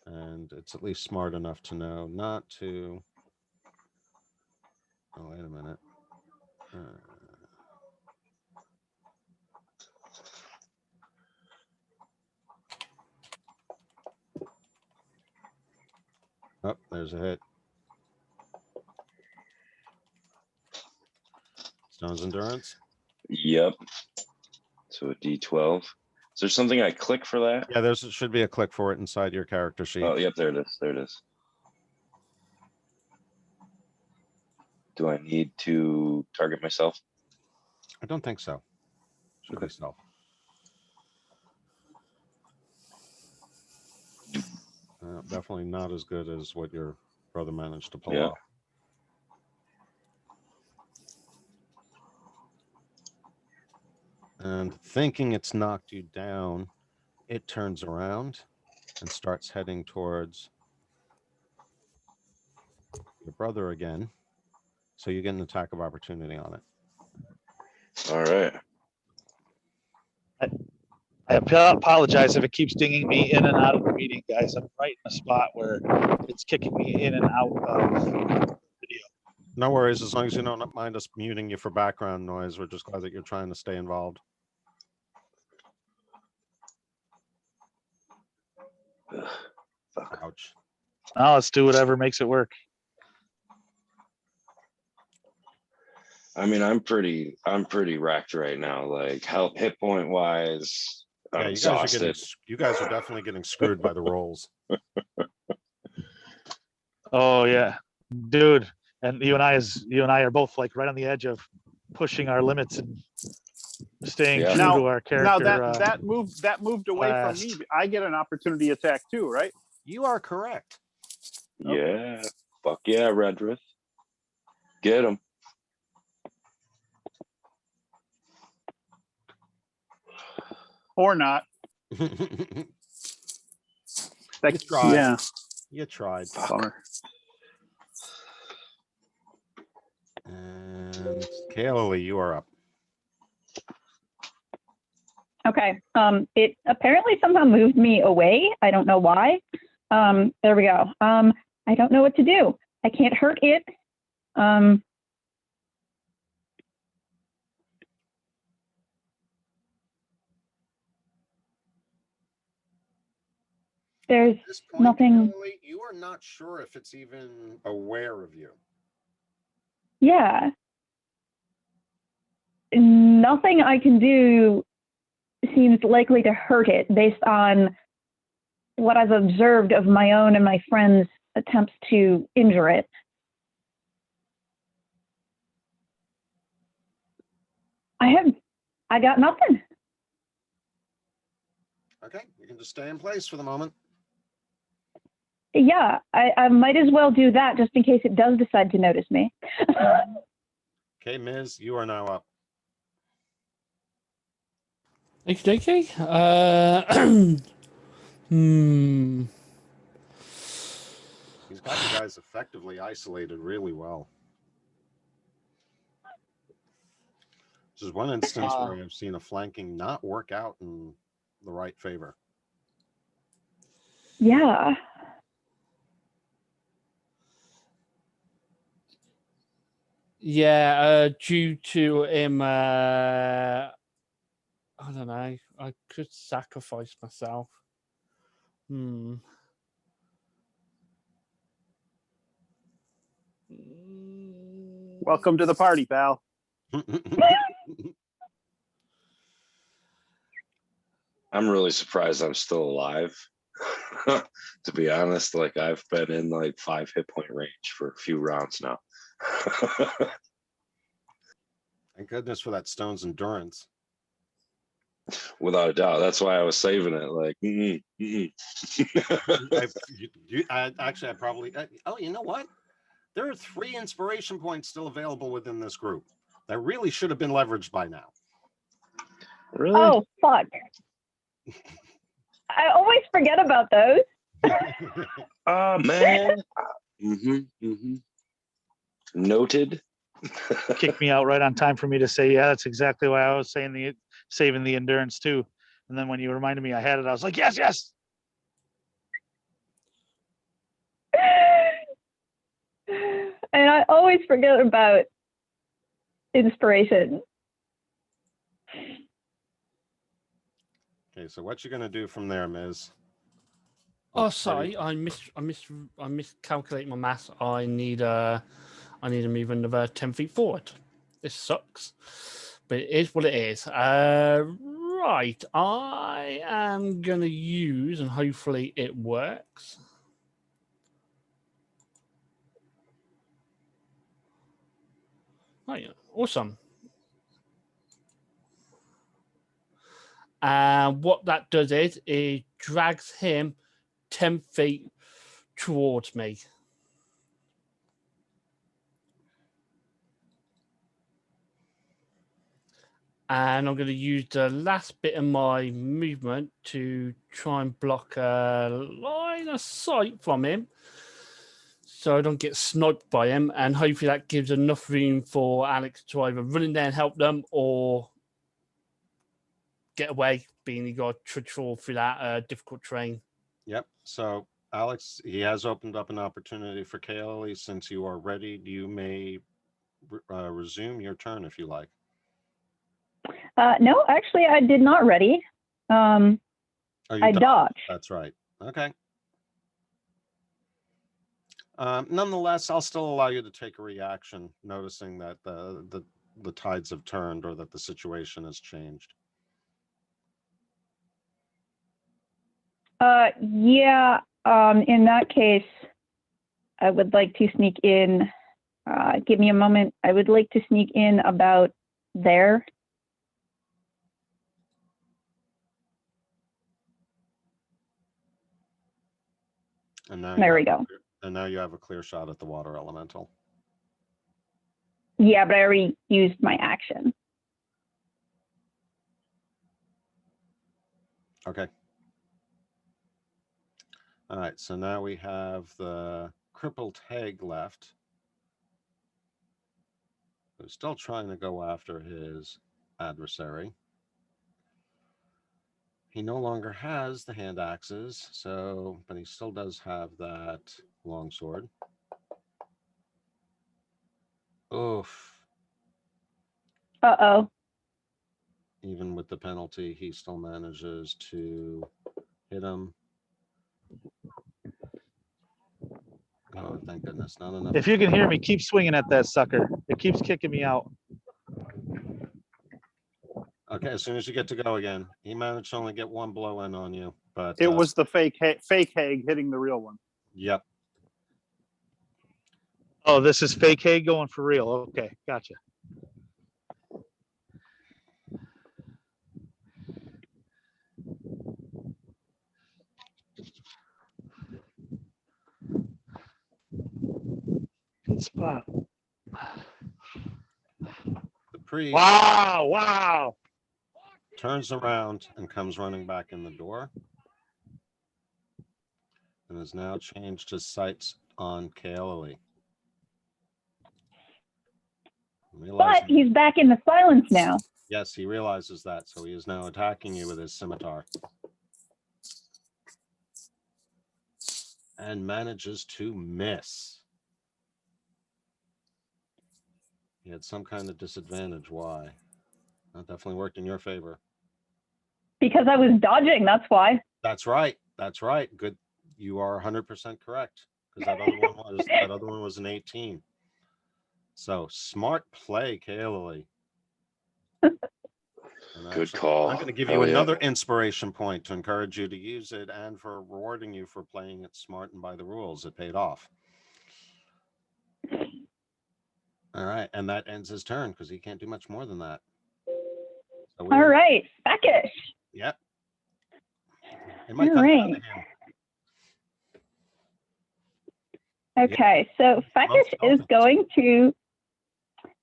And it's at least smart enough to know not to... Oh, wait a minute. Oh, there's a hit. Stone's Endurance? Yep. So a D12. Is there something I click for that? Yeah, should be a click for it inside your character sheet. Oh, yep, there it is. There it is. Do I need to target myself? I don't think so. Should be Okay. self. Definitely not as good as what your brother managed to pull Yeah. off. And thinking it's knocked you down, it turns around and starts heading towards your brother again. So you get an attack of opportunity on it. All right. I apologize if it keeps dinging me in and out of the meeting, guys. I'm right in a spot where it's kicking me in and out of video. No worries, as long as you don't mind us muting you for background noise. We're just glad that you're trying to stay involved. Ugh, fuck. Ouch. Now let's do whatever makes it work. I mean, I'm pretty wrecked right now. Like health, hit point wise, I'm Yeah, exhausted. you guys are definitely getting screwed by the rolls. Oh yeah, dude. And you and I are both like right on the edge of pushing our limits and staying Yeah. true Now- to our character. Now that moved away class. from me. I get an opportunity attack too, right? You are correct. Yeah. Fuck yeah, Redrith. Get him. Or not. You That, tried. yeah. tried. Bummer. Kaylee, you are up. Okay. It apparently somehow moved me away. I don't know why. There we go. I don't know what to do. I can't hurt it. There's At this point, nothing. Kaylee, you are not sure if it's even aware of you. Yeah. Nothing I can do seems likely to hurt it based on what I've observed of my own and my friends' attempts to injure it. I got nothing. Okay, you can just stay in place for the moment. Yeah, I might as well do that just in case it does decide to notice me. Okay, Ms., you are now up. Okay. He's got you guys effectively isolated really well. This is one instance where I've seen a flanking not work out in the right favor. Yeah. Yeah, due to him, I don't know. I could sacrifice myself. Welcome to the party, pal. I'm really surprised I'm still alive. To be honest, like I've been in like 5 hit point range for a few rounds now. Thank goodness for that stone's endurance. Without a doubt. That's why I was saving it. Like, I probably. Oh, you know what? There are 3 inspiration points still available within this group that really should have been leveraged by now. Really? Oh, fuck. I always forget about those. Man. Noted. Kicked me out right on time for me to say, yeah, that's exactly why I was saying saving the endurance too. And then when you reminded me I had it, I was like, yes. And I always forget about inspiration. Okay, so what you gonna do from there, Ms.? Oh, sorry, I miscalculated my maths. I need to move another 10 feet forward. This sucks, but it is what it is. Right, I am gonna use, and hopefully it works. Oh yeah, awesome. And what that does is it drags him 10 feet towards me. And I'm going to use the last bit of my movement to try and block a line of sight from him so I don't get sniped by him. And hopefully that gives enough room for Alex to either run in there and help them or get away, being he got to trudge through that difficult terrain. Yep. So, Alex, he has opened up an opportunity for Kaylee. Since you are ready, you may resume your turn if you like. No, actually, I did not ready. I dodged. That's right. Okay. Nonetheless, I'll still allow you to take a reaction, noticing that the tides have turned or that the situation has changed. Yeah. In that case, I would like to sneak in. Give me a moment. I would like to sneak in about there. And now there we go. And now you have a clear shot at the water elemental. Yeah, but I already used my action. Okay. All right, so now we have the crippled hag left. who's still trying to go after his adversary. He no longer has the hand axes, so, but he still does have that longsword. Oof. Uh-oh. Even with the penalty, he still manages to hit him. Oh, thank goodness. Not enough. If you can hear me, keep swinging at that sucker. It keeps kicking me out. Okay, as soon as you get to go again, he managed to only get one blow in on you, but It was the fake Hag hitting the real one. yep. Oh, this is fake hay going for real. Okay, gotcha. Good spot. The priest Wow. turns around and comes running back in the door and has now changed his sights on Kaeli. But he's back in the silence now. Yes, he realizes that, so he is now attacking you with his scimitar. And manages to miss. He had some kind of disadvantage. Why? That definitely worked in your favor. Because I was dodging, that's why. That's right. That's right. Good. You are 100% correct. Because that other one was an 18. So smart play, Kaeli. Good call. I'm going to give Hell you yeah. another inspiration point to encourage you to use it and for rewarding you for playing it smart and by the rules. It paid off. All right. And that ends his turn because he can't do much more than that. So All right. Backish. Yep. It might All come right. down to him. Okay, so Backish is going to,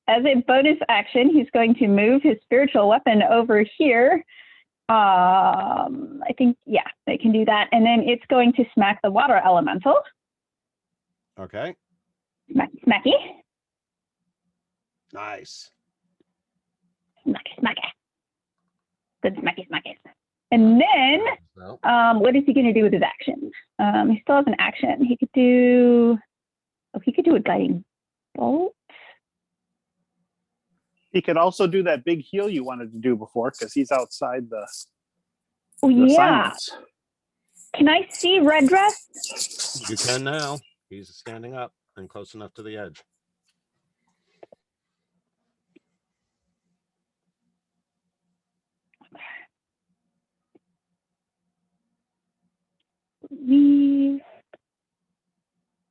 as a bonus action, he's going to move his spiritual weapon over here. I think, yeah, they can do that. And then it's going to smack the water elemental. Okay. Smacky. Nice. Smacky. Good smacky. And then, what is he going to do with his action? He still has an action. He could do a guiding bolt. He could also do that big heal you wanted to do before because he's outside the silence. Can I see Red Dress? You can now. He's standing up and close enough to the edge.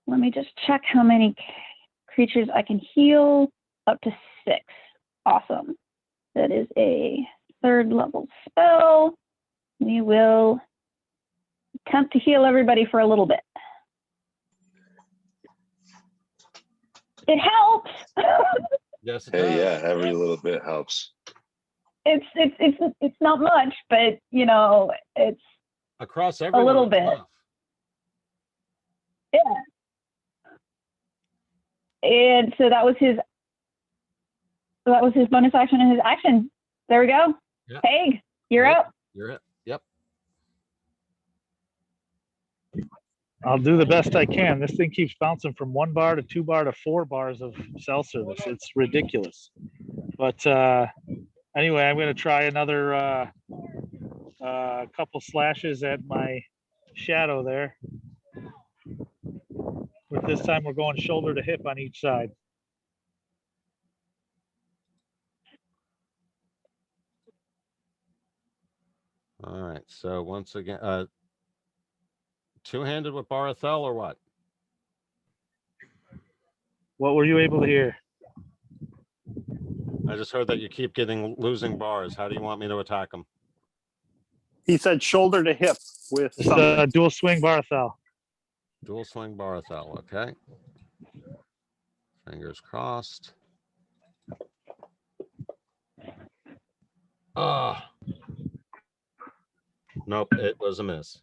Let me just check how many creatures I can heal. Up to 6. Awesome. That is a 3rd level spell. We will attempt to heal everybody for a little bit. It helps. Yes. Hey, yeah, every little bit helps. It's not much, but you know, it's across everyone. A little bit. Enough. Yeah. And so that was his bonus action and his action. There we go. Yep. Peg, you're up. You're it. Yep. I'll do the best I can. This thing keeps bouncing from 1 bar to 2 bar to 4 bars of cell service. It's ridiculous. But anyway, I'm going to try another couple slashes at my shadow there. But this time we're going shoulder to hip on each side. All right. So once again, two-handed with Barathel or what? What were you able to hear? I just heard that you keep losing bars. How do you want me to attack him? He said shoulder to hip with dual swing Barathel. Dual swing Barathel. Okay. Fingers crossed. Ah. Nope, it was a miss.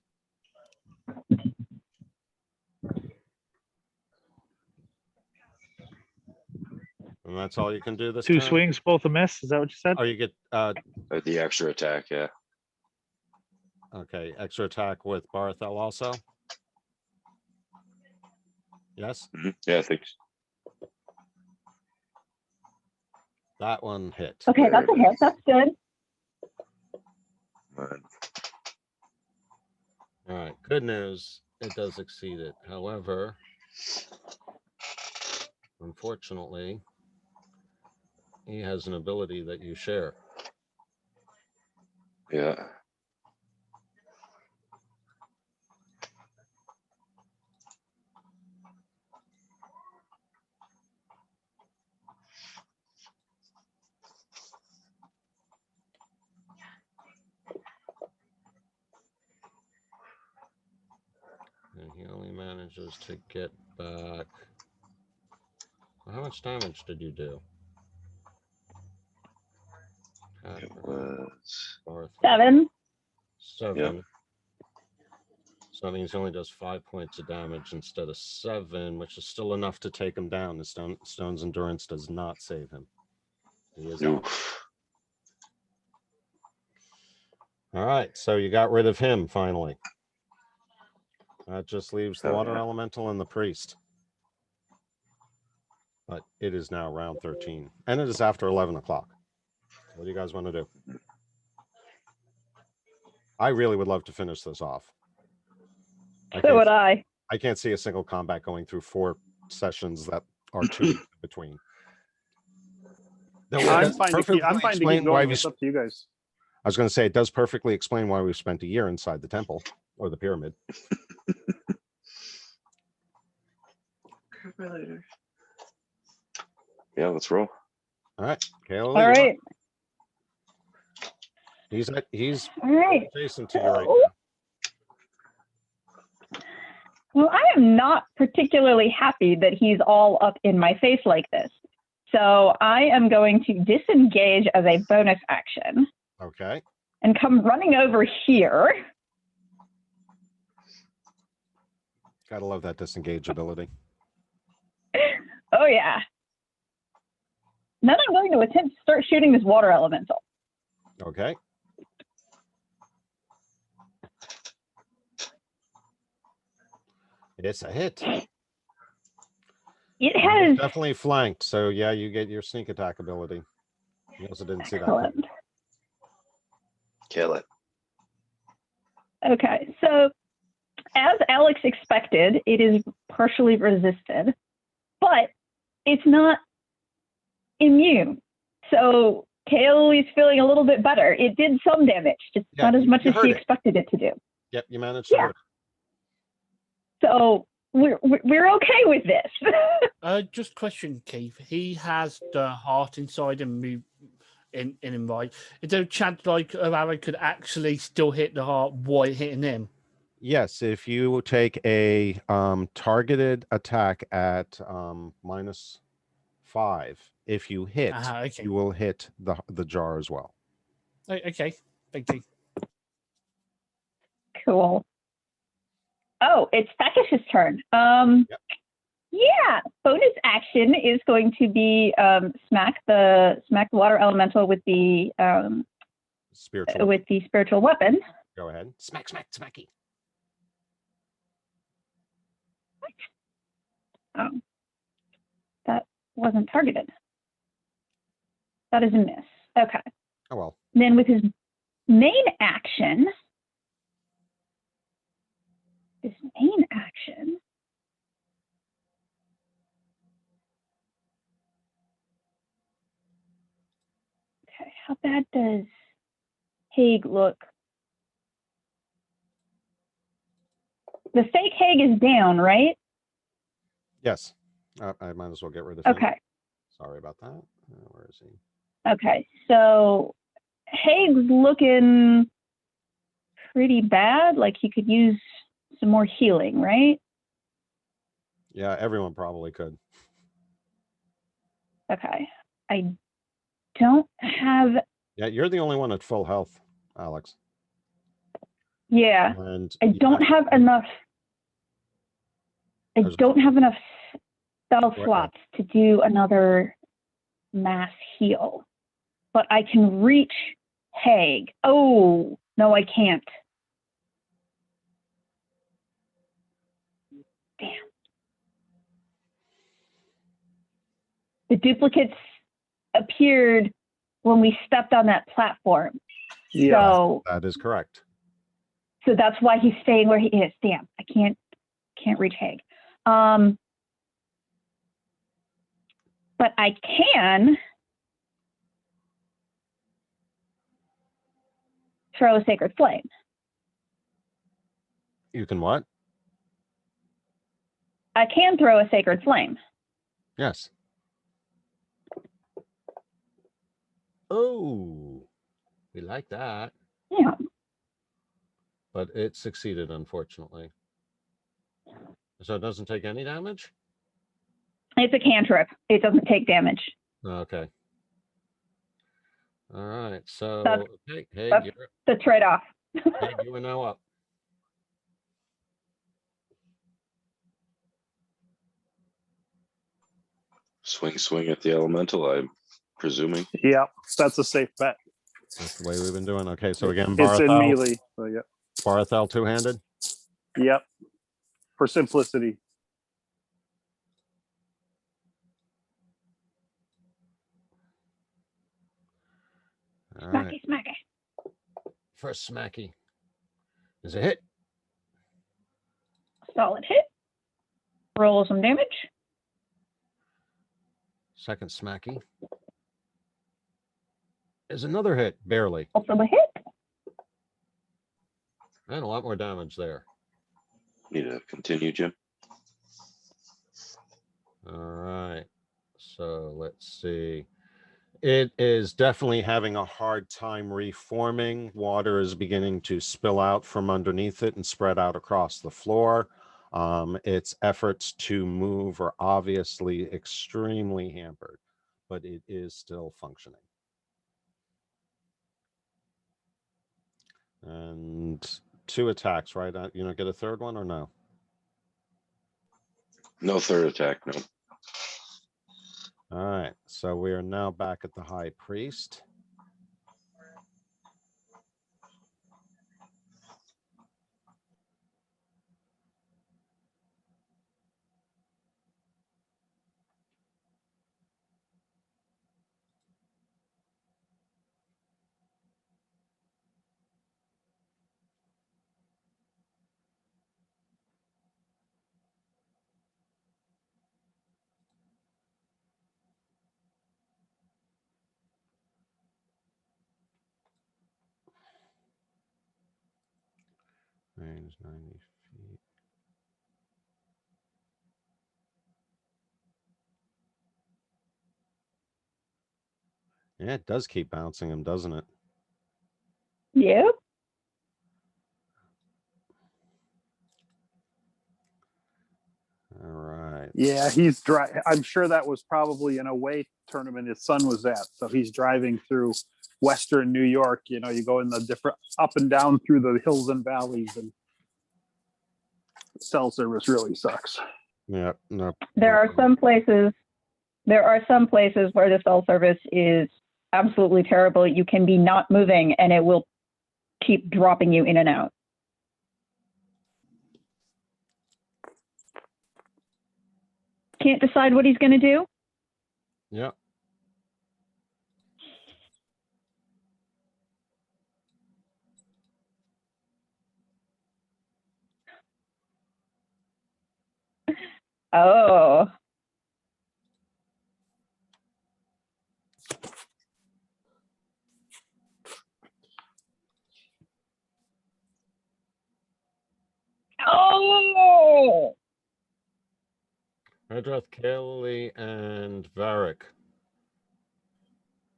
And that's all you can do this Two turn? swings, both a miss. Is that what you said? Oh, you get, The extra attack, yeah. okay, extra attack with Barthel also? Yes, Yeah, I think. that one hit. Okay, There that's a it hit. is. That's good. Fine. All right, good news, it does exceed it. However, unfortunately, he has an ability that you share. Yeah. And he only manages to get back. How much damage did you do? It was. Barthel. 7. 7. So that means he only does 5 points of damage instead of 7, which is still enough to take him down. The stone's endurance does not save him. He is out. Oof. All right, so you got rid of him finally. That just leaves the Oh, water yeah. elemental and the priest. But it is now round 13, and it is after 11 o'clock. What do you guys want to do? I really would love to finish this off. So would I. I can't see a single combat going through 4 sessions that are 2 between. Though it I'm does fine to keep, perfectly I'm fine to explain keep why going. we It's up to you guys. I was going to say it does perfectly explain why we spent a year inside the temple or the pyramid. Yeah, let's roll. All right, Kayla. All right. He's All right. adjacent to you right So- now. Well, I am not particularly happy that he's all up in my face like this. So I am going to disengage as a bonus action Okay. and come running over here. Gotta love that disengage ability. Oh, yeah. Then I'm going to attempt to start shooting this water elemental. Okay. It's a hit. It He was has definitely flanked, so yeah, you get your sneak attack ability. You also didn't see that. excellent. Kill it. Okay, so as Alex expected, it is partially resisted, but it's not immune. So Kale is feeling a little bit better. It did some damage, just Yeah, not as much you as heard she it. expected it to do. Yep, you managed to Yeah. hurt. So we're okay with this. Just question, Keith. He has the heart inside him, in him, right? Is there a chance like Aaron could actually still hit the heart while hitting him? Yes, if you take a targeted attack at -5, if you hit, Okay. you will hit the jar as well. Okay. Thank you. Cool. Oh, it's Takish's turn. Yep. Yeah, bonus action is going to be smack the water elemental with the Spiritual. weapon. Go ahead. Smack, smack, smacky. Oh, that wasn't targeted. That is a miss. Okay. Oh well. Then with his main action, okay, how bad does Haig look? The fake Haig is down, right? Yes. I might as well get rid of him. Okay. Sorry about that. Where is he? Okay, so Haig's looking pretty bad. Like he could use some more healing, right? Yeah, everyone probably could. Okay. I don't have. Yeah, you're the only one at full health, Alex. Yeah, And I don't have enough. I There's- don't have enough spell Go ahead. slots to do another mass heal, but I can reach Haig. Oh, no, I can't. Damn. The duplicates appeared when we stepped on that platform. Yeah. So, That is correct. so that's why he's staying where he is. Damn, I can't reach Haig. But I can throw a sacred flame. You can what? I can throw a sacred flame. Yes. Oh, we like that. Yeah. But it succeeded, unfortunately. So it doesn't take any damage? It's a cantrip. It doesn't take damage. Okay. All right. So, That's- okay, hey, that's- The trade-off. you are now up. Swing at the elemental, I'm presuming. Yeah, that's a safe bet. That's the way we've been doing. Okay, so again, It's in Barathel, melee. So yeah. Barathel two-handed. Yep. For simplicity. All right. Smacky, smacky. First smacky is a hit. Solid hit. Roll some damage. Second smacky is another hit, barely. Also a hit. And a lot more damage there. Need to continue, Jim. All right. So let's see. It is definitely having a hard time reforming. Water is beginning to spill out from underneath it and spread out across the floor. Its efforts to move are obviously extremely hampered, but it is still functioning. And 2 attacks, right? You don't get a third one or no? No third attack, no. All right. So we are now back at the high priest. Range 90 feet. Yeah, it does keep bouncing him, doesn't it? Yep. All right. Yeah, he's I'm sure that was probably an away tournament his son was at. So he's driving through Western New York. You know, you go in the different up and down through the hills and valleys, and cell service really sucks. Yeah, no. There are some places where the cell service is absolutely terrible. You can be not moving and it will keep dropping you in and out. Can't decide what he's going to do. Yeah. Oh. Oh. Redrath, Kelly, and Varric.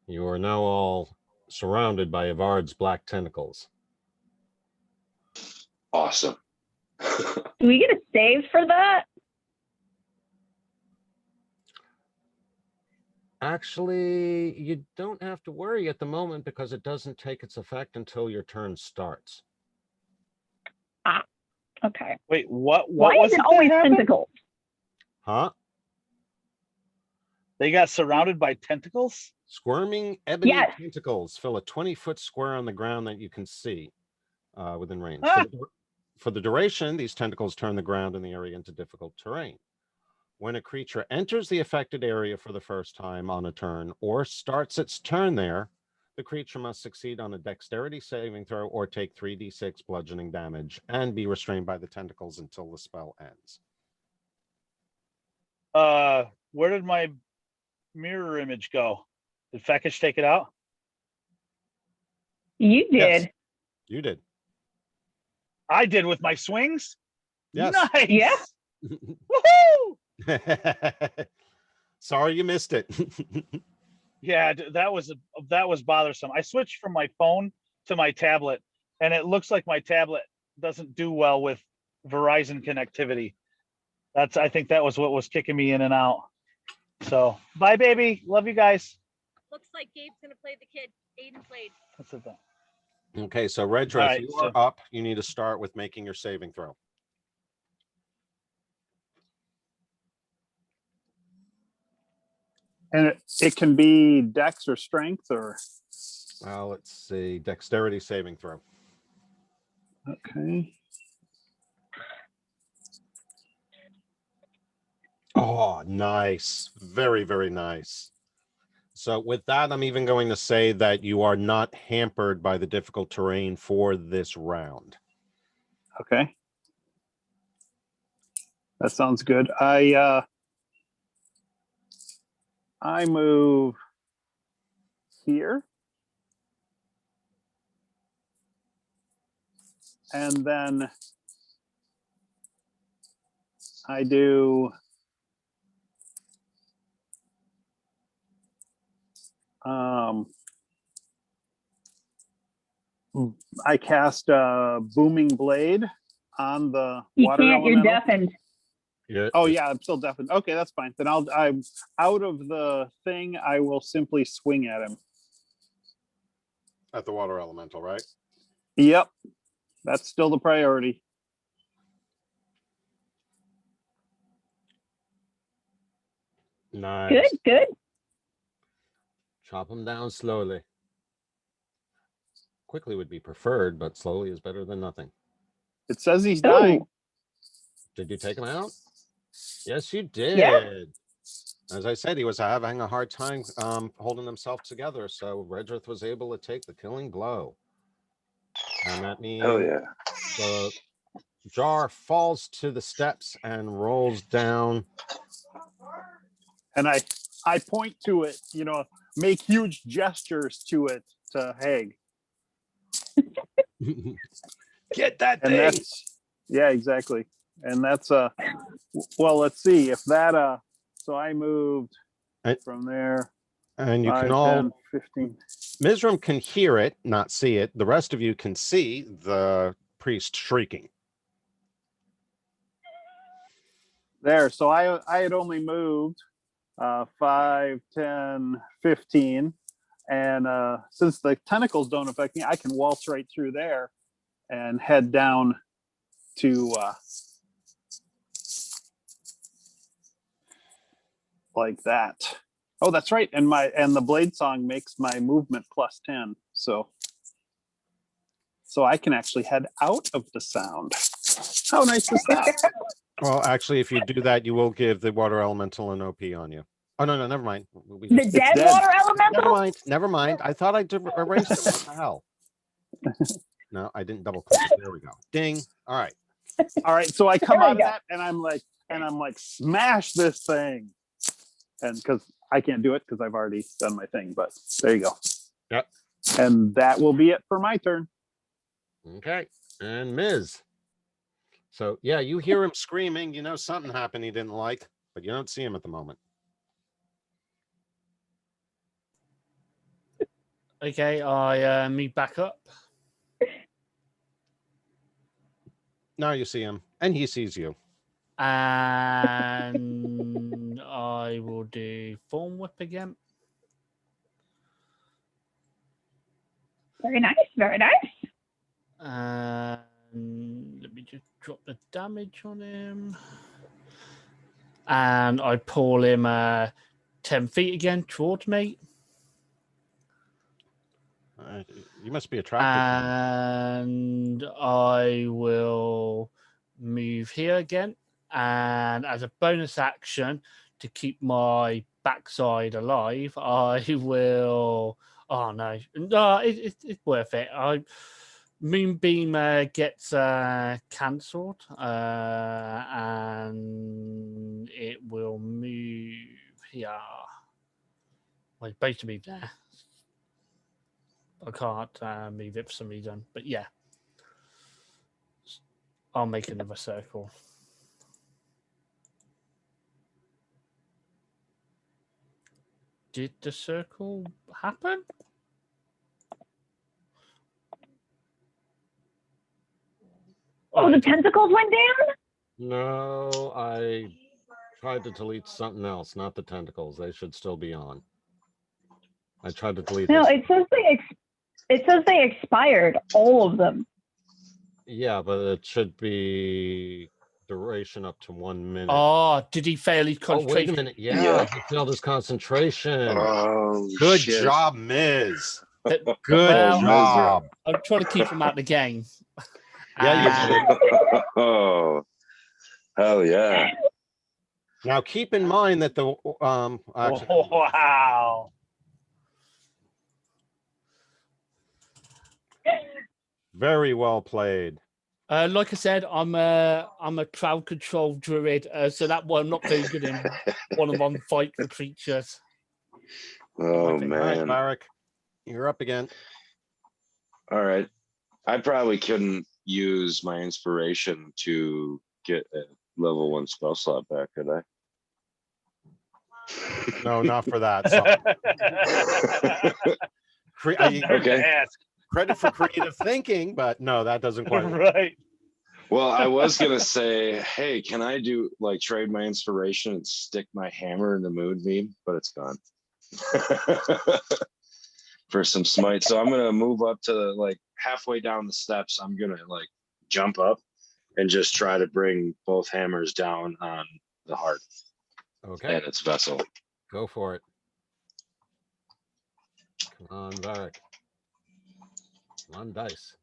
You are now all surrounded by Evard's black tentacles. Awesome. Do we get a save for that? Actually, you don't have to worry at the moment because it doesn't take its effect until your turn starts. Ah, okay. Wait, what Why was is it it that always happened? tentacles? Huh? They got surrounded by tentacles? Squirming ebony Yes. tentacles fill a 20-foot square on the ground that you can see within range. Ah. For the duration, these tentacles turn the ground in the area into difficult terrain. When a creature enters the affected area for the first time on a turn or starts its turn there, the creature must succeed on a dexterity saving throw or take 3d6 bludgeoning damage and be restrained by the tentacles until the spell ends. Where did my mirror image go? Did Fekish take it out? You Yes. did. You did. I did with my swings? Yes. Nice. Yeah. Woohoo! Sorry you missed it. Yeah, that was bothersome. I switched from my phone to my tablet, and it looks like my tablet doesn't do well with Verizon connectivity. I think that was what was kicking me in and out. So bye, baby. Love you guys. Looks like Gabe's gonna play the kid. Aiden played. That's the thing. Okay, so Redrith, All right, you so- are up. You need to start with making your saving throw. And it can be dex or strength or Let's see. Dexterity saving throw. okay. Oh, nice. Very, very nice. So with that, I'm even going to say that you are not hampered by the difficult terrain for this round. Okay. That sounds good. I move here. And then I do I cast a booming blade on the You water can't. You're elemental. deafened. Oh yeah, I'm still deafened. Okay, that's fine. Then I'm out of the thing. I will simply swing at him. At the water elemental, right? Yep, that's still the priority. Nice. Good, good. Chop them down slowly. Quickly would be preferred, but slowly is better than nothing. It says he's dying. Ooh. Did you take him out? Yes, you did. Yeah. As I said, he was having a hard time holding himself together, so Redrith was able to take the killing blow. And that means Hell yeah. the jar falls to the steps and rolls down. And I point to it, make huge gestures to it to Haig. Get that And thing! yeah, exactly. And that's well, let's see if that so I moved from there. And you 5, can all 10, 15. Mizram can hear it, not see it. The rest of you can see the priest shrieking. There. So I had only moved 5, 10, 15. And since the tentacles don't affect me, I can waltz right through there and head down to like that. Oh, that's right. And the blade song makes my movement +10. So I can actually head out of the sound. How nice is that? Well, actually, if you do that, you will give the water elemental an OP on you. Oh, no, never mind. The dead dead. water elemental? Never mind. I thought I erased it. What the hell? No, I didn't double click it. There we go. Ding. All right. All right. So I come There out we of go. that and I'm like, smash this thing. And because I can't do it because I've already done my thing, but there you go. Yep. And that will be it for my turn. Okay. And Ms. So, yeah, you hear him screaming. You know something happened he didn't like, but you don't see him at the moment. Okay, I move back up. Now you see him, and he sees you. And I will do Form Whip again. Very nice, very nice. And let me just drop the damage on him. And I pull him a 10 feet again towards me. You must be attracted to And I will move here again. And as a bonus action to keep my backside alive, I will. Oh no, no, it's worth it. Moonbeam gets cancelled, and it will move here. Well, it's supposed to be there. I can't move it for some reason, but yeah, I'll make another circle. Did the circle happen? Oh, the tentacles went down? No, I tried to delete something else, not the tentacles. They should still be on. I tried to delete No, this. it says they expired, all of them. Yeah, but it should be duration up to 1 minute. Oh, did he fail his Oh, wait a concentration? minute. Yeah, he failed his concentration. Oh, Good shit. job, Miz. That- Good well, job. I'm trying to keep him out of the game. Yeah, you And- did. Oh, hell yeah. Now keep in mind that the actually, Oh, wow. very well played. Like I said, I'm a crowd control druid, so that one I'm not very good in one-on-one fight with creatures. Oh, All right, man. Barak, you're up again. All right. I probably couldn't use my inspiration to get a level 1 spell slot back, could I? No, not for that. So. Okay. Credit for creative thinking, but no, that doesn't quite work. Right. Well, I was gonna say, hey, can I do like trade my inspiration and stick my hammer in the moonbeam? But it's gone. For some smite. So I'm gonna move up to like halfway down the steps. I'm gonna like jump up and just try to bring both hammers down on the heart Okay, and its vessel. go for it. Come on, Barak. Come on, dice.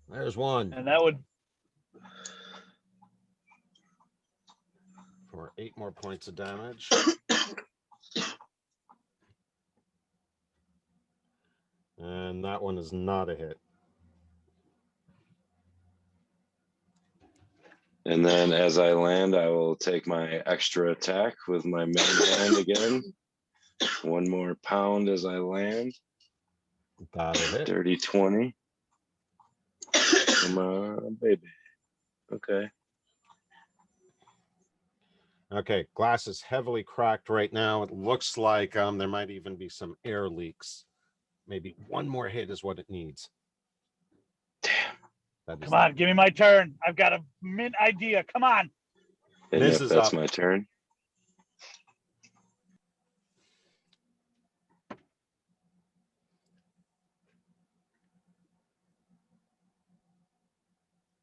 There's one And that would for 8 more points of damage. And that one is not a hit. And then as I land, I will take my extra attack with my main hand again. 1 more pound as I land. That'll hit. Dirty 20. Come on, baby. Okay. Okay, glass is heavily cracked right now. It looks like there might even be some air leaks. Maybe 1 more hit is what it needs. Damn. come on, give me my turn. I've got a mint idea. Come on. And This yep, is that's up. my turn.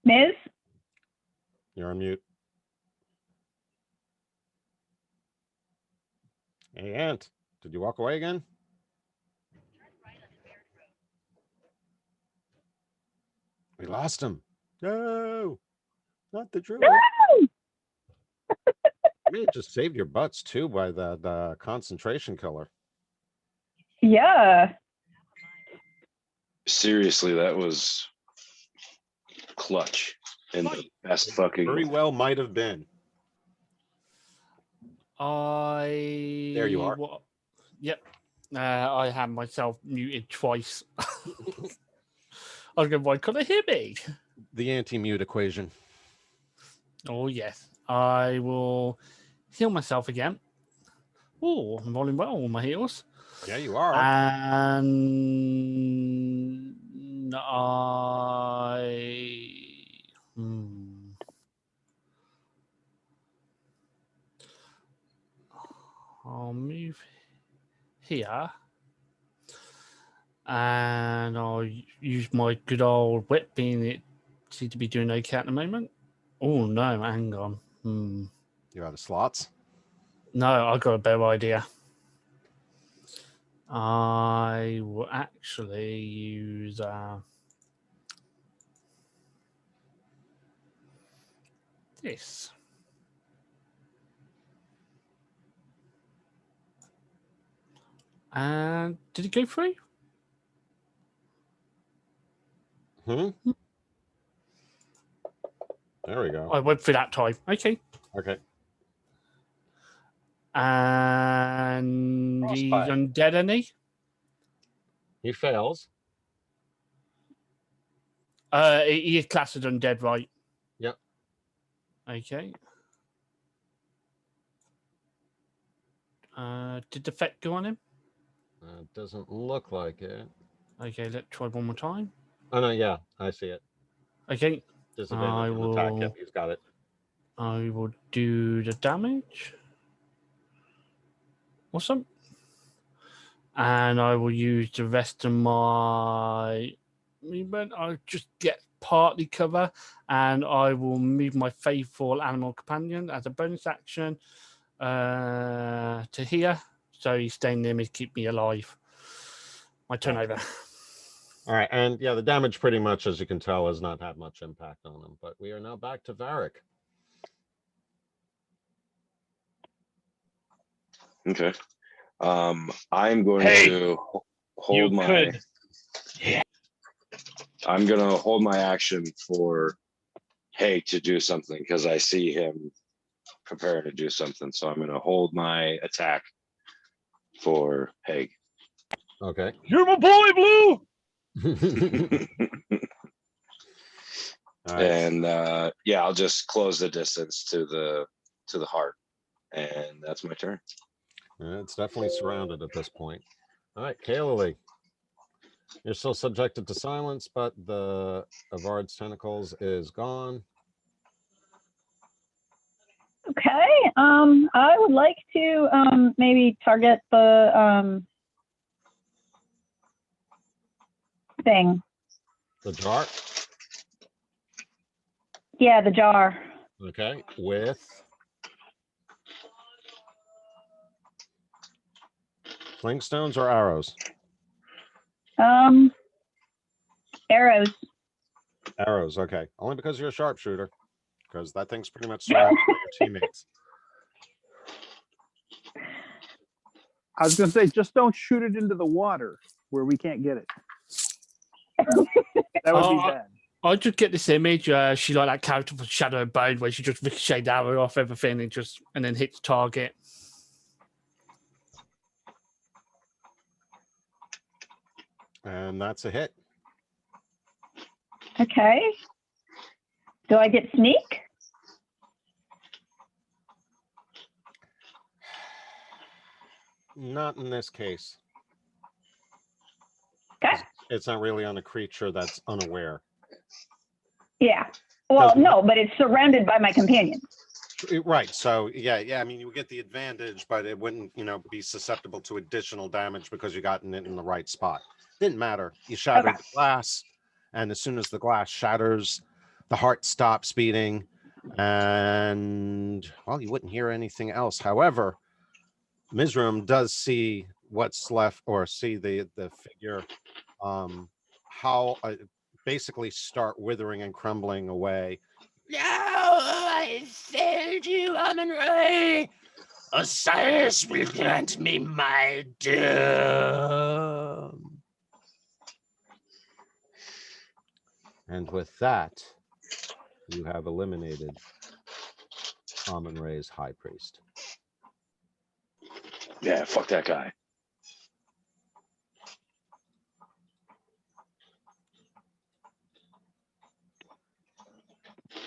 Miz? You're on mute. Hey, Ant, did you walk away again? We lost him. No, not the druid. No! You may have just saved your butts too by the concentration killer. Yeah. Seriously, that was clutch in the best fucking Very way. well might have been. There you are. Yep. I had myself muted twice. I was going, why couldn't I hear me? The anti-mute equation. Oh, yes. I will heal myself again. Oh, I'm rolling well on my heals. Yeah, you are. And I'll move here. And I'll use my good old whip, being it seems to be doing okay at the moment. Oh, no, hang on. You're out of slots. No, I got a better idea. I will actually use this. And did it go through? There we go. I went through that time. Okay. Okay. And he's Frostbite. undead, any? He fails. He is classed as undead, right? Yep. Okay. Did the effect go on him? Doesn't look like it. Okay, let's try one more time. Oh no, yeah, I see it. Okay. Disadvantage on attack. Yep, he's got it. I will do the damage. Awesome. And I will use the rest of my movement. I'll just get partly cover, and I will move my faithful animal companion as a bonus action to here. So he's staying near me to keep me alive. My turn over. All right, and yeah, the damage pretty much, as you can tell, has not had much impact on him. But we are now back to Varric. Okay. I'm going to hold my. I'm going to hold my action for Haig to do something because I see him preparing to do something. So I'm going to hold my attack for Haig. Okay. You're my boy, Blue. All right. And yeah, I'll just close the distance to the heart, and that's my turn. It's definitely surrounded at this point. All right, Kaylee. You're still subjected to silence, but the Avard's tentacles is gone. Okay. I would like to maybe target the thing. The jar. Yeah, the jar. Okay, with flintstones or arrows? Arrows. Arrows. Okay, only because you're a sharpshooter, because that thing's pretty much surrounded by your teammates. I was going to say, just don't shoot it into the water where we can't get it. That would be bad. I just get this image. She like that character from Shadow and Bone, where she just ricocheted arrow off everything and then hits target. And that's a hit. Okay. Do I get sneak? Not in this case. Okay. It's not really on a creature that's unaware. Yeah. Well, no, but it's surrounded by my companions. Right. So yeah. I mean, you would get the advantage, but it wouldn't, be susceptible to additional damage because you gotten it in the right spot. Didn't matter. You shattered the glass, and as soon as the glass shatters, the heart stops beating, and well, you wouldn't hear anything else. However, Mizram does see what's left, or see the figure, how basically start withering and crumbling away. No, I failed you, Amun-Re. Osiris will grant me my doom. And with that, you have eliminated Amun-Re's high priest. Yeah, fuck that guy.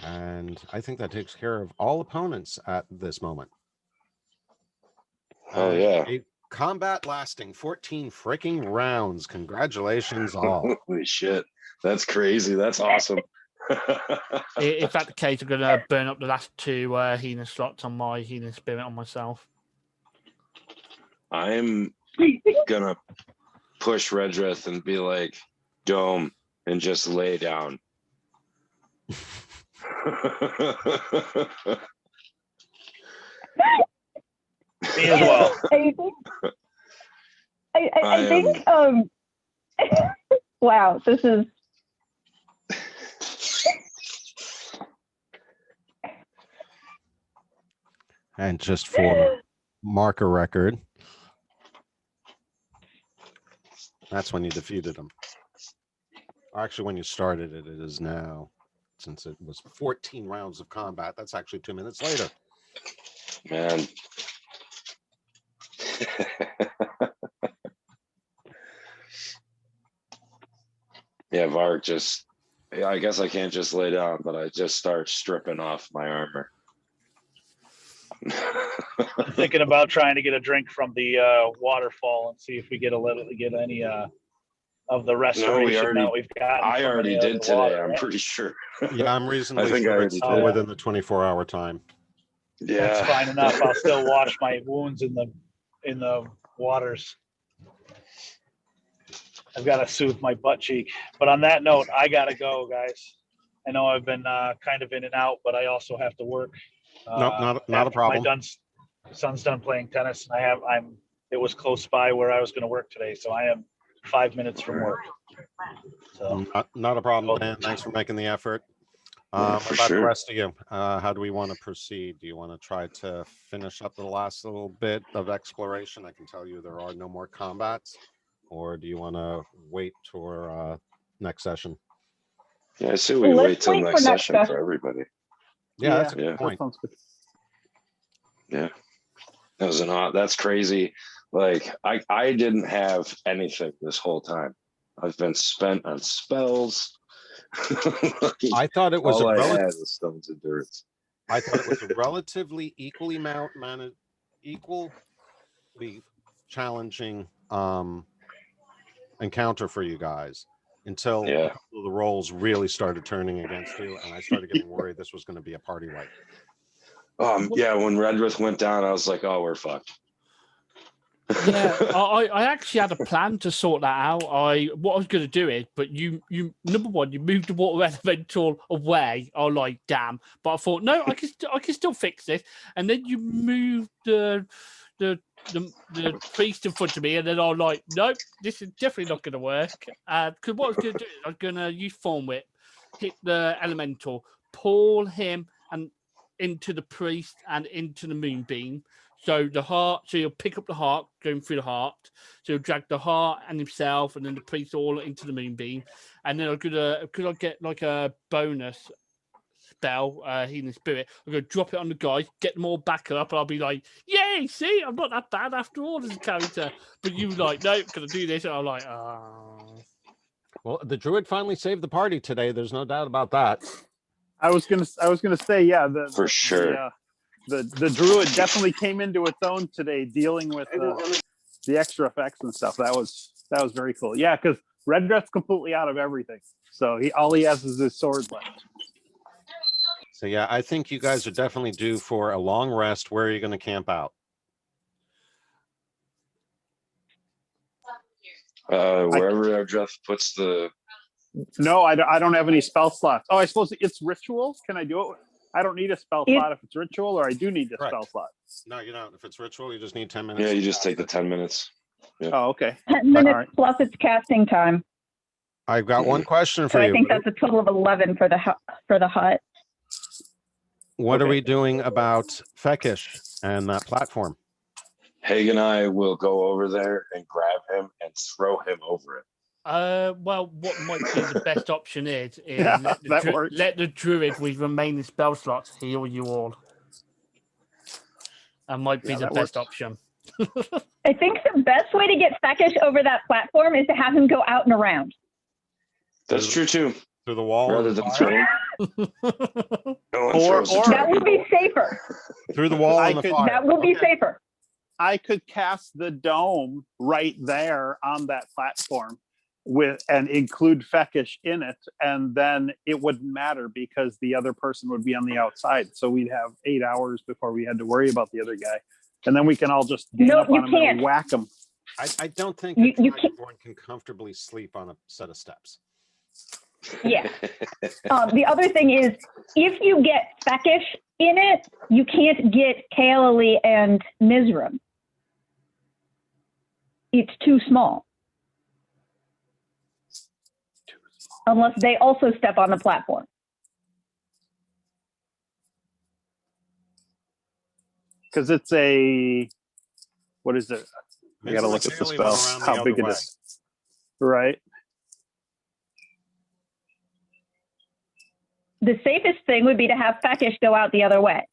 And I think that takes care of all opponents at this moment. Oh, yeah. A combat lasting 14 freaking rounds. Congratulations all. Holy shit. That's crazy. That's awesome. If that's the case, I'm going to burn up the last two healing slots on my healing spirit on myself. I'm gonna push Redrith and be like, Dome, and just lay down. Me as well. I think wow, this is And just for marker record, that's when you defeated him. Actually, when you started it, it is now, since it was 14 rounds of combat, that's actually 2 minutes later. Man. Yeah, Vark just, I guess I can't just lay down, but I just start stripping off my armor. I'm thinking about trying to get a drink from the waterfall and see if we get any of the restoration that we've got. I already did today, water, I'm right? pretty sure. Yeah, I'm reasonably I think I sure already it's still did. within the 24-hour time. Yeah. That's fine enough. I'll still wash my wounds in the waters. I've got to soothe my butt cheek. But on that note, I gotta go, guys. I know I've been kind of in and out, but I also have to work. No, not a problem. My son's done playing tennis, and it was close by where I was going to work today, so I am 5 minutes from work. So Not a problem, Dan. Thanks for making the effort. What about the rest of you? How do we want to proceed? Do you want to try to finish up the last little bit of exploration? I can tell you there are no more combats. Or do you want to wait for next session? Yeah, I say we wait till next session for everybody. Yeah, that's a good point. Yeah, that's crazy. Like I didn't have anything this whole time. I've been spent on spells. I thought it was all I had was Stone's Endurance. I thought it was a relatively equally challenging encounter for you guys until a couple of the rolls really started turning against you, and I started getting worried this was going to be a party wipe. Yeah, when Redruth went down, I was like, "Oh, we're fucked." Yeah, I actually had a plan to sort that out. What I was going to do is, but you number one, you moved the water elemental away. I was like, damn, but I thought no, I can still fix this. And then you moved the priest in front of me, and then I was like, nope, this is definitely not going to work. Because what I was going to do is I was going to use Form Whip, hit the elemental, pull him and into the priest and into the moonbeam. So the heart, so you'll pick up the heart going through the heart. So you'll drag the heart and himself and then the priest all into the moonbeam. And then could I get like a bonus spell, healing spirit, I'm gonna drop it on the guy, get them all back up, and I'll be like, yay, see, I'm not that bad after all as a character. But you like, no, gonna do this, and I'm like, oh. Well, the druid finally saved the party today. There's no doubt about that. I was gonna say, yeah, for sure. The druid definitely came into its own today, dealing with the extra effects and stuff. That was very cool. Yeah, because Redruth's completely out of everything, so all he has is his sword left. So yeah, I think you guys are definitely due for a long rest. Where are you going to camp out? Wherever Redruth puts the. No, I don't have any spell slots. Oh, I suppose it's ritual. Can I do it? I don't need a spell slot if it's ritual, or I do need a spell slot. No, you don't. If it's ritual, you just need 10 minutes. Yeah, you just take the 10 minutes. Yeah. Oh, okay. 10 minutes plus its casting time. I've got one question for so you. I think that's a total of 11 for the hut. What are we doing about Fekish and that platform? Haig and I will go over there and grab him and throw him over it. Well, what might be the best option is Yeah, let the druid with remaining spell slots heal you all. That might be the best option. I think the best way to get Fekish over that platform is to have him go out and around. That's true too. Through the wall, rather than throw him. Or that would be safer. Through the wall and the fire. That would be safer. I could cast the dome right there on that platform and include Fekish in it, and then it wouldn't matter because the other person would be on the outside. So we'd have 8 hours before we had to worry about the other guy, and then we can all just gang up on him and whack him. I don't think everyone can comfortably sleep on a set of steps. Yeah. The other thing is, if you get Fekish in it, you can't get Kaeli and Mizram. it's too small. Unless they also step on the platform. Because it's a, what is it? I gotta Mizram look at the clearly went spell, around the how other big it way. is. Right. The safest thing would be to have Fekish go out the other way.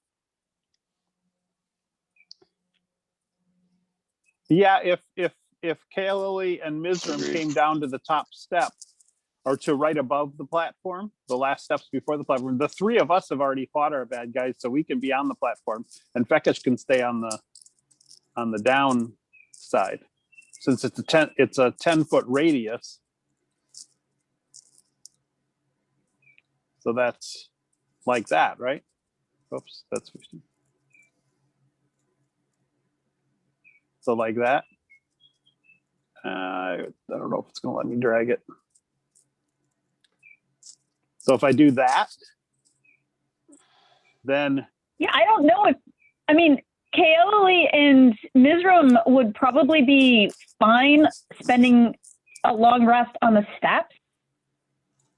Yeah, if Kaeli and Mizram Agreed. came down to the top step or to right above the platform, the last steps before the platform, the three of us have already fought our bad guys, so we can be on the platform, and Fekish can stay on the down side. Since it's a 10-foot radius. So that's like that, right? Oops, that's 15. So like that. I don't know if it's gonna let me drag it. So if I do that, then Yeah, I don't know if, I mean, Kaoli and Mizram would probably be fine spending a long rest on the steps.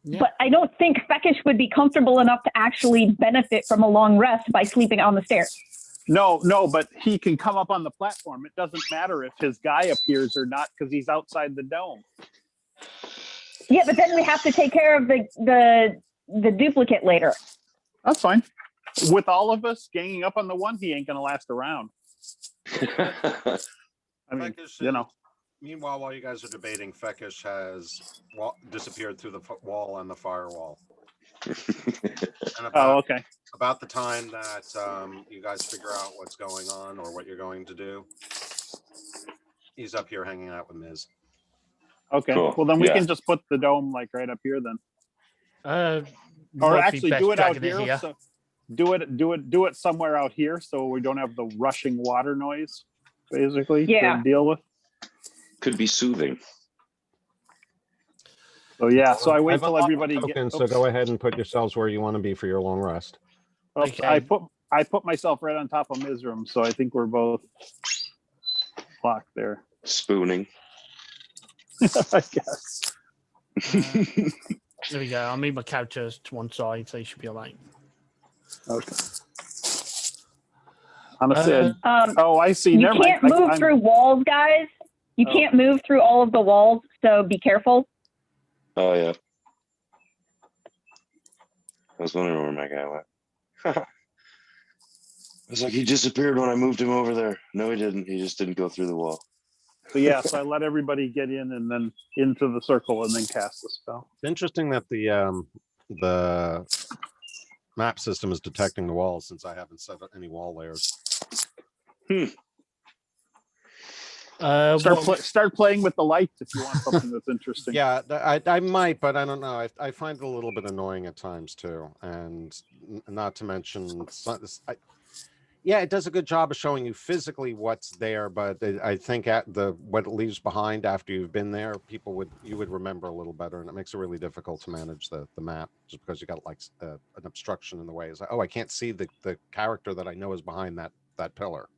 Yeah. But I don't think Fekish would be comfortable enough to actually benefit from a long rest by sleeping on the stairs. no, but he can come up on the platform. It doesn't matter if his guy appears or not because he's outside the dome. Yeah, but then we have to take care of the duplicate later. That's fine. With all of us ganging up on the one, he ain't gonna last around. I mean, Fekish you know. Meanwhile, while you guys are debating, Fekish has disappeared through the wall on the firewall. And Oh, okay. about the time that you guys figure out what's going on or what you're going to do, he's up here hanging out with Miz. Okay. Cool. Well, then we Yeah. can just put the dome like right up here then. Or Might be actually best do it out dragging it here. So do it somewhere out here so we don't have the rushing water noise, basically, Yeah. to deal with. Could be soothing. So yeah, so I wait I've till unlocked the everybody token, gets. so go ahead and put yourselves where you want to be for your long rest. Okay. I put myself right on top of Mizram, so I think we're both locked there. Spooning. I guess. There we go. I'll move my characters to one side, so you should be all right. Okay. Honestly, Uh, oh, I see. You Never can't mind. move through walls, guys. You Oh. can't move through all of the walls, so be careful. Oh yeah. I was wondering where my guy went. I was like, he disappeared when I moved him over there. No, he didn't. He just didn't go through the wall. So yeah, so I let everybody get in and then into the circle and then cast the spell. It's interesting that the map system is detecting the walls since I haven't set up any wall layers. Start playing with the lights if you want something that's interesting. Yeah, I might, but I don't know. I find it a little bit annoying at times too, and not to mention, yeah, it does a good job of showing you physically what's there, but I think what it leaves behind after you've been there, you would remember a little better, and it makes it really difficult to manage the map just because you got like an obstruction in the way. It's like, oh, I can't see the character that I know is behind that pillar.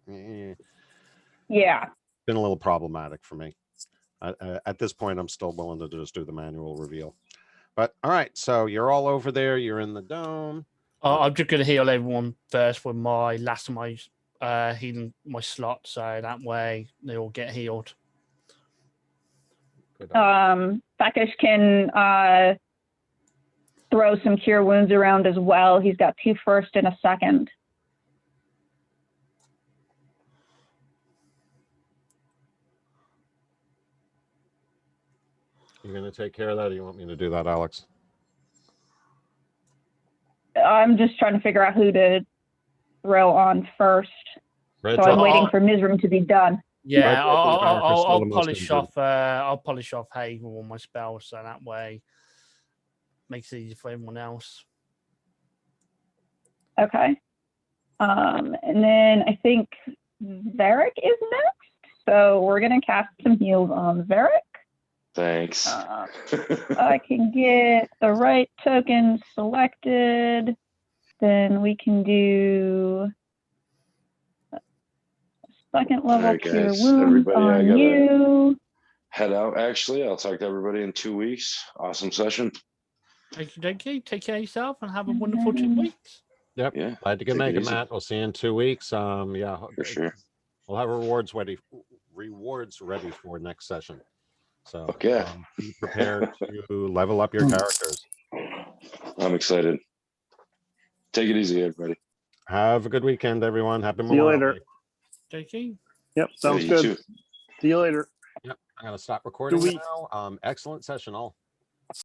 Yeah. Been a little problematic for me. At this point, I'm still willing to just do the manual reveal. But all right, so you're all over there. You're in the dome. I'm just going to heal everyone first with my last of my healing my slot, so that way they all get healed. Fekish can throw some cure wounds around as well. He's got 2 first and a second. You're going to take care of that, or you want me to do that, Alex? I'm just trying to figure out who to throw on first. Red So I'm drop. waiting for Mizram to be done. Yeah, I'll Solomon polish still off. I'll polish off Hay with all my spells, so that way makes it easy for everyone else. Okay. And then I think Varric is next. So we're going to cast some heals on Varric. Thanks. I can get the right token selected. Then we can do Second level right, cure guys. wounds Everybody, I on gotta- you. Head out. Actually, I'll talk to everybody in 2 weeks. Awesome session. Thank you. Take care of yourself and have a wonderful 2 weeks. Yep. Yeah, Glad you can take make it it, easy. Matt. We'll see you in 2 weeks. Yeah, For sure. we'll have rewards ready for next session. So Fuck yeah. be prepared to level up your characters. I'm excited. Take it easy, everybody. Have a good weekend, everyone. Happy See you Memorial later. Day. Take care. Yep, sounds you good. too. See you later. Yep. I'm gonna stop recording we- now. Excellent session, all.